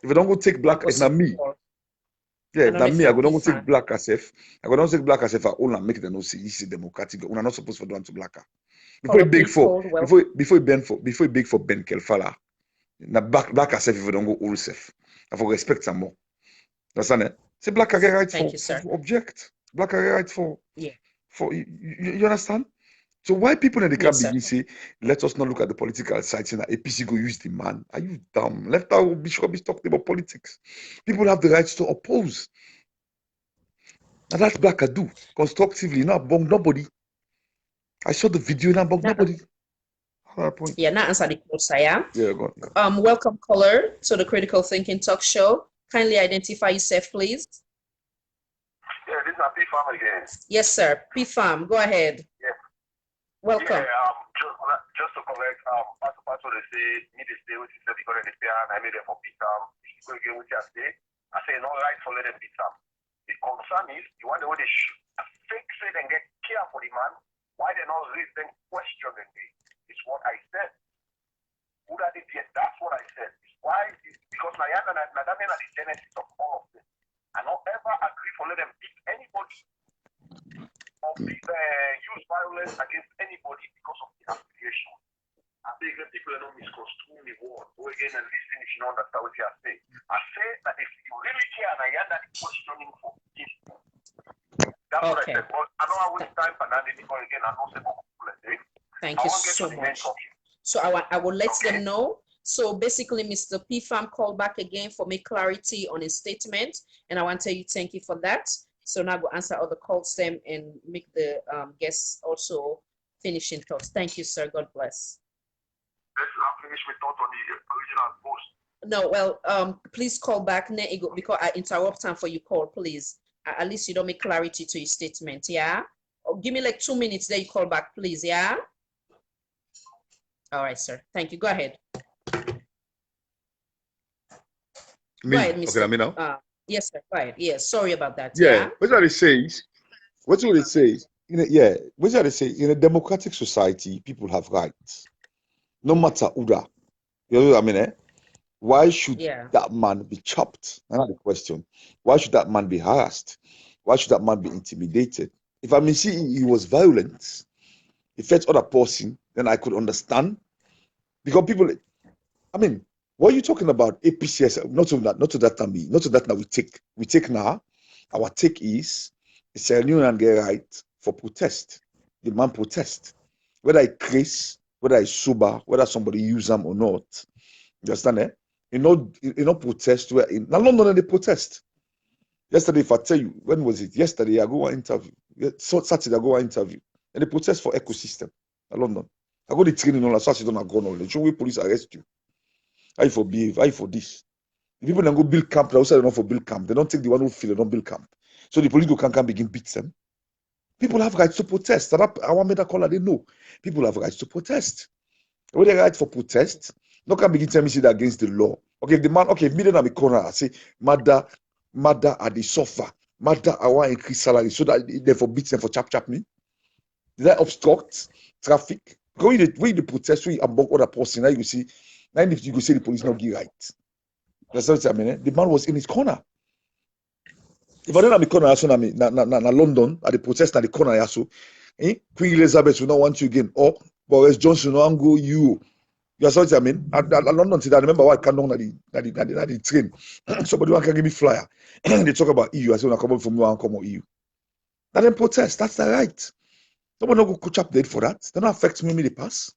If I don't go take black, it's not me. Yeah, it's not me. I go don't go take black herself. I go don't take black herself. I only make them know see this is democratic. We're not supposed to do to blacker. Before you beg for Ben Kelfala. Now black herself if you don't go all self. I for respect some more. Understand it? Say black get right for object. Black get right for you understand? So why people in the camp begin say, let us not look at the political side, saying that APC go use the man? Are you dumb? Left out Bishop is talking about politics. People have the rights to oppose. And that's black can do constructively, not bong nobody. I saw the video, not bong nobody. Yeah, not answer the question, yeah. Yeah, go on. Welcome, caller, to the Critical Thinking Talk Show. Kindly identify yourself, please. Yeah, this is P-Farm again. Yes, sir. P-Farm, go ahead. Yeah. Welcome. Yeah, just to correct, Pastor they say, me they stay with you because they pay and I made them for P-Farm. Go again with you I say, no right for let them P-Farm. The concern is, the one the way they fix it and get care for the man, why they not raise them questioning me? It's what I said. Who that it yet? That's what I said. Why? Because Nayana and Madame are the genesis of all of this. I don't ever agree for let them beat anybody or use violence against anybody because of the affiliation. I think that people don't misconstrue the word. Go again and listen if you don't understand what I say. I say that if you really care Nayana is questioning for this. That's what I said. But I don't have waste time for that because again I know some people. Thank you so much. So I will let them know. So basically, Mr. P-Farm called back again for me clarity on his statement, and I want to tell you thank you for that. So now go answer all the calls them and make the guests also finishing thoughts. Thank you, sir. God bless. I'll finish my thoughts on the original post. No, well, please call back because I interrupt time for you call, please. At least you don't make clarity to your statement, yeah? Give me like 2 minutes, then you call back, please, yeah? All right, sir. Thank you. Go ahead. Me? Go ahead, Mr. Okay, me now? Yes, sir. Go ahead. Yes, sorry about that. Yeah, what's what it says? What's what it says? What's what it says? In a democratic society, people have rights. No matter who that. You know what I mean, eh? Why should that man be chopped? Another question. Why should that man be harassed? Why should that man be intimidated? If I mean, see, he was violent, he fed other person, then I could understand. Because people, I mean, what are you talking about? APCS, not to that we take now. Our take is it's a union get right for protest. The man protest. Whether it craze, whether it's sober, whether somebody use them or not. You understand it? You know, protest where in London they protest. Yesterday, if I tell you, when was it? Yesterday, I go on interview. Saturday, I go on interview. And they protest for ecosystem in London. I go to training on Saturday, don't go on. Show where police arrest you. How you for behave? How you for this? The people then go build camp. They also don't for build camp. They don't take the one who feel they don't build camp. So the police go can begin beat them. People have rights to protest. I want me to call they know. People have rights to protest. When they right for protest, no can begin tell me that against the law. Okay, if the man, if me then I'm a corner, I say, mother at the sofa. Mother, I want increase salary so that they forbid them for chap me. Did I obstruct traffic? When you protest, we among other person, now you see, now if you go say the police not give right. That's what I mean. Eh? The man was in his corner. If I don't have a corner, also na London at the protest at the corner, also, Queen Elizabeth will not want you again. Or Boris Johnson will not go you. You know what I mean? At London today, I remember what I can't know that the train. Somebody can give me flyer. They talk about EU. I say, when I come from you, I come on EU. That then protest. That's the right. Nobody no go chap dead for that. They don't affect me the pass.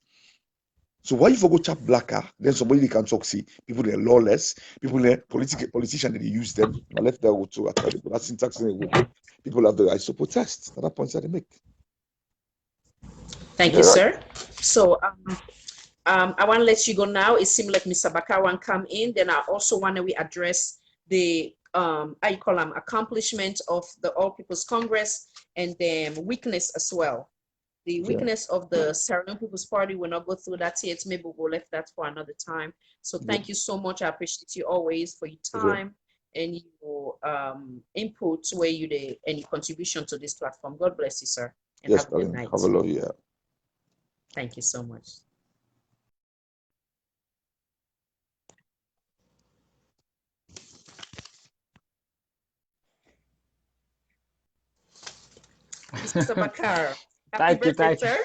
So why you for go chap blacker? Then somebody can talk, see, people they're lawless, people they're politicians they use them. I left that go to that syntax in the way. People have the right to protest. That's the points that they make. Thank you, sir. So I want to let you go now. It seems like Mr. Bakawan come in. Then I also want to address the accomplishment of the All People's Congress and then weakness as well. the weakness of the Sierra Leone People's Party. We'll not go through that yet. Maybe we'll leave that for another time. So thank you so much. I appreciate you always for your time and your input where you did any contribution to this platform. God bless you, sir. And Yes, have a good darling. night. Have a lovely year. Thank you so much. Mr. Bakar, happy birthday, sir.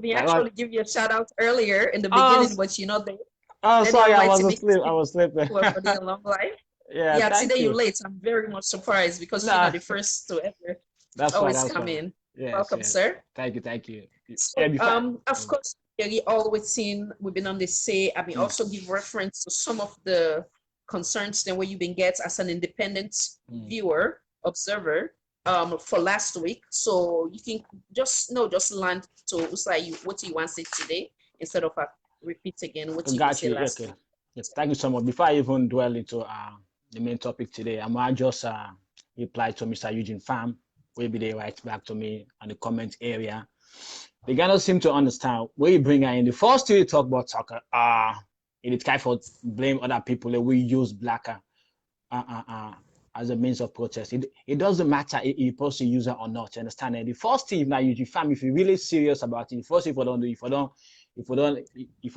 We actually give you a shout out earlier in the beginning, but you're not there. Oh, sorry, I was asleep. I was sleeping. For the long life. Yeah, today you're late. I'm very much surprised because you're not the first to ever always come in. Yes, welcome, sir. Thank you. So, of course, we've been on this say, I mean, also give reference to some of the concerns that where you've been get as an independent viewer, observer, for last week. So you can just land to what you want to say today instead of repeat again what you said last week. Yes, thank you so much. Before I even dwell into the main topic today, I might just reply to Mr. Eugene Pham, where they write back to me on the comment area. They cannot seem to understand where you bring her in. The first two you talk about soccer, it's kind of blame other people that we use blacker as a means of protest. It doesn't matter if you're supposed to use it or not. You understand? And the first thing now Eugene Pham, if you're really serious about it, the first if you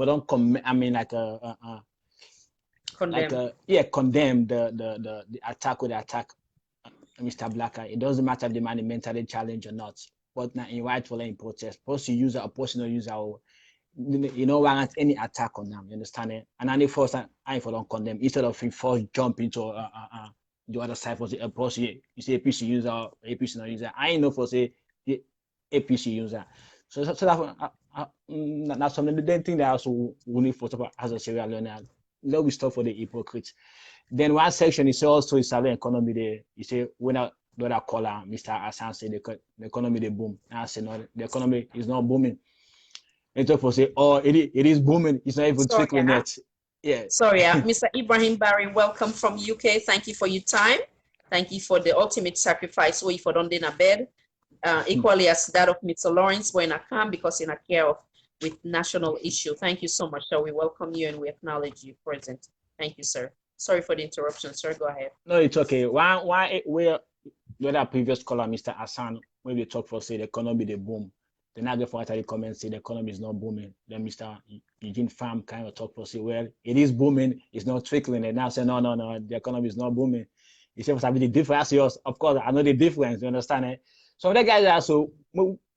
don't comment, I mean condemn the attack with the attack Mr. Blacker. It doesn't matter if the man is mentally challenged or not. But now in rightful in protest, post user or personal user, warrant any attack on them. You understand it? And then the first I don't condemn instead of first jump into the other side for a post you say APC user or APC no user. I know for say the APC user. So that's something the thing that also we need for as a Sierra Leonean. Let we stop for the hypocrites. Then one section is also Sierra Leone economy there. You say when the other caller, Mr. Hassan said the economy they boom. And I say no, the economy is not booming. And so for say, oh, it is booming. It's not even trickling yet. Yeah. Sorry, Mr. Ibrahim Barry, welcome from UK. Thank you for your time. Thank you for the ultimate sacrifice where you for don't in a bed. Equally as that of Mr. Lawrence, we're in a camp because in a care of with national issue. Thank you so much, sir. We welcome you and we acknowledge you present. Thank you, sir. Sorry for the interruption, sir. Go ahead. No, it's okay. Why the other previous caller, Mr. Hassan, when we talk for say the economy the boom, then I get for the comments say the economy is not booming. Then Mr. Eugene Pham kind of talk for say, well, it is booming, it's not trickling. And now say no, the economy is not booming. He said for the difference. Of course, I know the difference. You understand it? So the guys also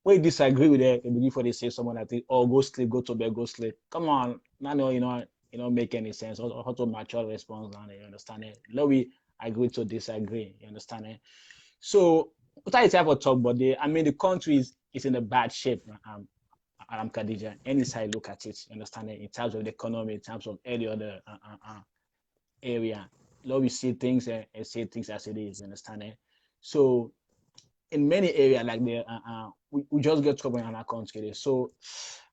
we disagree with it before they say someone that go sleep, go to bed, go sleep. Come on, you don't make any sense. How to mature response on it, you understand it? Now we agree to disagree, you understand it? So what I type of talk about the country is in a bad shape. Aram Khadija, any side look at it, you understand it, in terms of the economy, in terms of any other area. Now we see things and say things as it is, you understand it? So in many areas like we just get trouble in our country. So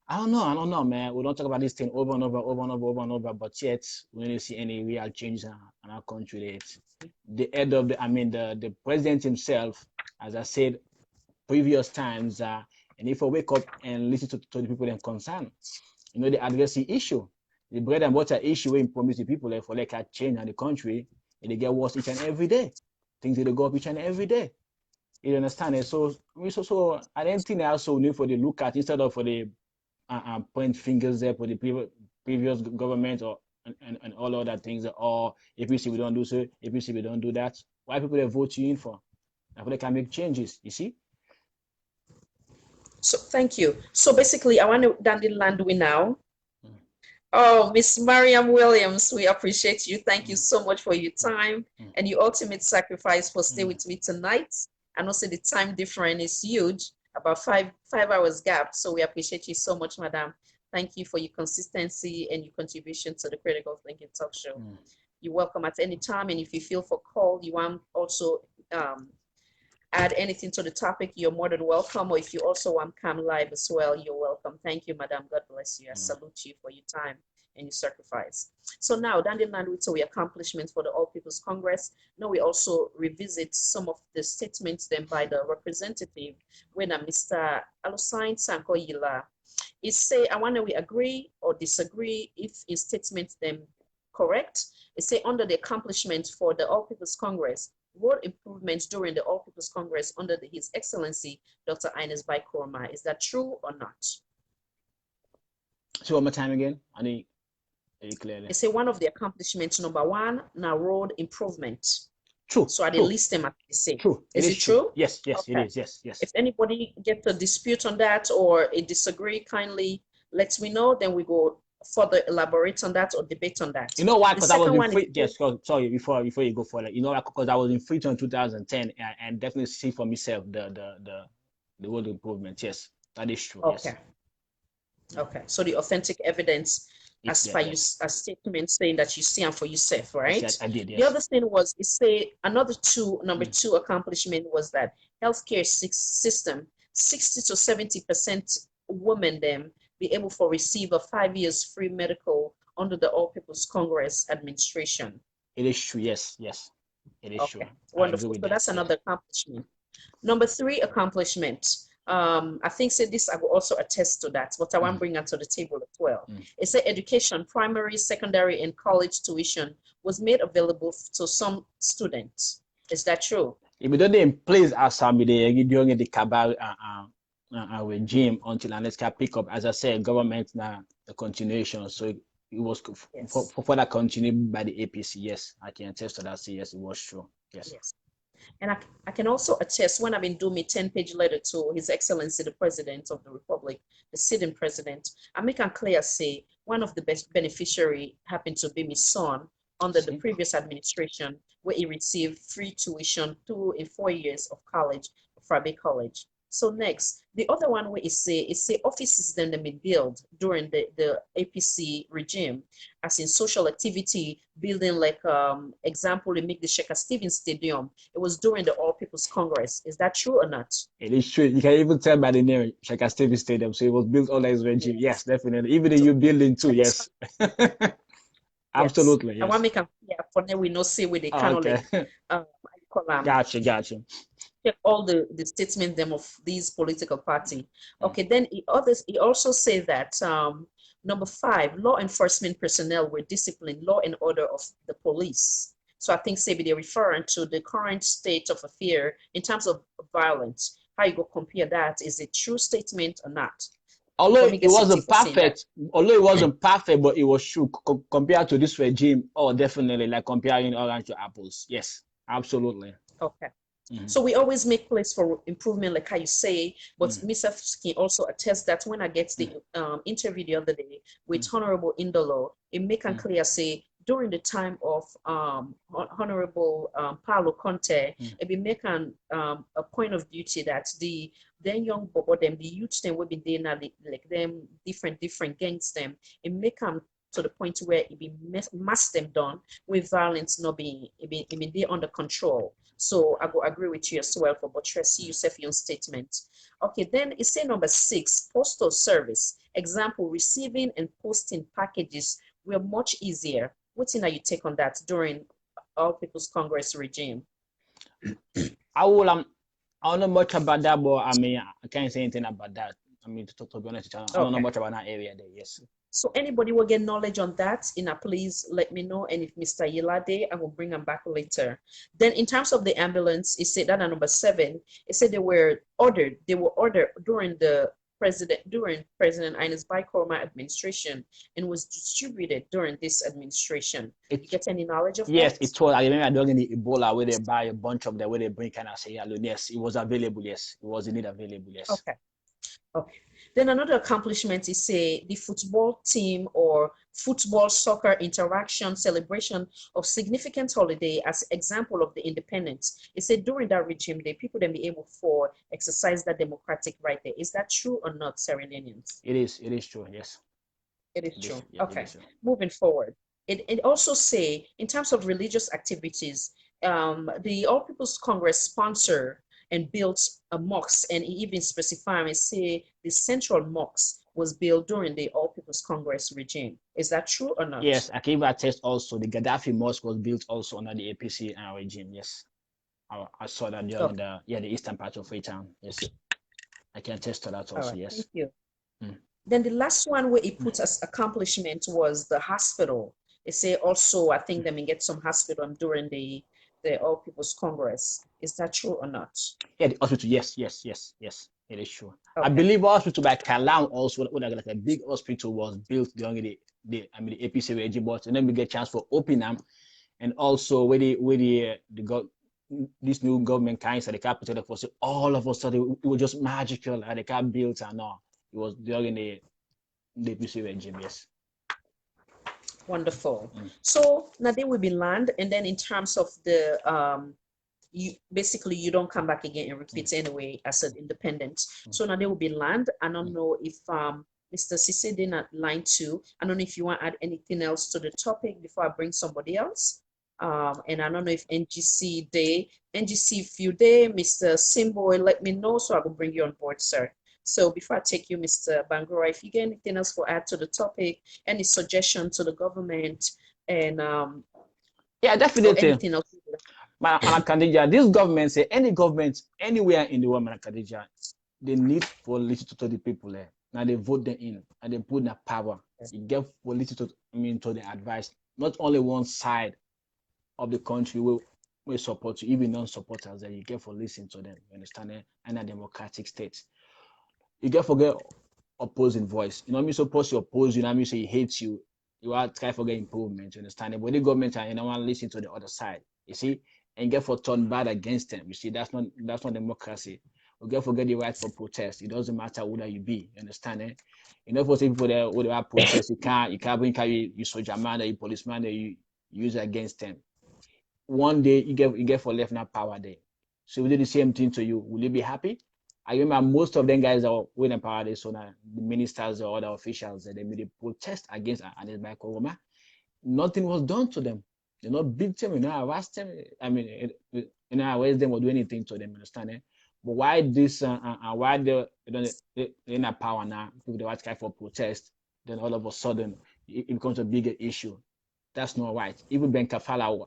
I don't know, man. We don't talk about this thing over and over, but yet we don't see any real changes in our country. The head of the president himself, as I said previous times, and if I wake up and listen to the people in concern, they address the issue, the bread and butter issue, we promise the people for like a change in the country, and they get worse each and every day. Things that go up each and every day. You understand it? So I don't think I also need for the look at instead of for the point fingers there for the previous government and all other things, or APC we don't do so, APC we don't do that. Why people they vote you in for? They can make changes, you see? So thank you. So basically I want to Dandy Landwi now. Oh, Miss Mariam Williams, we appreciate you. Thank you so much for your time and your ultimate sacrifice for staying with me tonight. I know the time difference is huge, about five hours gap. So we appreciate you so much, madam. Thank you for your consistency and your contribution to the Critical Thinking Talk Show. You're welcome at any time. And if you feel for call, you want also add anything to the topic, you're more than welcome. Or if you also want come live as well, you're welcome. Thank you, madam. God bless you. I salute you for your time any sacrifice. So now, down the line with our accomplishments for the All People's Congress, now we also revisit some of the statements then by the representative when Mr. Alusain Sanko Yila. He say, I wonder we agree or disagree if his statement them correct. He say under the accomplishments for the All People's Congress, what improvements during the All People's Congress under His Excellency Dr. Ines Bai Koroma. Is that true or not? So one more time again. I need clearly. They say one of the accomplishments, number one, now road improvement. True. So I didn't list them as they say. True. Is it true? Yes, Okay. it is. Yes. If anybody gets a dispute on that or a disagree, kindly let me know. Then we go further elaborate on that or debate on that. You know why? Because I was in free. Yes, sorry, before you go further. You know why? Because I was in Freetown in 2010 and definitely see for myself the road improvement. Yes, that is true. Okay. Yes. Okay. So the authentic evidence as far as a statement saying that you see and for yourself, right? Yes, I did. Yes. The other thing was it say number two accomplishment was that healthcare system 60 to 70% women them be able to receive a 5 years free medical under the All People's Congress administration. It is true. Yes. It is true. Wonderful. So that's another accomplishment. Number three accomplishment. I think this I will also attest to that, but I want to bring that to the table as well. It said education, primary, secondary, and college tuition was made available to some students. Is that true? If we don't in place as during the cabal regime until unless can pick up, as I said, government now the continuation. So it was for further continued by the APC. Yes, I can attest to that. So yes, it was true. Yes. And I can also attest when I've been doing my 10-page letter to His Excellency, the President of the Republic, the sitting president, I make it clear, say, one of the best beneficiary happened to be my son under the previous administration, where he received free tuition 2 and 4 years of college, Frabe College. So next, the other one where it say offices then they build during the APC regime, as in social activity, building like example, they make the Sheikh Stevens Stadium. It was during the All People's Congress. Is that true or not? It is true. You can even tell by the name Sheikh Stevens Stadium. So it was built under his regime. Yes, definitely. Even the new building too. Yes. Absolutely. Yes. I want to make for now we know say with the canon. Gotcha. Check all the statements them of these political party. Okay, then he also say that number 5, law enforcement personnel were disciplined, law and order of the police. So I think they're referring to the current state of affairs in terms of violence. How you go compare that? Is it true statement or not? Although it wasn't perfect, but it was true compared to this regime. Oh, definitely, like comparing orange to apples. Yes, absolutely. Okay. So we always make place for improvement, like how you say, but Mr. Fsky also attests that when I get the interview the other day with Honorable Indolo, it make it clear, say, during the time of Honorable Paulo Conte, it be making a point of duty that the then young boy them, the youth them will be there now, like them different gangs them, it make them to the point where it be mass them done with violence not being there under control. So I go agree with you as well for buttress yourself your statement. Okay, then it say number 6, postal service. Example, receiving and posting packages were much easier. What thing are you take on that during All People's Congress regime? I don't know much about that, but I mean I can't say anything about that. I mean to be honest, I don't know much about that area there. Yes. So anybody will get knowledge on that, please let me know. And if Mr. Yilade, I will bring them back later. Then in terms of the ambulance, it said that at number 7, it said they were ordered during President Ines Bai Koroma administration and was distributed during this administration. You get any knowledge of that? Yes, it was. I remember during the Ebola where they buy a bunch of them, where they bring kind of say, yes, it was available. Yes, it was indeed available. Yes. Okay. Then another accomplishment is the football team or football soccer interaction celebration of significant holiday as example of the independence. It said during that regime, the people then be able for exercise that democratic right there. Is that true or not, Sierra Leoneans? It is true, yes. It is true. Okay, moving forward. It also say in terms of religious activities, the All People's Congress sponsor and built a mosque, and even specify and say the central mosque was built during the All People's Congress regime. Is that true or not? Yes, I can even attest also the Gaddafi mosque was built also under the APC regime. Yes, I saw that during the eastern part of Freetown. Yes, I can attest to that also. Yes. Thank you. Then the last one where he put as accomplishment was the hospital. They say also, I think they may get some hospital during the All People's Congress. Is that true or not? Yeah, the hospital. Yes. It is true. Okay. I believe hospital by Kalam also, like a big hospital was built during the APC regime, but and then we get chance for Opinam, and also with this new government kind of the capital for all of a sudden it was just magical and they got built and all. It was during the APC regime. Yes. Wonderful. So now there will be land, and then in terms of the you don't come back again and repeat anyway as an independent. So now there will be land. I don't know if Mr. Cissé did not line 2. I don't know if you want to add anything else to the topic before I bring somebody else. And I don't know if NGC if you there, Mr. Simboy, let me know so I will bring you on board, sir. So before I take you, Mr. Bangura, if you get anything else for add to the topic, any suggestion to the government, and yeah, definitely. Anything else? Madam Khadija, this government say any government anywhere in the world, Madam Khadija, they need for listen to the people there. Now they vote them in and they put their power. You get for listen to the advice, not only one side of the country will support you, even non-supporters that you get for listening to them. You understand it? And a democratic state. You get forget opposing voice. You know what I mean? Supposed to oppose you, know what I mean? Say he hates you. You are try for get improvement, you understand it? But the government and you don't want to listen to the other side. You see? And get for turn bad against them. You see, that's not democracy. We get forget the right for protest. It doesn't matter who that you be. You understand it? You know, for people that who they are protest, you can't bring you soldier man, you policeman that you use against them. One day you get for left now power there. So we do the same thing to you. Will you be happy? I remember most of them guys are winning power there, so now the ministers or other officials they made a protest against Ernest Bai Koroma. Nothing was done to them. They not beat them, harass them. I mean, arrest them or do anything to them. Understand it? But why this why they're in a power now? People they want to for protest, then all of a sudden it becomes a bigger issue. That's not right. Even Ben Kafala,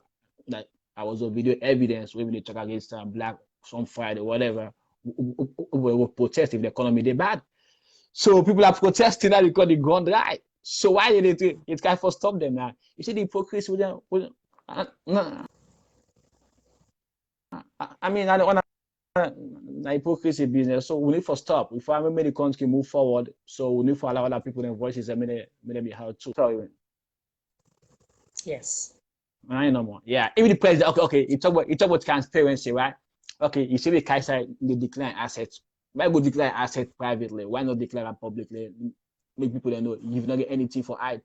that I was a video evidence when they talk against black some Friday, whatever. We protest if the economy is bad. So people are protesting now because they gone dry. So why did it can't stop them now? You see the hypocrisy with them. I mean, I don't want the hypocrisy business. So we need to stop. If I make the country move forward, so we need to allow other people their voices and make them be heard too. Sorry. Yes. I know more. Yeah. Even the president. Okay. You talk about transparency, right? Okay. You see the Kaiser they declare assets. Why would declare assets privately? Why not declare it publicly? Make people know you've not get anything for it.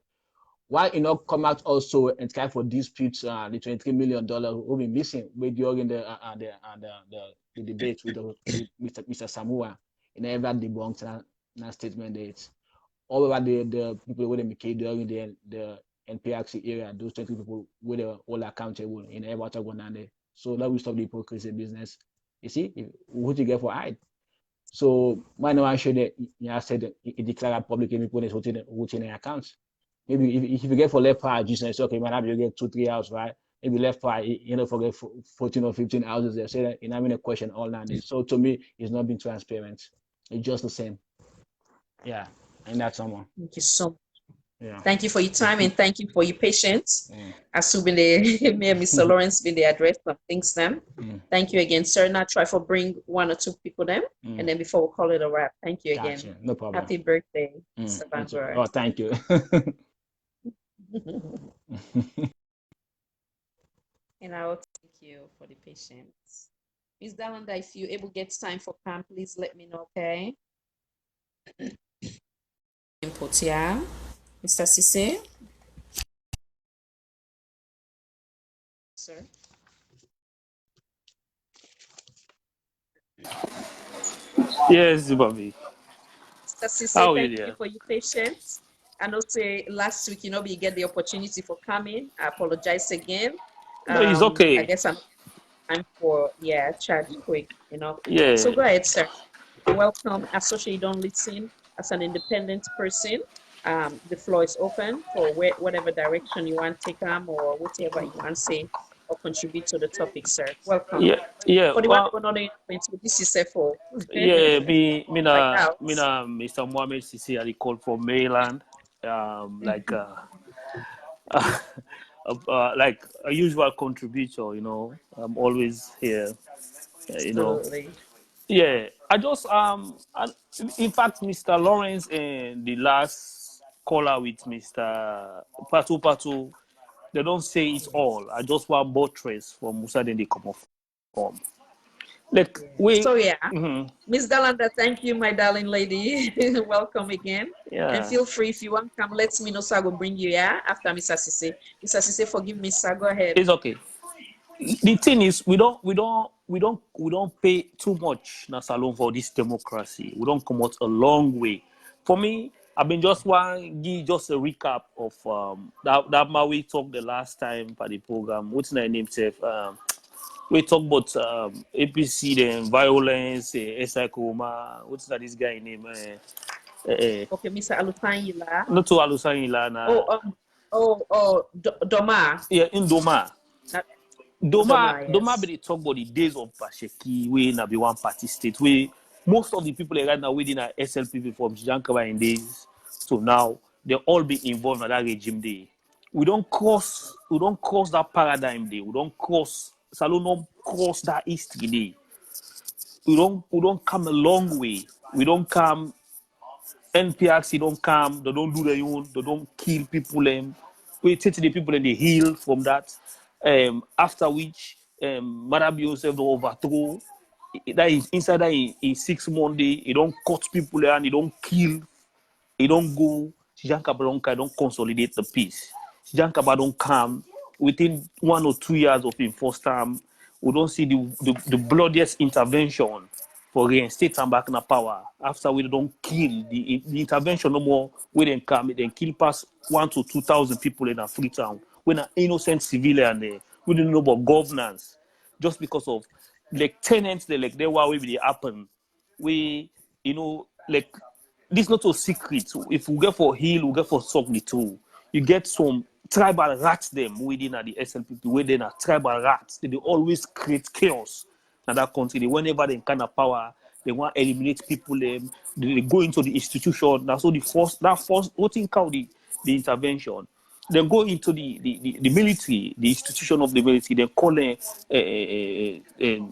Why you not come out also and try for disputes the $23 million will be missing during the debate with Mr. Samua in every debunked that statement dates. All about the people with the during the NPRC area, those 20 people with the all accountable in every there. So that will stop the hypocrisy business. You see, what you get for it. So why not I show that I said it declare publicly people is within their accounts. Maybe if you get for left part, you say okay, man, you get 2-3 houses, right? Maybe left part, forget 14 or 15 houses there. Say that you're having a question all night. So to me, it's not being transparent. It's just the same. Yeah, and that's someone. Thank you so much. Yeah. Thank you for your time and thank you for your patience. Assuming me and Mr. Lawrence been the address of things them. Thank you again, sir. Now try for bring 1 or 2 people them, and then before we call it a wrap. Thank you again. Gotcha. No problem. Happy birthday, Mr. Bangura. Oh, thank you. And I will thank you for the patience. Ms. Dalanda, if you able get time for Pam, please let me know, okay? Input, yeah. Mr. Cissé? Sir? Yes, Bobby. Mr. Cissé, Thank you for your patience. I know say last week, you get the opportunity for coming. I apologize again. No, it's okay. I guess I'm for chat quick, Yeah. So go ahead, sir. Welcome. Associate Don't Listen. as an independent person, the floor is open for whatever direction you want to take or whatever you want to say or contribute to the topic, sir. Welcome. Yeah, yeah. For the one who don't know, this is for Yeah, like out. Mr. Mohammed Sisi, I call from Maryland. Like like a usual contributor, I'm always here, Absolutely. Yeah, I just in fact, Mr. Lawrence and the last caller with Mr. Patu, they don't say it all. I just want buttress from Musa then they come off from. Like So yeah, mhm. Miss Dalanda, thank you, my darling lady. Welcome again. Yeah. And feel free if you want to come, let me know so I will bring you after Mr. Sise. Mr. Sise, forgive me, sir. Go ahead. It's okay. The thing is, we don't pay too much na salon for this democracy. We don't come out a long way. For me, I've been just give just a recap of that we talked the last time for the program. What's my name, Seth? We talk about APC, then violence, SI Kuma. What's that? This guy name? Okay, Mr. Alusanyila. Not to Alusanyila. Doma. Yeah, in Doma. Doma yes. be talk about the days of Basheki, we na be one party state. We most of the people right now within our SLPP from Jankawa in days to now, they all be involved in that regime day. We don't cross that paradigm day. We don't cross that history day. We don't come a long way. We don't come NPRC don't come, they don't do their own, they don't kill people. We take the people and they heal from that. After which, Madam Yosef don't overthrow. That is inside that in 6 months, he don't cut people and he don't kill. He don't go. Sijankaba don't consolidate the peace. Sijankaba don't come within 1 or 2 years of his first term. We don't see the bloodiest intervention for reinstate and back in power. After we don't kill the intervention no more, we then come, then kill past 1,000 to 2,000 people in a free town. When an innocent civilian there, we don't know about governance. Just because of like tenants, they why we happen. We, like this not a secret. If we get for Hill, we get for Sogni too. You get some tribal rats them within the SLPP, where they are tribal rats. They always create chaos in that country. Whenever they kind of power, they want to eliminate people. They go into the institution. That's all that first voting count the intervention. Then go into the military, the institution of the military. They call a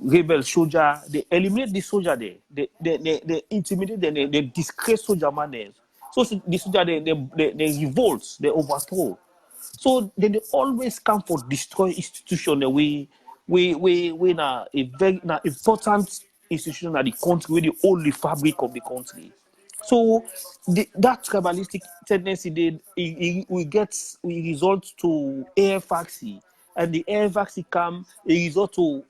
rebel soldier. They eliminate the soldier there. They intimidate them. They disgrace soldier manners. So the soldier they revolt. They overthrow. So they always come for destroy institution. We na a very important institution of the country. We the only fabric of the country. So that tribalistic tendency, we result to AFAXI, and the AFAXI come a result to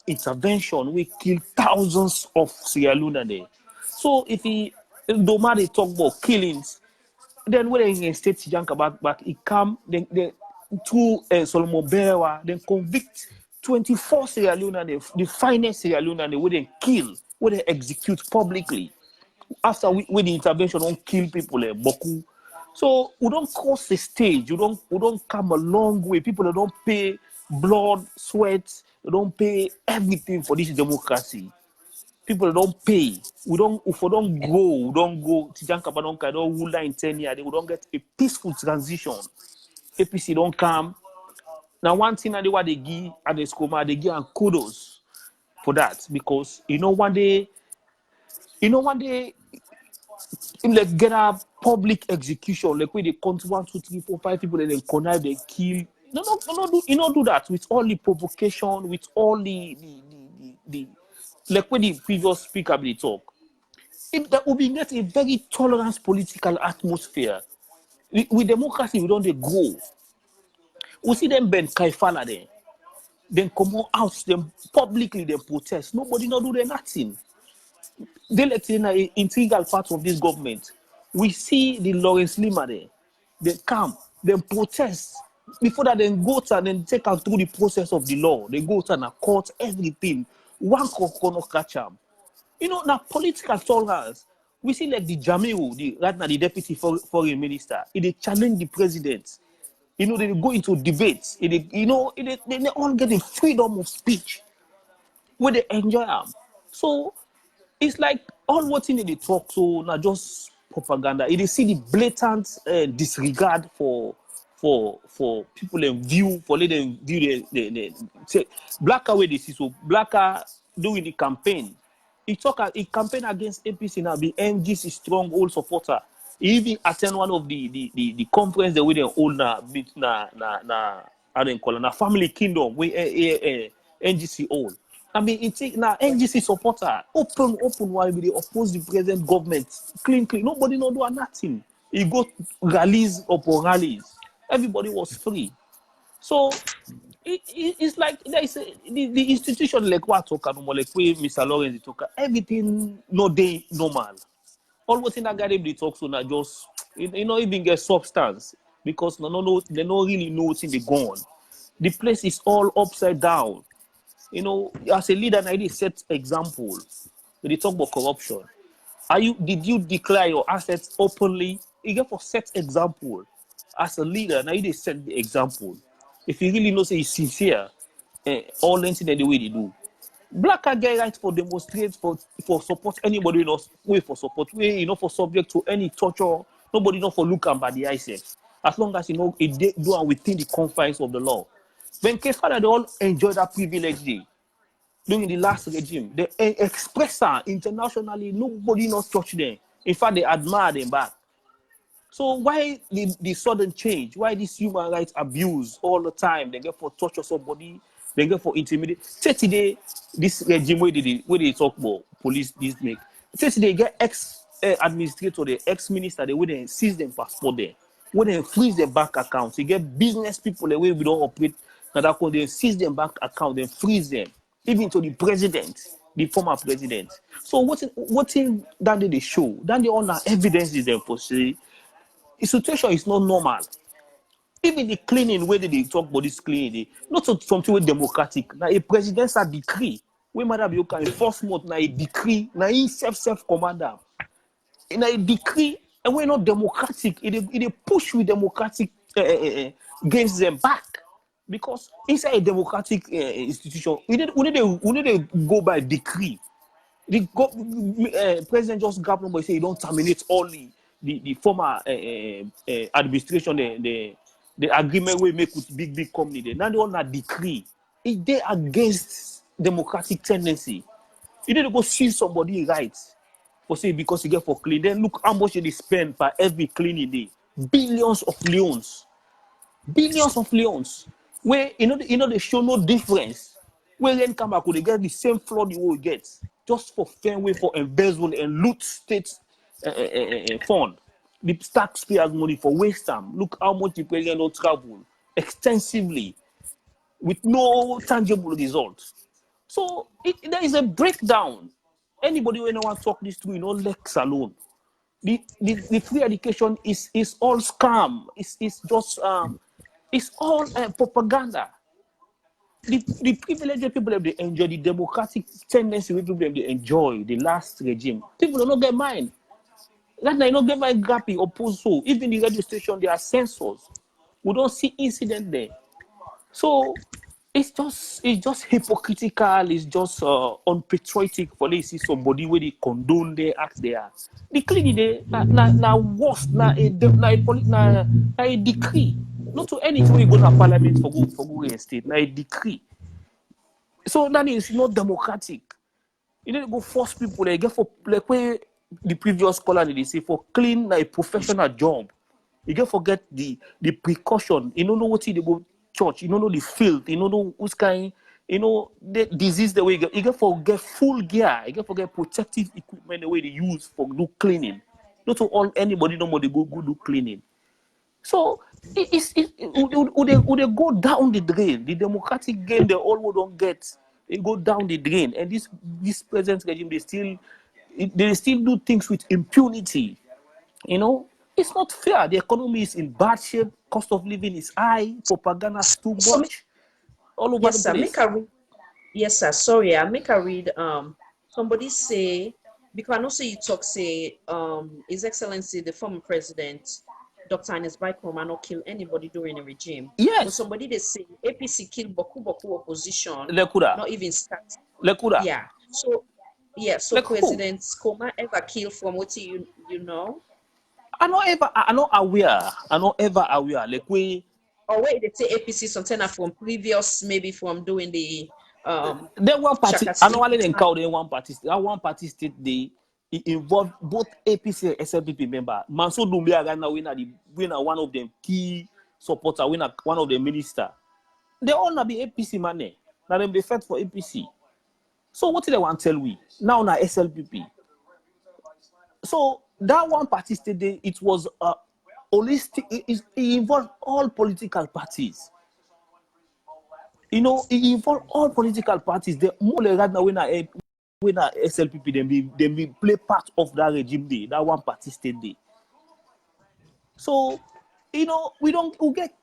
intervention. We kill thousands of Sierra Leoneans there. So if Doma they talk about killings, then when they state Janka back, it come then through Solomon Berewa, then convict 24 Sierra Leoneans, the finest Sierra Leoneans, where they kill, where they execute publicly. After with the intervention, don't kill people Boku. So we don't cross the stage. We don't come a long way. People that don't pay blood, sweat, they don't pay everything for this democracy. People that don't pay. If we don't go. Tijankaba don't rule in 10 years. We don't get a peaceful transition. APC don't come. Now one thing that they give at the Skoma, they give kudos for that, because one day like get a public execution, like where they count 1, 2, 3, 4, 5 people and then connive, they kill. No, do that with all the provocation, with all the like when the previous speaker they talk. That will be get a very tolerant political atmosphere. With democracy, we don't go. We see them bend Kaifala there. Then come out them publicly, they protest. Nobody not do nothing. They let in an integral part of this government. We see the Lawrence Lima there. They come, they protest. Before that, then go to and then take out through the process of the law. They go to and court everything. One cannot catch them. Now political tolerance. We see like the Jamil, right now the deputy foreign minister, they challenge the president. They go into debates. They all get the freedom of speech where they enjoy them. So it's like all what in they talk so not just propaganda. They see the blatant disregard for people and view for let them view the say Blacker way they see so Blacker doing the campaign. He campaign against APC now. The MGC strong old supporter. He even attend one of the conference the way they hold na how they call it na family kingdom where NGC hold. I mean, it's now NGC supporter open while they oppose the present government clean. Nobody no do nothing. He go rallies upon rallies. Everybody was free. So it's like there is the institution like what talk like where Mr. Lawrence talk everything no day normal. All what in that guy they talk so now just even get substance because they don't really know what's in the gone. The place is all upside down. As a leader, now they set example. They talk about corruption. Did you declare your assets openly? You get for set example. As a leader, now they set the example. If you really know say it's sincere, all incident the way they do. Black are get right for demonstrate for support anybody way for support way for subject to any torture. Nobody for look at by the eyes. As long as it do and within the confines of the law. When Kefada they all enjoy that privilege day during the last regime, they express her internationally. Nobody not touch them. In fact, they admire them back. So why the sudden change? Why this human rights abuse all the time? They get for torture somebody, they get for intimidate. Say today, this regime where they talk about police this make. Say today get administrator, the ex-minister, they would seize them passport there. When they freeze their bank accounts, you get business people the way we don't operate. Now they seize their bank account, then freeze them, even to the president, the former president. So what in that they show? Then they all have evidence is them for say. The situation is not normal. Even the cleaning, where they talk about this cleaning, not something with democratic. Now a presidential decree, where Madam Yoka in first month, now a decree, now in self-commander. In a decree, and we're not democratic. It push with democratic against them back. Because inside a democratic institution, we need to go by decree. The president just grab number and say he don't terminate all the former administration, the agreement we make with big company. Now they want a decree. If they against democratic tendency, you need to go see somebody rights for say because you get for clean. Then look how much they spend per every cleaning day. Billions of leons. Where they show no difference. Where then come back, they get the same flood you will get just for fair way for embezzle and loot state fund. The taxpayers' money for waste time. Look how much the president will travel extensively with no tangible results. So there is a breakdown. Anybody when I want to talk this through, Lex alone. The free education is all scam. It's just it's all propaganda. The privileged people they enjoy the democratic tendency people they enjoy the last regime. People do not get mine. That they not get my gappy oppose so. Even the radio station there are censors. We don't see incident there. So it's just hypocritical. It's just unpatriotic for they see somebody where they condone their acts there. The clearly they na worse na a decree. Not to anything we go to parliament for go state. Na a decree. So that is not democratic. You need to go force people like get for like where the previous caller they say for clean a professional job. You get forget the precaution. You don't know what they go church. You don't know the field. You don't know who's kind. The disease the way you get forget full gear. You get forget protective equipment the way they use for do cleaning. Not to all anybody no more they go do cleaning. So would they go down the drain? The democratic gain they all don't get. They go down the drain, and this present regime they still do things with impunity. It's not fair. The economy is in bad shape. Cost of living is high. Propaganda is too much. All over the place. Yes, sir. Sorry, I make a read. Somebody say because I know say you talk say His Excellency the former president Dr. Ernest Bai Koroma not kill anybody during the regime. But Yes, somebody they say APC killed Boku opposition, Lekuda, not even start. Lekuda, Yeah. So so like who? President Koma ever killed from what you know? I'm not aware. I'm not ever aware. Like we, Or wait, they say APC something from previous, maybe from doing the there one party. Shaka I know Sleep only in time. Cow, there one party. That one party state they it involved both APC and SLPP member. Mansour Doumbia right now winner one of them key supporter, winner one of the minister. They all not be APC money. Now them they fight for APC. So what do they want to tell we? Now SLPP. So that one party state day, it was holistic. It involved all political parties. You know, it involved all political parties. The more right now when SLPP they play part of that regime day, that one party state day. So you know we don't get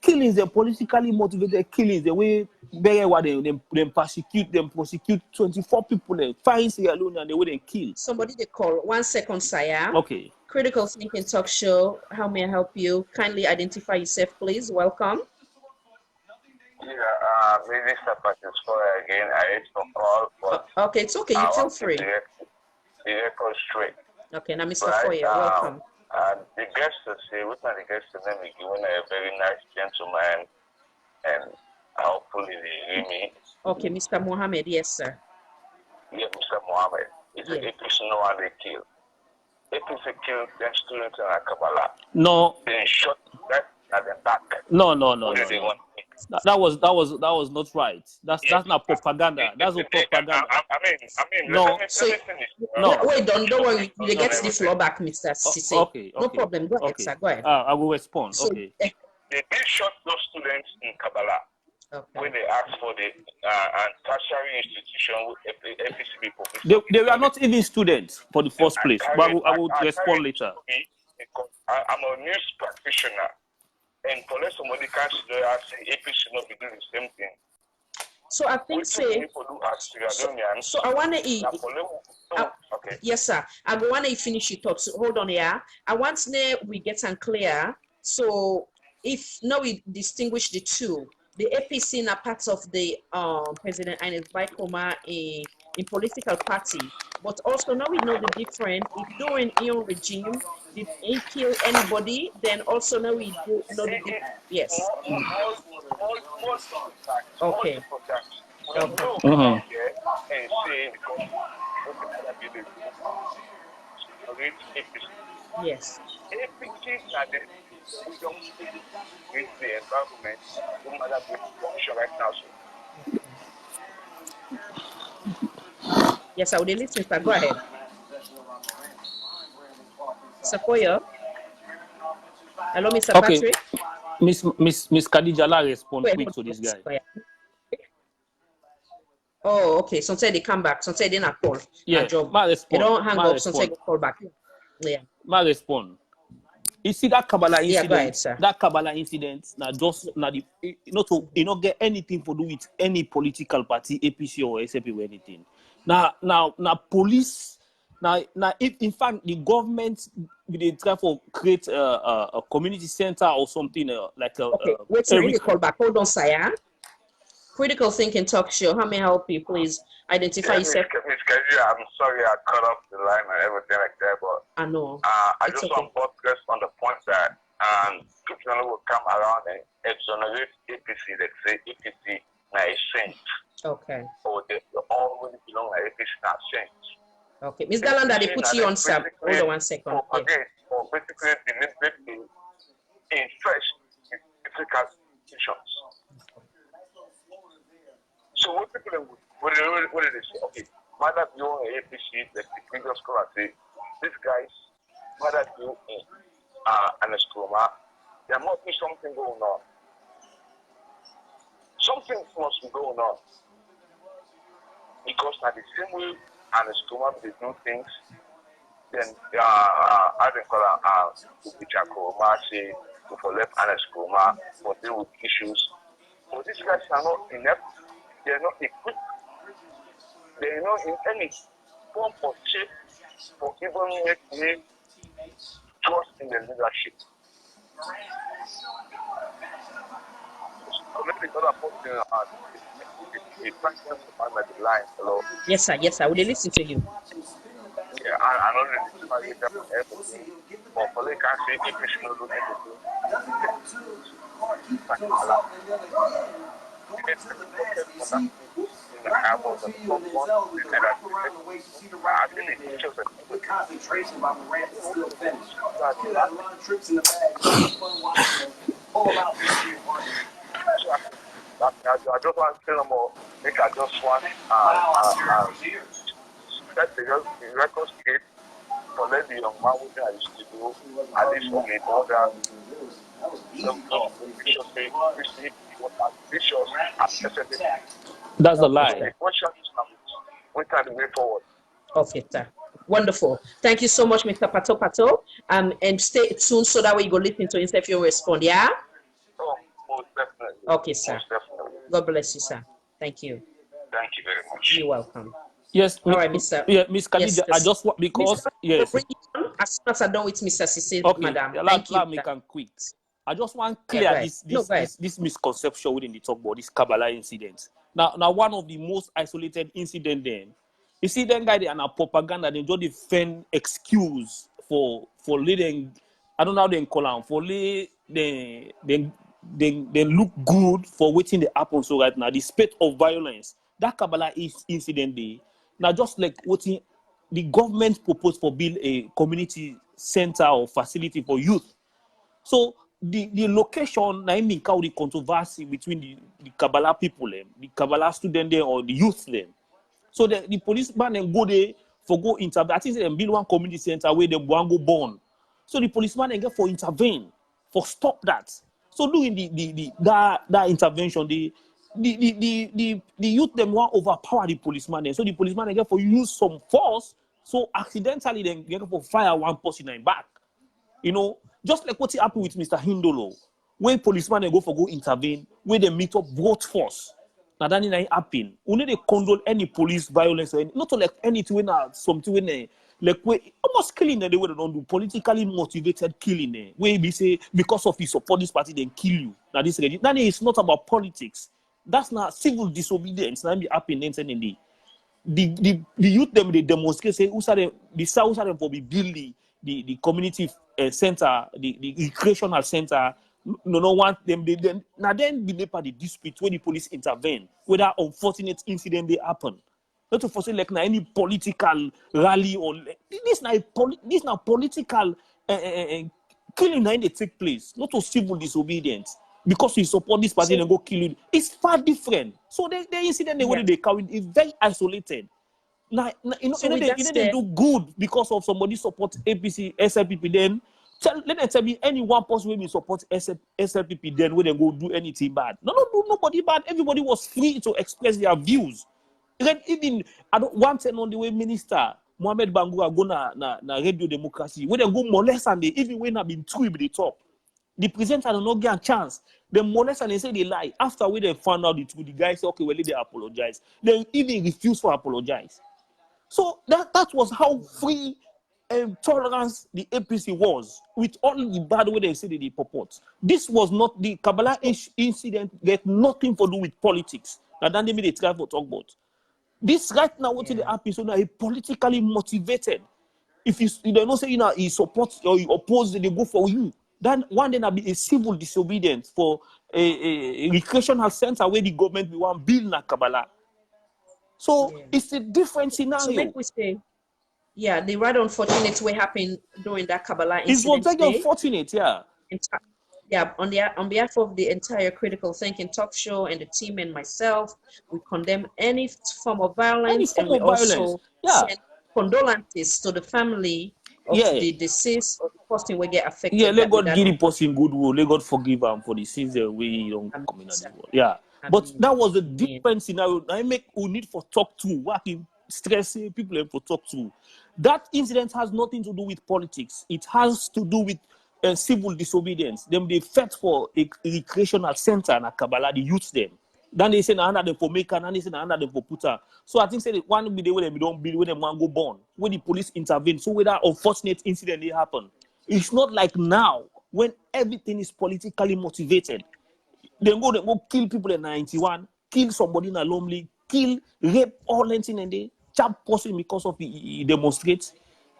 killings, the politically motivated killings, the way they prosecute 24 people, they find Sierra Leone and the way they kill. Somebody they call 1 second, Saya. Okay. Critical Thinking Talk Show. How may I help you? Kindly identify yourself, please. Welcome. Yeah, maybe Patrice Foyer again. I hate to call, but Okay, it's okay. You feel free. The record straight. Okay, now Mr. Right, Foyer, welcome. The guest to say, which one the guest to name is given a very nice gentleman, and hopefully they hear me. Okay, Mr. Mohammed, yes, sir. Yeah, Mr. Mohammed. It's Yeah. a APC no one they kill. APC killed 10 students in Kabbalah. No, They shot that at the back. no. What did they want? That was not right. That's not propaganda. That's not propaganda. I mean, No. let me So- finish. No. Yeah, wait, don't worry. You No, get no, the floor back, Mr. Sisse. Okay. No problem. Go ahead, Okay. sir. Go ahead. I will respond. So, Okay. They shot those students in Kabbalah when they asked for the tertiary institution with FPCB professors. They were not even students for the first place. But I will respond later. Because I'm a news practitioner, and unless somebody can say AP should not be doing the same thing. So I think say. So I wanna eat. Okay. Yes, sir. I go wanna finish your thoughts. Hold on here. I want to we get unclear. So if now we distinguish the two, the APC are part of the President Ernest Bai Koroma in political party, but also now we know the difference. If during your regime did he kill anybody, then also now we do know the difference. Yes. Okay. Yes. With the environment, no matter the function right now. Yes, I would listen, sir. Go ahead. Sequoia. Hello, Mr. Okay. Patrick. Miss Khadija, la respond Wait, quick to this guy. Oh, okay. Sometimes they come back. Sometimes they not call. Yeah, Job. ma They respond. don't hang Ma up. Sometimes respond. they call back. Yeah. Ma respond. You see that Kabbalah Yeah, incident? go ahead, sir. That Kabbalah incident, now just now the not get anything to do with any political party, APC or SAP or anything. Now police. Now if in fact the government they try to create a community center or something like a Okay. Wait till they call back. Hold on, sir. Critical Thinking Talk Show. How may I help you? Please identify yourself. Miss Khadija, I'm sorry I cut off the line and everything like that, but I know. I It's just okay. want to focus on the point that people will come around and exonerate APC that say APC na a saint, Okay. or they already belong to APC na saint. Okay. Ms. Galanda, they put you on sub. Hold on 1 second. Yeah. Or basically deliberately infresh physical institutions. So what people what did they say? Okay, Mother View and APC, like the previous scholar say, these guys, Mother View and the Skroma, there must be something going on. Something must be going on. Because now the same way and the Skroma they do things, then I think Kuroma say for left and the Skroma for deal with issues. But these guys are not inept, they're not equipped. They're not in any form of shape for even make me trust in the leadership. So maybe the other person is trying to find the line. Hello. Yes, sir. Yes, sir. Will they listen to you? Yeah, I know this is my leader for everything. But for like I say, if you should look at concentration while the rant is still finished. Got a lot of trips in the bag. Fun watching them. All about this year. I just want to tell them all, make I just want that the record straight for let the young man what I used to do, at least for me, all that That's a lie. The question is now, what are the way forward? Okay, sir. Wonderful. Thank you so much, Mr. Pato Pato. And stay tuned so that way you go listen to himself, you respond, yeah? Oh, most definitely. Okay, sir. Most definitely. God bless you, sir. Thank you. Thank you very much. You're welcome. Yes. All right, Mr. Yeah, Miss Khadija, Yes, I just want because Mr. yes. Bring it on as soon as I'm done with Mr. Sisi, Okay, madam. yeah, Thank you. let me can quick. I just want Yeah, clear go ahead. No, go ahead. this misconception within the talk about this Kabbalah incident. Now one of the most isolated incident then. You see them guy they are propaganda, they just defend excuse for leading, I don't know how they call them, for they look good for waiting the happen so right now. The spate of violence, that Kabbalah incident day. Now just like what the government proposed for build a community center or facility for youth. So the location na im cause the controversy between the Kabbalah people them, the Kabbalah student them or the youth them. So the policeman then go there for go intervene. I think they build one community center where they go born. So the policeman then get for intervene for stop that. So doing that intervention, the youth them want overpower the policeman then. So the policeman then get for use some force. So accidentally then get for fire one person in back. You know, just like what happened with Mr. Hindolo, when policemen they go intervene, where they meet up both force. Now that ain't happen. We need to condone any police violence or not like anything when something when like we almost killing the way they don't do politically motivated killing. Where we say because of you support this party, then kill you. Now this regime. That is not about politics. That's not civil disobedience. That be happening in the youth them they demonstrate say who said the south side for be build the community center, the recreational center. No want them. Then now then be part the dispute when the police intervene. Where that unfortunate incident they happen. Not to foresee like any political rally or this now political killing now they take place. Not to civil disobedience because we support this party and go kill you. It's far different. So the incident they carry is very isolated. Now you know they do good because of somebody support APC, SLPP. Then let them tell me any one person will support SLPP. Then when they go do anything bad. Nobody bad. Everybody was free to express their views. Even I don't want to know the way Minister Mohamed Bangura go na Radio Democracy when they go molest and they even when have been true with the top. The presenter don't not get a chance. They molest and they say they lie. After when they found out the truth, the guy say okay, well they apologize. They even refuse to apologize. So that was how free and tolerance the APC was with all the bad way they say they purport. This was not the Kabbalah incident. Get nothing to do with politics. Now then they try to talk about. This right now what they happen so now he politically motivated. If you don't say he supports or you oppose, they go for you. Then one day be a civil disobedience for a recreational center where the government will want build na Kabbalah. So it's a different scenario. So make we say, the rather unfortunate way happened during that Kabbalah incident. It was very unfortunate, On behalf of the entire Critical Thinking Talk Show and the team and myself, we condemn any form of violence and we also send condolences to the family of the deceased or the person will get affected. Yeah, let God give the person good will. Let God forgive him for the sins that we don't come in the world. Yeah. But that was a different scenario. I make we need for talk to working stressing people for talk to. That incident has nothing to do with politics. It has to do with civil disobedience. Them they fought for a recreational center in Kabbalah, the youth them. Then they say na under them for make and then they say na under them for put her. So I think say that one be the way them don't build when them want go born, when the police intervene. So when that unfortunate incident they happen, it's not like now when everything is politically motivated. They go kill people in 91, kill somebody in a lonely, kill, rape, all anything and they chap person because of the demonstrate.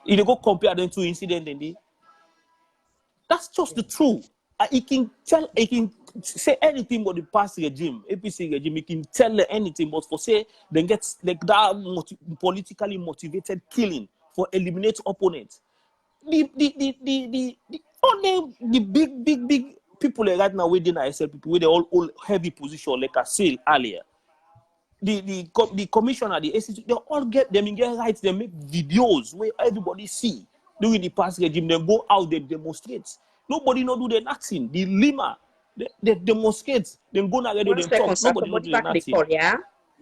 If they go compare them to incident and they that's just the truth. He can say anything about the past regime, APC regime. He can tell anything, but for say they get like that politically motivated killing for eliminate opponents. Only the big people right now within ISL people with the all heavy position like I said earlier. The commissioner, the ACC, they all get rights. They make videos where everybody see during the past regime. They go out, they demonstrate. Nobody no do the nothing. The Lima, they demonstrate. They go now, they talk. Nobody no do the nothing. Yeah.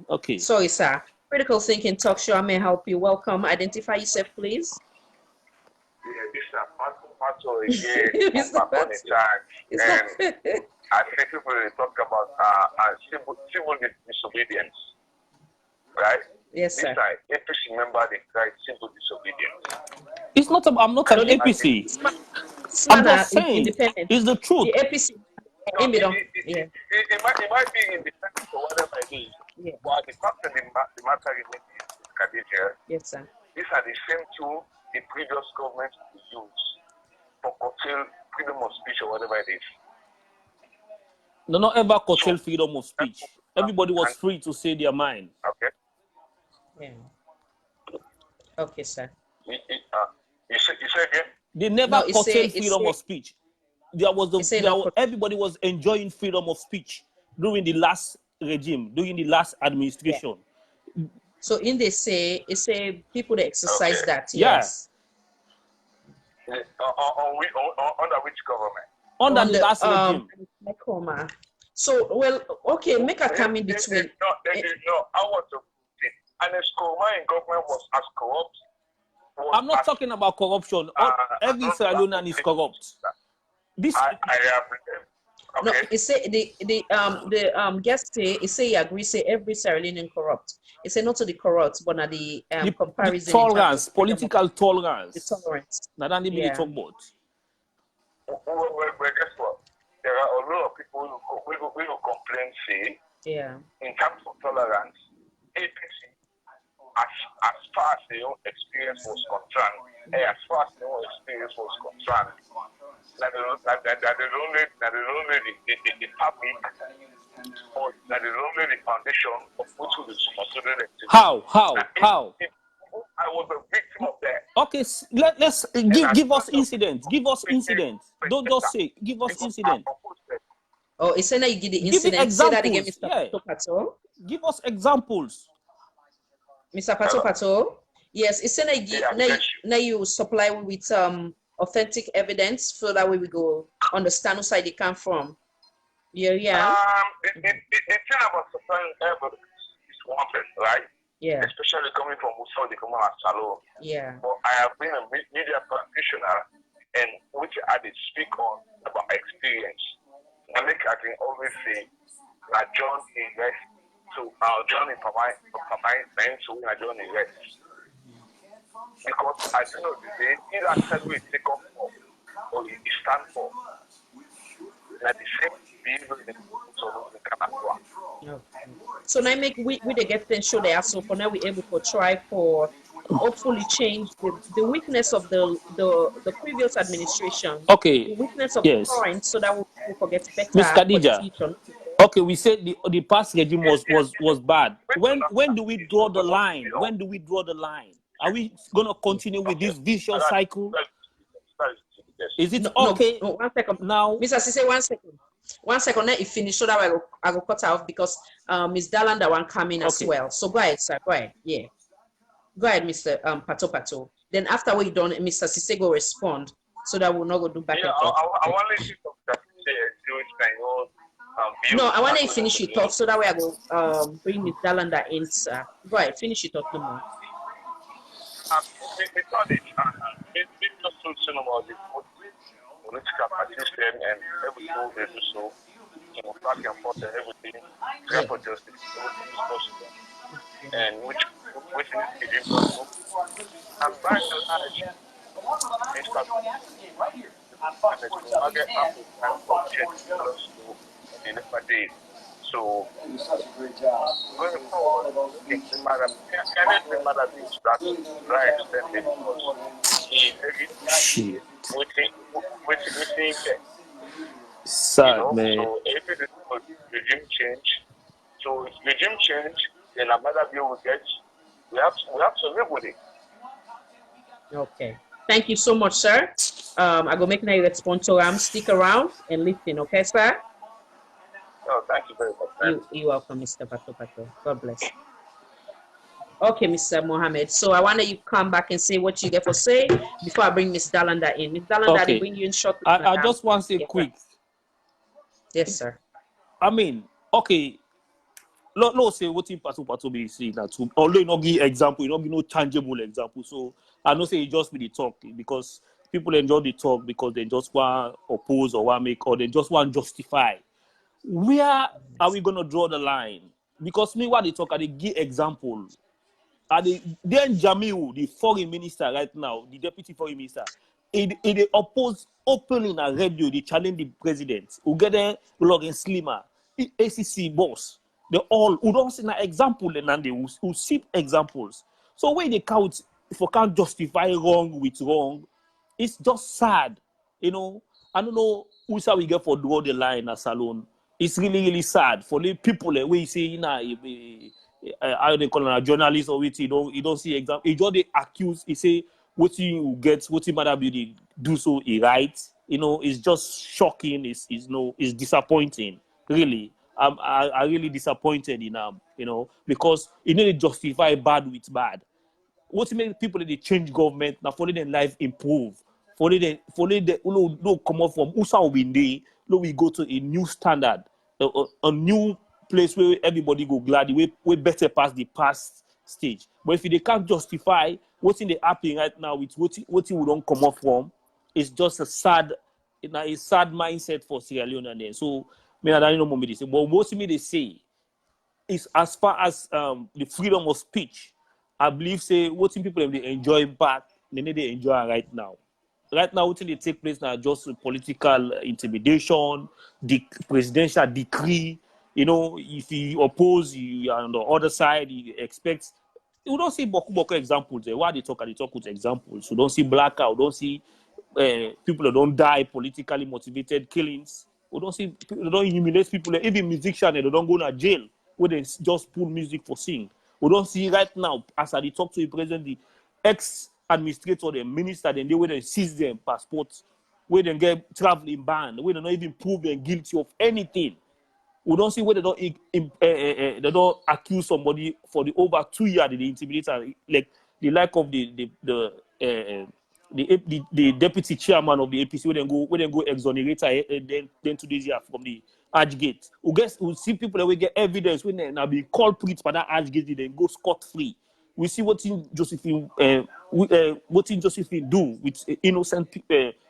Okay. Sorry, sir. Critical Thinking Talk Show. I may help you. Welcome. Identify yourself, please. Yeah, this is a again. Mr. Back on the charge. And I think people talk about civil disobedience, right? Yes, sir. This time, APC member they cried civil disobedience. It's not. I'm not an APC. I'm just saying. It's the truth. The APC. No, it might be independent or whatever it is. Yeah. But the fact of the matter is, Khadija, yes, sir. These are the same tool the previous government used for curtail freedom of speech or whatever it is. No, not ever curtail freedom of speech. Everybody was free to say their mind. Okay. Yeah. Okay, sir. You say again? They never curtailed freedom of speech. Everybody was enjoying freedom of speech during the last regime, during the last administration. Yeah. So in they say people that exercise that. Yes. Yeah. Under which government? Under the last regime. So well, okay, make a come in between. No, I want to say, and the Skoroma government was as corrupt. I'm not talking about corruption. Every Sierra Leonean is corrupt. This I have. Okay. No, it say the guest say he agrees say every Sierra Leonean corrupt. It say not to the corrupt, but not the comparison. The tolerance, political tolerance. The tolerance. Not only me talk about. Well, guess what? There are a lot of people who complain, say, in terms of tolerance, APC, as far as their own experience was concerned, as far as their own experience was concerned, that is only the public, or that is only the foundation of which we consider it. How? I was a victim of that. Okay, let's give us incidents. Give us incidents. Don't just say give us incidents. Oh, it's saying that you give the incident. Say that again, Mr. Pato Pato. Give us examples. Mr. Pato Pato. Yes, it's saying that now you supply with authentic evidence so that way we go understand who side they come from. Yeah. The thing about supplying evidence is one thing, right? Yeah. Especially coming from Musa de Kumar Salo. Yeah. But I have been a media practitioner, and which I did speak on about experience. I can always say that John invest to John in Pamai then to John invest. Because at the end of the day, either side we take up for or you stand for. Like the same behavior in the Canada. So now make we they get things show they are so for now we're able to try for hopefully change the weakness of the previous administration. Okay. The weakness of the current so that we forget better. Ms. Khadija. Okay, we said the past regime was bad. When do we draw the line? When do we draw the line? Are we gonna continue with this vicious cycle? Is it okay? No, 1 second. Now, Mr. Sise, 1 second. 1 second, then it finished so that I will cut off because Ms. Dalanda one coming as well. So go ahead, sir. Go ahead. Yeah. Go ahead, Mr. Pato Pato. Then after we're done, Mr. Sise go respond so that we'll not go do back and forth. I want to see some no, I want to finish it off so that way I will bring Ms. Dalanda in, sir. Go ahead, finish it off no more. We thought it, just about the political party system and everything they do so. back and forth and everything, try for justice, everything is possible. And which is within possible. And by and large, Mr. President, I get ample time for check close to the next day. So going forward, it matter. Anything matter is that right extended because in every waiting, Sad, man. So if it is regime change, so if regime change, then another bill will get. We have to live with it. Okay. Thank you so much, sir. I go make now respond to stick around and listen, okay, sir? Oh, thank you very much. You're welcome, Mr. Pato. God bless. Okay, Mr. Mohammed. So I want you to come back and say what you get for say before I bring Miss Dalanda in. Miss Dalanda, Okay. I bring you in shortly. I just want to say quick. Yes, sir. I mean, okay. No say what in Pato be saying that too. Although you not give example, you not give no tangible example. So I don't say it just be the talk because people enjoy the talk because they just want oppose or want make or they just want justify. Where are we gonna draw the line? Because me, what they talk, they give example. Then Jamiu, the foreign minister right now, the deputy foreign minister, they oppose openly in a radio, they challenge the president. We get there, Lawrence Slimer, the ACC boss. They all who don't see an example and they who see examples. So when they count, if we can't justify wrong with wrong, it's just sad. I don't know who shall we get for draw the line as salon. It's really, really sad for the people that we say, how they call it, a journalist or what, you don't see example. He just they accuse, he say, what you get, what you matter beauty do so he right. It's just shocking, it's disappointing. Really. I really disappointed in because you need to justify bad with bad. What make people that they change government now for their life improve? For them no come up from Usa Winde, we go to a new standard, a new place where everybody go glad, we better pass the past stage. But if they can't justify what's in the happening right now with what you don't come up from, it's just a sad mindset for Sierra Leone and then. So I don't know what they say, but what they say is as far as the freedom of speech, I believe say what people they enjoy back, they need to enjoy right now. Right now, what they take place now just political intimidation, the presidential decree. If you oppose, you are on the other side, you expect. You don't see boku examples. Why they talk with examples. You don't see blackout. Don't see people that don't die politically motivated killings. We don't see people, they don't humiliate people. Even musicians, they don't go to jail where they just pull music for sing. We don't see right now, as I talk to the president, the ex-administrator, the minister, then they where they seize them passports, where they get traveling ban, where they don't even prove they're guilty of anything. We don't see where they don't accuse somebody for the over 2 years they intimidate, like the like of the deputy chairman of the APC, where they go exonerate then 2 days here from the Archgate. We see people that will get evidence when they now be culprits by that Archgate, they then go scot-free. We see what Josephine do with innocent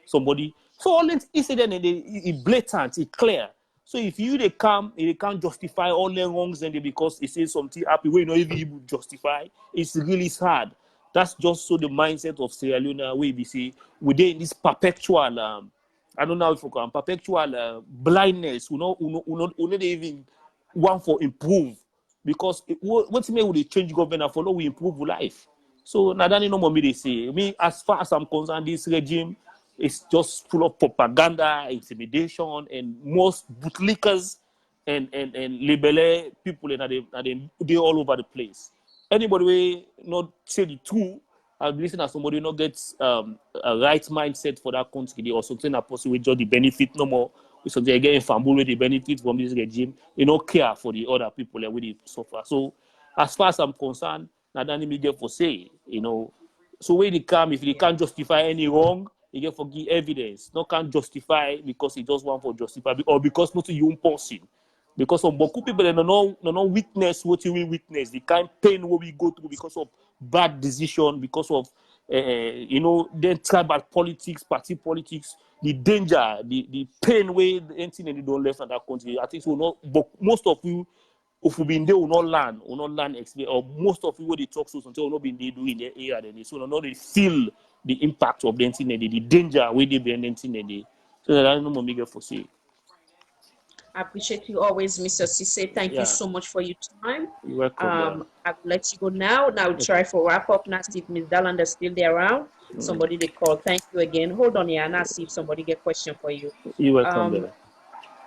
somebody. So all this incident is blatant, it's clear. So if they can't justify all their wrongs and because they say something happy, we're not even able to justify. It's really sad. That's just so the mindset of Sierra Leone where we see we're in this perpetual I don't know if we can perpetual blindness. We not even want for improve because what's made with the change government for we improve life. So now that no more me they say. Me as far as I'm concerned, this regime is just full of propaganda, intimidation, and most bootlickers and libele people and they all over the place. Anybody will not say the truth, I believe that somebody not gets a right mindset for that country or something that possibly just the benefit no more. So they get famble with the benefit from this regime. They don't care for the other people that will suffer. So as far as I'm concerned, not that me get for say, So when they come, if they can't justify any wrong, they get for give evidence. No can't justify because he just want for justify or because not a young person. Because some beaucoup people they don't witness what you will witness, the kind of pain what we go through because of bad decision, because of then tribal politics, party politics, the danger, the pain way anything they don't left in that country. I think so not, but most of you, if we been there, will not learn experience, or most of you will they talk so until will not been there doing the area, then they so not they feel the impact of the anything the danger where they be anything they. So I don't know more for say. I appreciate you always, Mr. Cisse. Thank you Yeah. so much for your time. You're welcome. I'll let you go now. Now we'll try for wrap up. Now see if Ms. Dalland is still there around. Somebody they call. Thank you again. Hold on here and I'll see if somebody get question for you. You're welcome, brother.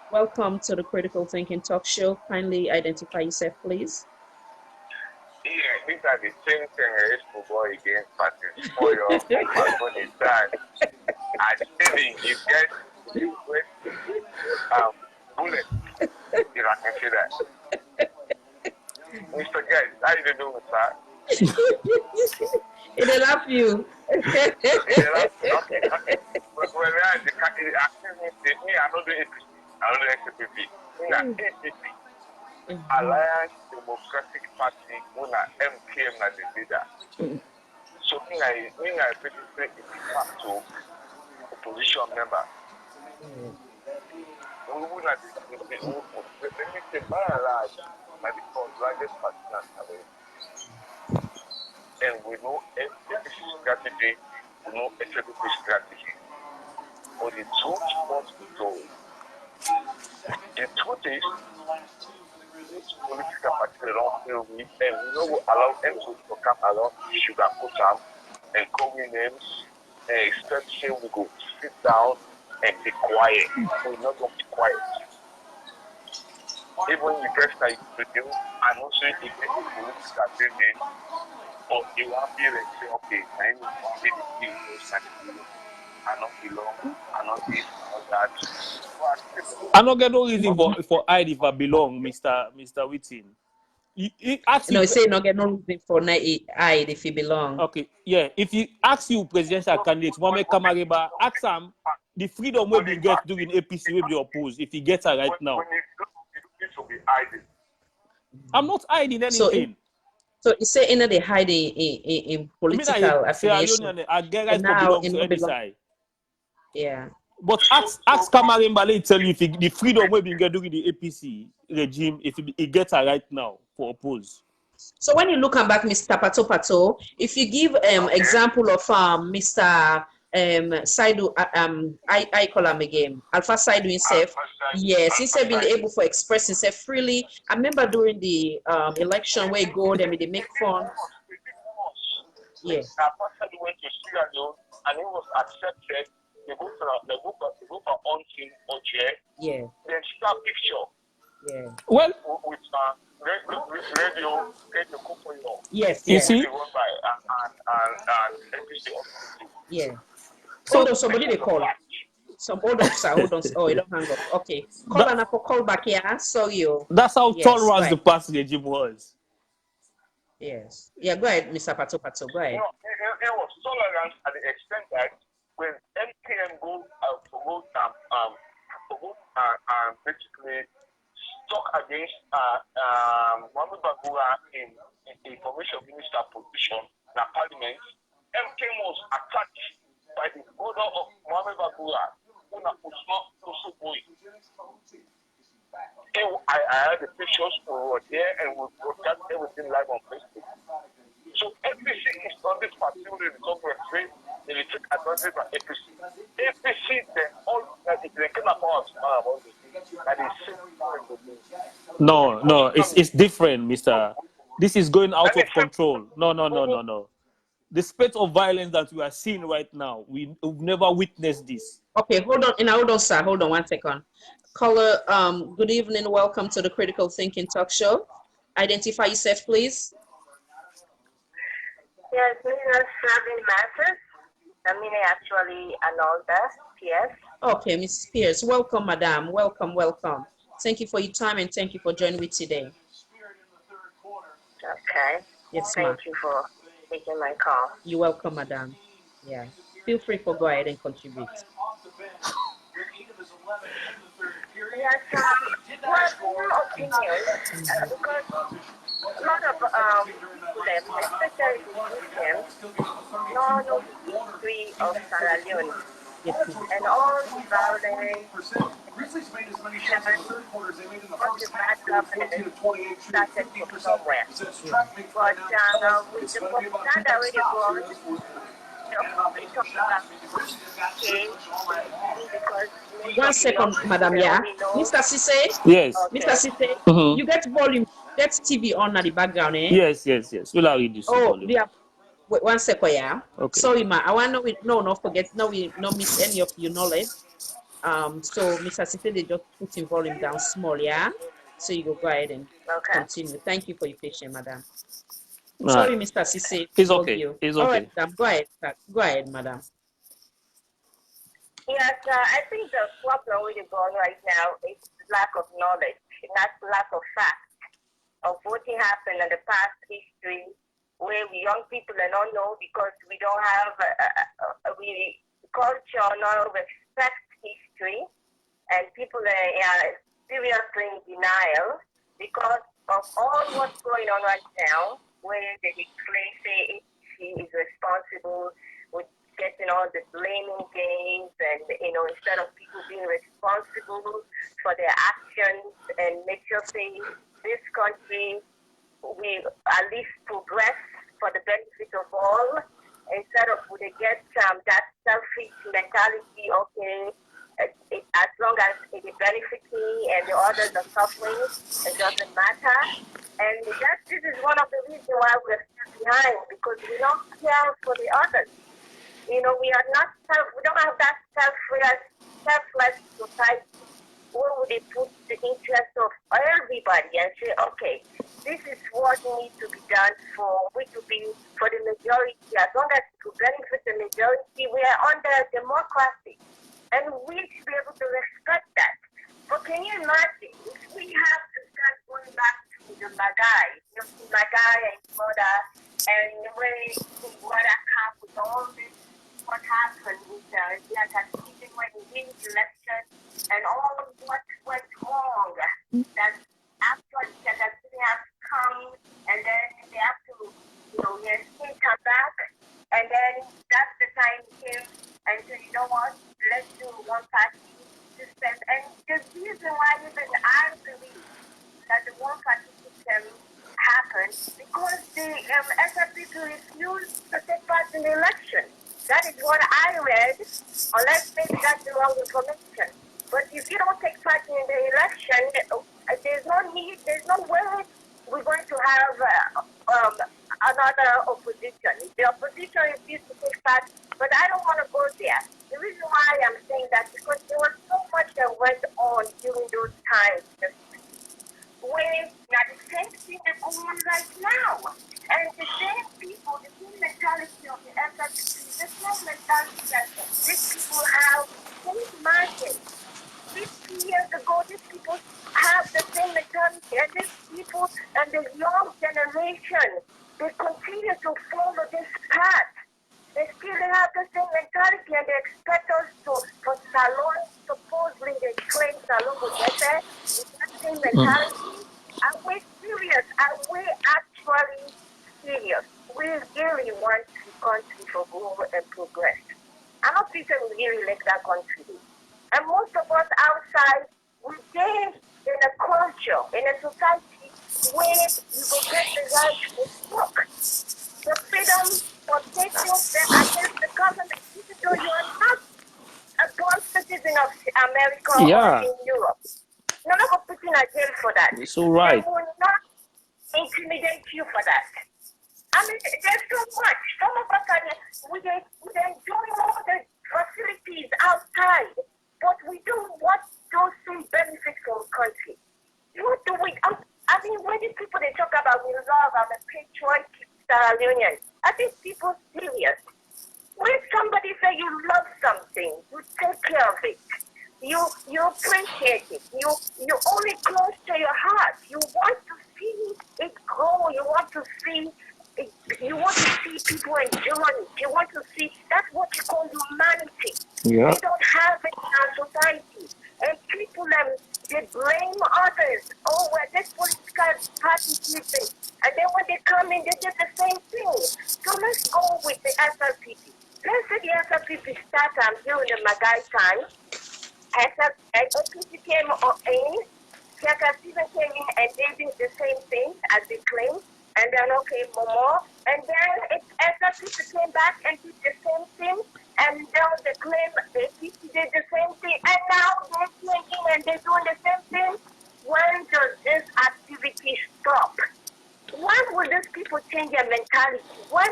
Welcome to the Critical Thinking Talk Show. Kindly identify yourself, please. Yeah, these are the same thing as football against parties. For your microphone is that I think you get bullet. If I can say that. Mr. Guys, how you doing, sir? They love you. Okay. But when I don't do APC. I don't do XPP. In an APC, Alliance Democratic Party, when MKM as the leader. So, I basically is to opposition member. We would not be by and large, might be called largest party and we know APC strategy, we know SPP strategy. But the truth must be told. The truth is, this political party don't feel weak, and we don't allow them to come along, sugar put them, and call me names, and expect say we go sit down and be quiet. We're not going to be quiet. Even the person that you produce, and also if you get political statement, or you want to be like, say, okay, I need to be the people, I not belong, I not this, I not that. I don't get no reason for I if I belong, Mr. Whitting. No, say not get no reason for I if you belong. Okay, yeah. If you ask you presidential candidates, Mohamed Kamareba, ask him the freedom we get doing APC will be opposed if he gets her right now. You should be hiding. I'm not hiding anything. So you say in the hiding in political affiliation. I get right to belong to any side. Yeah. But ask Kamareba, let tell you if the freedom we get doing the APC regime, if he gets her right now for oppose. So when you look back, Mr. Pato, if you give example of Mr. Saidu, I call him again, Alpha Saidu himself. Yes, he said being able to express himself freely. I remember during the election where he go there, they make fun. Yes. Alpha Saidu went to Sierra Leone and he was accepted. They go for on-team or chair. Yeah. Then start picture. Yeah. Well, with radio Kupoyo. Yes. You see? Run by and NPC. Yeah. So somebody they call. Some hold on, sir. Hold on. Oh, you don't hang up. Okay. Call and for call back here. So you. That's how tolerant right. the past regime was. Yes. Yeah. Go ahead, Mr. Pato. Go ahead. It was tolerant at the extent that when MKM goes basically stuck against Mohamed Bagura in information minister position in the parliament, MKM was attacked by the order of Mohamed Bagura, who was not also going. I had the pictures, we were there and we broadcast everything live on Facebook. So APC is not this particular recovery they will take advantage of APC. APC, then all that they came about that is No, it's different, Mr. This is going out of control. No. The spate of violence that we are seeing right now, we've never witnessed this. Okay, hold on, sir. Hold on 1 second. Caller, good evening. Welcome to the Critical Thinking Talk Show. Identify yourself, please. Yes, this is Robin Mathis. I mean, actually, Anolda, Pierce. Okay, Mrs. Pierce. Welcome, madam. Welcome. Thank you for your time and thank you for joining me today. Okay. Yes, ma'am. Thank you for taking my call. You're welcome, madam. Yeah. Feel free to go ahead and contribute. Yes, well, your opinion, because a lot of them, especially Muslims, no of Sierra Leone. Yes, ma'am. And all the violence, all the bad governance started from somewhere. But with the propaganda already going, they talk about change because most One of the young second, people madam. they Yeah, only know. Mr. Sise, Yes. Mr. Okay. Sise, Mhm. you get volume. That's TV on at the background, eh? Yes. We'll reduce the Oh, volume. yeah. Wait, one second, yeah. Okay. Sorry, ma. I want to not forget. No, we not miss any of your knowledge. So Mr. Sise, they just put in volume down small, yeah. So you go ahead and Okay. continue. Thank you for your patience, madam. All Sorry, right. Mr. Sise. It's bug okay. you. It's All okay. right, madam. Go ahead. Sir. Go ahead, madam. Yes, I think the problem with the going right now is lack of knowledge, not lack of facts of what happened in the past history, where we young people are not know because we don't have really culture, nor respect history, and people are seriously in denial because of all what's going on right now, where they declare say he is responsible with getting all the blaming games, and instead of people being responsible for their actions and make sure say this country we at least progress for the benefit of all, instead of would they get that selfish mentality, okay, as long as it benefits me and the others are suffering, it doesn't matter. And this is one of the reasons why we're still behind, because we don't care for the others. We are not we don't have that selfless society where would they put the interest of everybody and say, okay, this is what needs to be done for the majority. As long as it will benefit the majority, we are under democracy, and we should be able to respect that. But can you imagine if we have to start going back to the Magai and his mother, and what happened with all this, what happened with when he wins the election, and all what went wrong, that after that have come, and then they have to, come back, and then that's the time came, and so you know what, let's do one party system. And the reason why even I believe that the one party system happened, because the SFP refused to take part in the election. That is what I read, unless maybe that's the wrong information. But if you don't take part in the election, there's no way we're going to have another opposition. The opposition refused to take part, but I don't want to go there. The reason why I'm saying that is because there was so much that went on during those times. When now the same thing is going on right now. And the same people, the same mentality of the SFP, the same mentality that these people have. Can you imagine? 50 years ago, these people have the same mentality, and these people and the young generation, they continue to follow this path. They still have the same mentality, and they expect us for Salon, supposedly they claim Salon would get there with that same mentality. Are we serious? Are we actually serious? We really want the country to grow and progress. I don't think we really like that country. And most of us outside, we live in a culture, in a society where you will get the right to work. The freedom for taking them against the government, even though you are not a born citizen of America or in Europe. None of us put in a jail for that. So right. They will not intimidate you for that. I mean, there's so much. Some of us we enjoy all the facilities outside, but we don't want those same benefits for the country. What do we? I mean, when these people they talk about we love, I'm a patriotic Union. I think people serious. When somebody say you love something, you take care of it. You appreciate it. You only close to your heart. You want to see it grow. You want to see people enjoy it. You want to see that's what you call humanity. Yeah. We don't have it in our society. And people they blame others. Oh, well, this political party did this. And then when they come in, they did the same thing. So let's go with the SLPP. Let's say the SLPP started during the Magai time. SLPP came in. Theatre Stephen came in and they did the same thing as they claimed. And then, okay, Momo. And then SLPP came back and did the same thing. And now they claim the APC did the same thing. And now they're changing and they're doing the same thing. When does this activity stop? When will these people change their mentality? When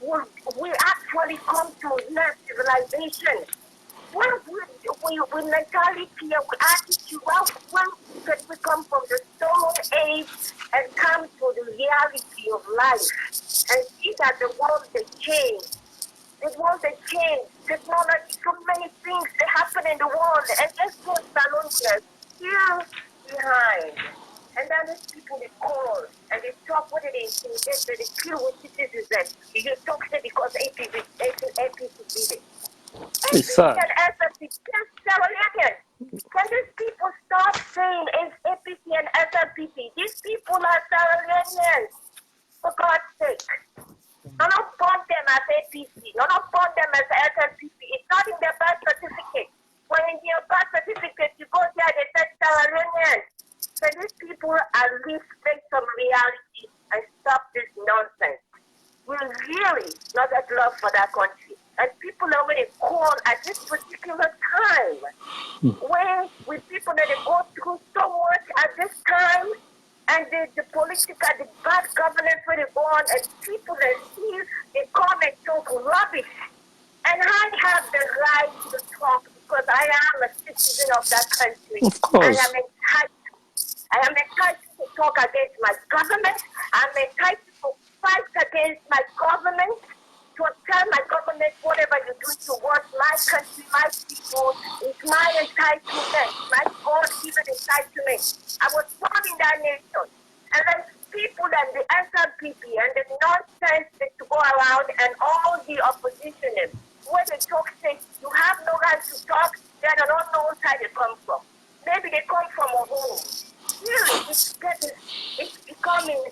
will we actually come to learn civilization? When we mentality and we attitude, when can we come from the stone age and come to the reality of life and see that the world has changed? The world has changed. Technology, so many things that happen in the world, and just put Salonians still behind. And then these people they call and they talk what it is, they kill with citizens. You talk to because APC did it. It's sad. Can these people stop saying it's APC and SLPP? These people are Sarah for God's sake. None of them as APC, none of them as SLPP. It's not in their birth certificate. When in your birth certificate you go there, they say Sarah. So these people at least face some reality and stop this nonsense. We really not have love for that country. And people already call at this particular time when people that they go through so much at this time and the political, the bad governance where they go on and people that see they come and talk rubbish. And I have the right to talk because I am a citizen of that country. Of course. I am entitled to talk against my government. I'm entitled to fight against my government, to tell my government whatever you do towards my country, my people, is my entitlement, my God-given entitlement. I was born in that nation. And then people and the SLPP and the nonsense that to go around and all the opposition, when they talk, say, you have no right to talk, then I don't know where they come from. Maybe they come from a home. Really, it's becoming,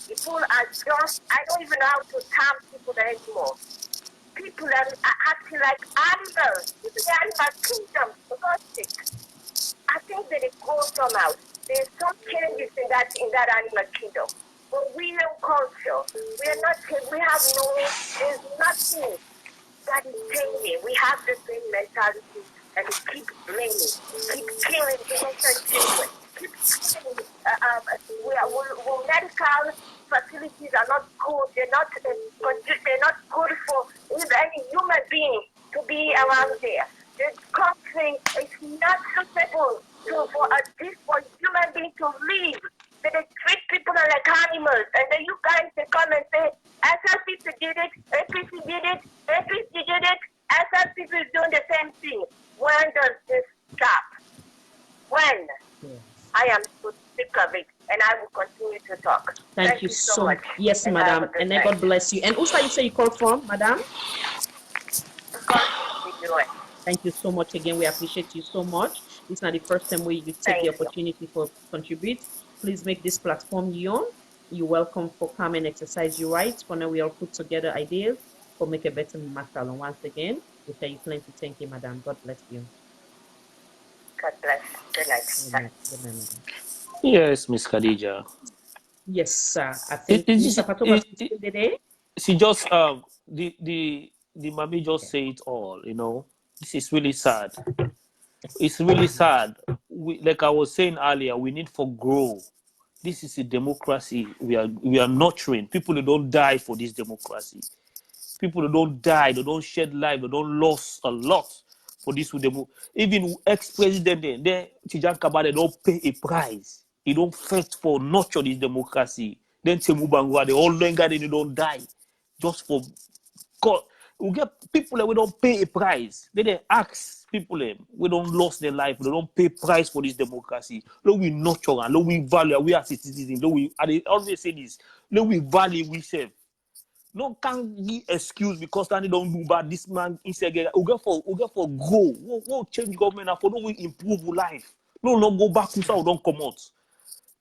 people are just, I don't even know how to term people anymore. People are acting like animals. This is the animal kingdom, for God's sake. I think that it goes somehow. There's some changes in that animal kingdom. But we know culture. We are not, we have no, there's nothing that is changing. We have the same mentality and we keep blaming, keep killing innocent children. Medical facilities are not good. They're not good for any human being to be around there. The country is not suitable for human beings to live. They treat people like animals, and then you guys they come and say, SLPP did it, APC did it, APC did it, SLPP is doing the same thing. When does this stop? When? I am so sick of it, and I will continue to talk. Thank you so much. Yes, madam. And then God bless you. And also, you say you called from, madam? Thank you so much again. We appreciate you so much. This is not the first time where you take the opportunity for contribute. Please make this platform your own. You're welcome for come and exercise your rights. For now, we all put together ideas for make a better master. And once again, we tell you plenty. Thank you, madam. God bless you. God bless. Good night. Good night, madam. Yes, Miss Khadija. Yes, sir. I think Mr. Patoba today. She just the mommy just say it all. You know, this is really sad. It's really sad. Like I was saying earlier, we need to grow. This is a democracy. We are nurturing people who don't die for this democracy. People who don't die, they don't shed life, they don't lose a lot for this. Even ex-president, Tijan Kabade don't pay a price. He don't fight for nurture this democracy. Then Temu Bangwa, the old longer they don't die. Just for God. We get people that we don't pay a price. They ask people we don't lose their life. They don't pay price for this democracy. Let we nurture and let we value. We are citizens. I always say this. Let we value we serve. No can't give excuse because they don't do bad. This man inside we get for grow. We'll change government and for no we improve life. No go back to how don't come out.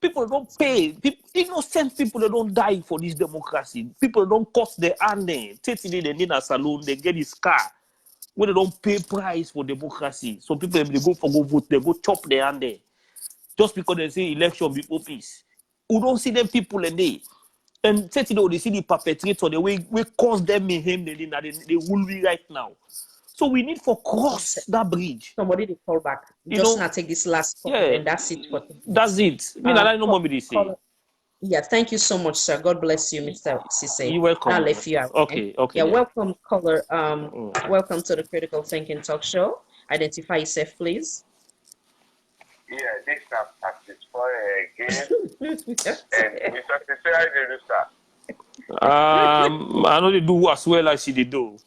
People don't pay. Innocent people, they don't die for this democracy. People don't cost their hand there. Today they need a saloon, they get this car. When they don't pay price for democracy. So people, if they go vote, they go chop their hand there. Just because they say election before peace. We don't see them people in there. And today they see the perpetrator, the way we cause them mayhem, they will be right now. So we need to cross that bridge. Somebody to call back. Just not take this last call, and that's it for today. That's it. I mean, I don't know what they say. Yeah, thank you so much, sir. God bless you, Mr. Sise. You're welcome. I'll let you out. Okay. Yeah, welcome, caller. Welcome to the Critical Thinking Talk Show. Identify yourself, please. Yeah, this is Satisfy again. And Mr. Sise, how do you do, sir? I know they do as well as she did do.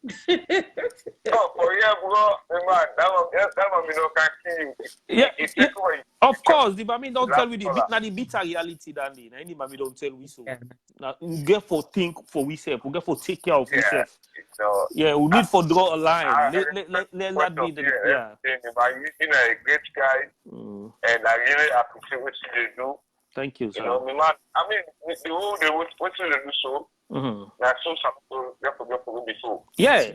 Oh, for yeah, bro, man, that one me no can see you. Yeah, of course. The mommy don't tell me the bitter reality, Dandy. Any mommy don't tell we so. Now, we get for think for we self. We get for take care of we self. Yeah, we need for draw a line. Let that be the yeah. You know, a great guy, and I really appreciate what you do. Thank you, sir. You know, man. I mean, what you do so. Now, some people get before. Yeah.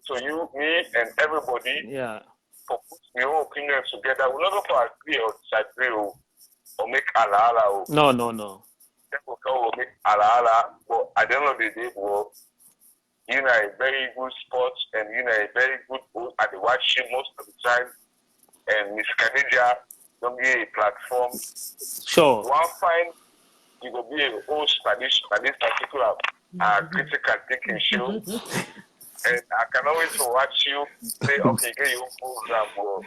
So you, me, and everybody. Yeah. For put your opinions together. We're not going to agree or disagree or make ala. No. People will make ala. But at the end of the day, bro, you know, a very good sport and you know, a very good host at the watching most of the time. And Miss Khadija don't give a platform. Sure. One fine, you will be a host for this particular critical thinking show. And I can always watch you say, okay, get your program, bro.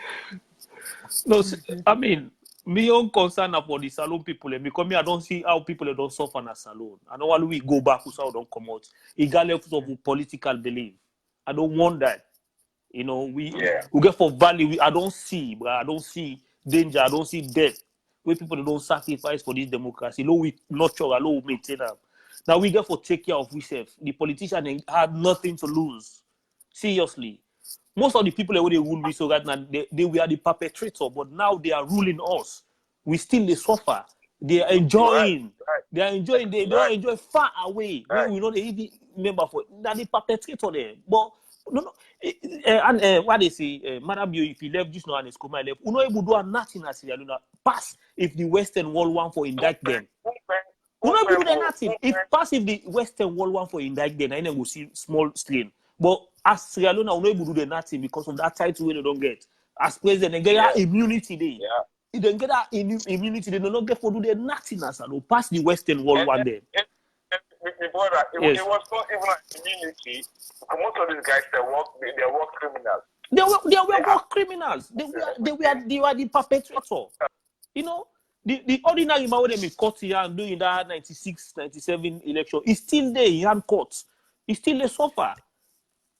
No, I mean, my own concern for the salon people, because me, I don't see how people don't suffer in a salon. I don't want we go back so don't come out. Regardless of political belief. I don't want that. You know, we get for value. I don't see, bro. I don't see danger. I don't see death. Where people don't sacrifice for this democracy. No, we nurture, no, we maintain them. Now we get for take care of ourselves. The politicians had nothing to lose. Seriously. Most of the people that they rule we so right now, they were the perpetrator, but now they are ruling us. We still they suffer. They are enjoying. They are enjoying. They don't enjoy far away. We know they even remember for now the perpetrator there. But no. And what they say, Madam, if you left just now and it's come left, we not able to do nothing as Sierra Leone pass if the Western world want for indict them. We not able to do nothing. If pass if the Western world want for indict them, I then go see small strain. But as Sierra Leone, we not able to do nothing because of that title they don't get. As president, they get that immunity there. If they get that immunity, they don't get for do their nothing as well. Pass the Western world one day. My brother, it was not even an immunity. Most of these guys, they were criminals. They were war criminals. They were the perpetrator. You know, the ordinary man when they caught here during that 96, 97 election, he's still there. He had caught. He's still a suffer.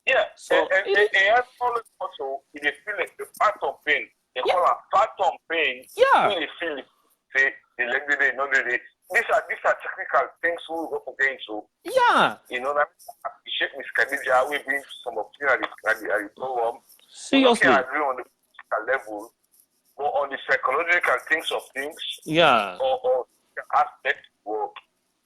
Yeah. So and has followed also. They feel like the phantom pain. They call it phantom pain. Yeah. When they feel it, say the leg day, not the day. These are technical things we will go against. So yeah. You know that I appreciate Miss Khadija. We bring some of you at the program. Seriously. I agree on the physical level, but on the psychological things of things. Yeah. Or the aspect, well,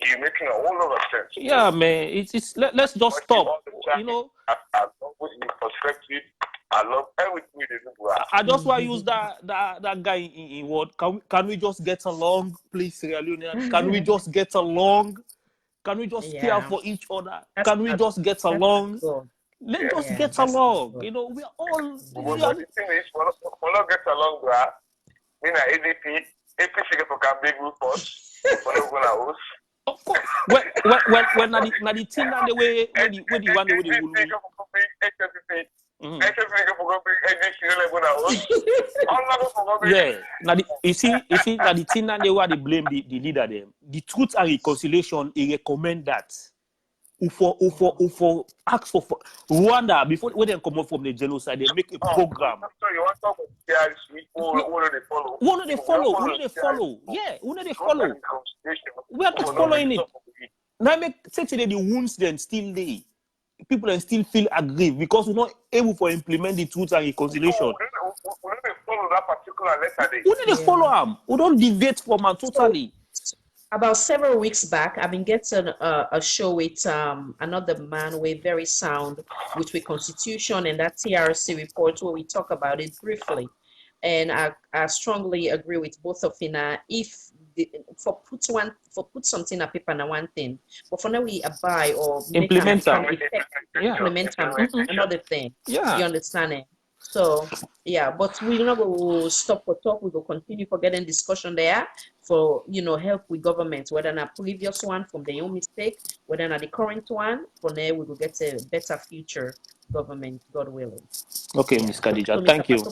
you're making a whole lot of sense. Yeah, man. It's let's just stop. You know. I love your perspective. I love everything you do. I just want to use that guy in word. Can we just get along, please, Sierra Leone? Can we just get along? Can we just care for each other? Can we just get along? Let's just get along. You know, we are all. The thing is, we're not get along, bro. Me na ADP get for can big group us. We're not gonna host. Of course. When the thing and the way the one way they will win. Yeah. Now you see, now the thing and the way they blame the leader them. The Truth and Reconciliation, he recommend that. For ask for Rwanda before when they come up from the genocide, they make a program. So you want to talk about what do they follow? What do they follow? Yeah, what do they follow? We are not following it. Now make say today the wounds then still there. People are still feel aggrieved because we're not able to implement the Truth and Reconciliation. We don't follow that particular follow her letter. Who did they follow him? Who don't deviate from him totally? About several weeks back, I've been getting a show with another man with very sound with the constitution and that TRC report where we talk about it briefly. And I strongly agree with both of you now. If put something on paper now one thing, but for now we abide or make Implement become them. effective, Yeah. implement them, another thing. Yeah. You understand it? So yeah, but we're not going to stop for talk. We will continue for getting discussion there for help with government, whether not previous one from their own mistake, whether not the current one. From there we will get a better future government, God willing. Okay, Yeah. Miss Khadija, So, thank you.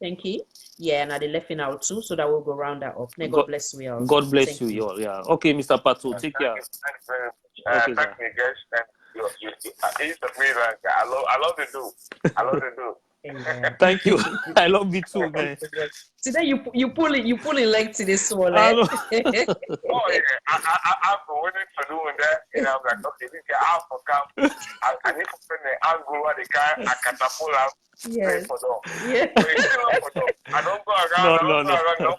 Thank you. Yeah, and I left it out too, so that we'll go round that up. May God bless you all. God bless Thank you all. Yeah. Okay, Mr. Patu, take care. Thank you very much. Okay, Thank sir. you, guys. He's a freelancer. I love to do. I love to do. Yeah. Thank you. I love you too, man. Today you pulling leg to this one. I Eh? know. Oh yeah, I've been waiting for doing that. I'm like, okay, this guy out for camp. I need to spend the angle where the guy I catapult out. Yes. For them. Yeah. So it's still up for them. I don't go around. No.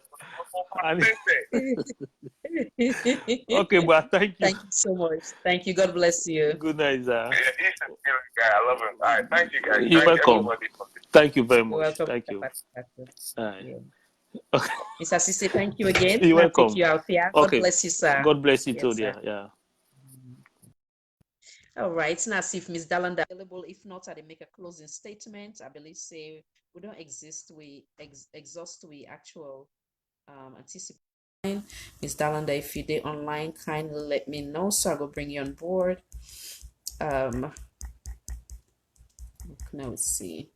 Okay, but thank you. Thank you so much. Thank you. God bless you. Good night, sir. Yeah, he's a good guy. I love him. All right, thank you guys. You're Thank welcome. everybody for this. Thank you very You're much. welcome. Thank you. All right. Yeah. Mr. Sisse, thank you again. You're I'll welcome. take you out here. God Okay. bless you, sir. God bless you Yes, too, sir. dear. Yeah. All right. Now, see if Ms. Dalanda available. If not, I make a closing statement. I believe say we don't exist. We exhaust we actual anticipate. Ms. Dalanda, if you did online, kindly let me know so I will bring you on board. Now let's see.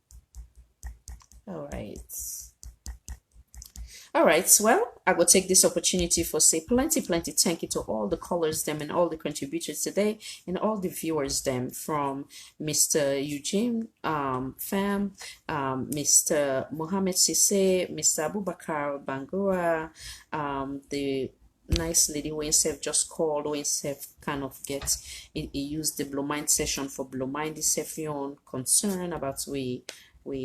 All right, well, I will take this opportunity for say plenty thank you to all the callers them and all the contributors today and all the viewers them, from Mr. Eugene Fam, Mr. Mohammed Sisse, Mr. Abubakar Bangura, the nice lady who just called, who kind of he used the Blow Mind session for Blow Mind the concern about we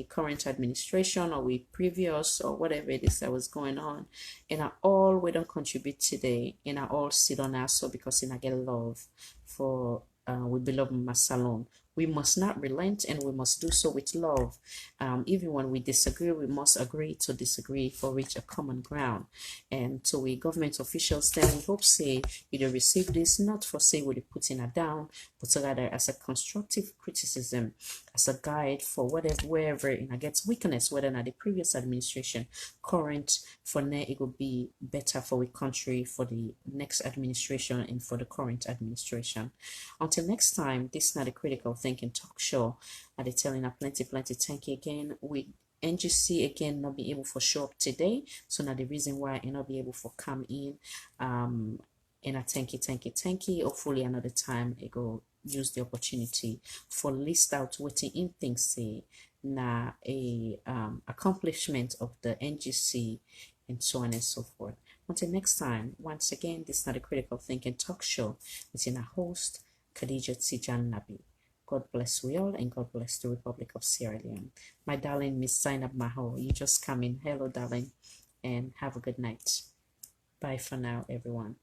current administration or we previous or whatever it is that was going on, and I all we don't contribute today, and I all sit on us so because I get love for we beloved Masalon. We must not relent, and we must do so with love. Even when we disagree, we must agree to disagree for reach a common ground. And to we government officials, then we hope say you receive this not for say we're putting it down, but rather as a constructive criticism, as a guide for whatever wherever it gets weakness, whether or not the previous administration, current for now it will be better for the country, for the next administration, and for the current administration. Until next time, this is not a critical thinking talk show. I be telling a plenty thank you again. We NGC again not be able for show up today, so now the reason why I not be able for come in. And I thank you. Hopefully another time I go use the opportunity for list out what in things say na a accomplishment of the NGC and so on and so forth. Until next time, once again, this is not a critical thinking talk show. It's in a host, Khadija Tijan Nabi. God bless we all, and God bless the Republic of Sierra Leone. My darling Miss Zainab Maho, you just come in. Hello, darling, and have a good night. Bye for now, everyone.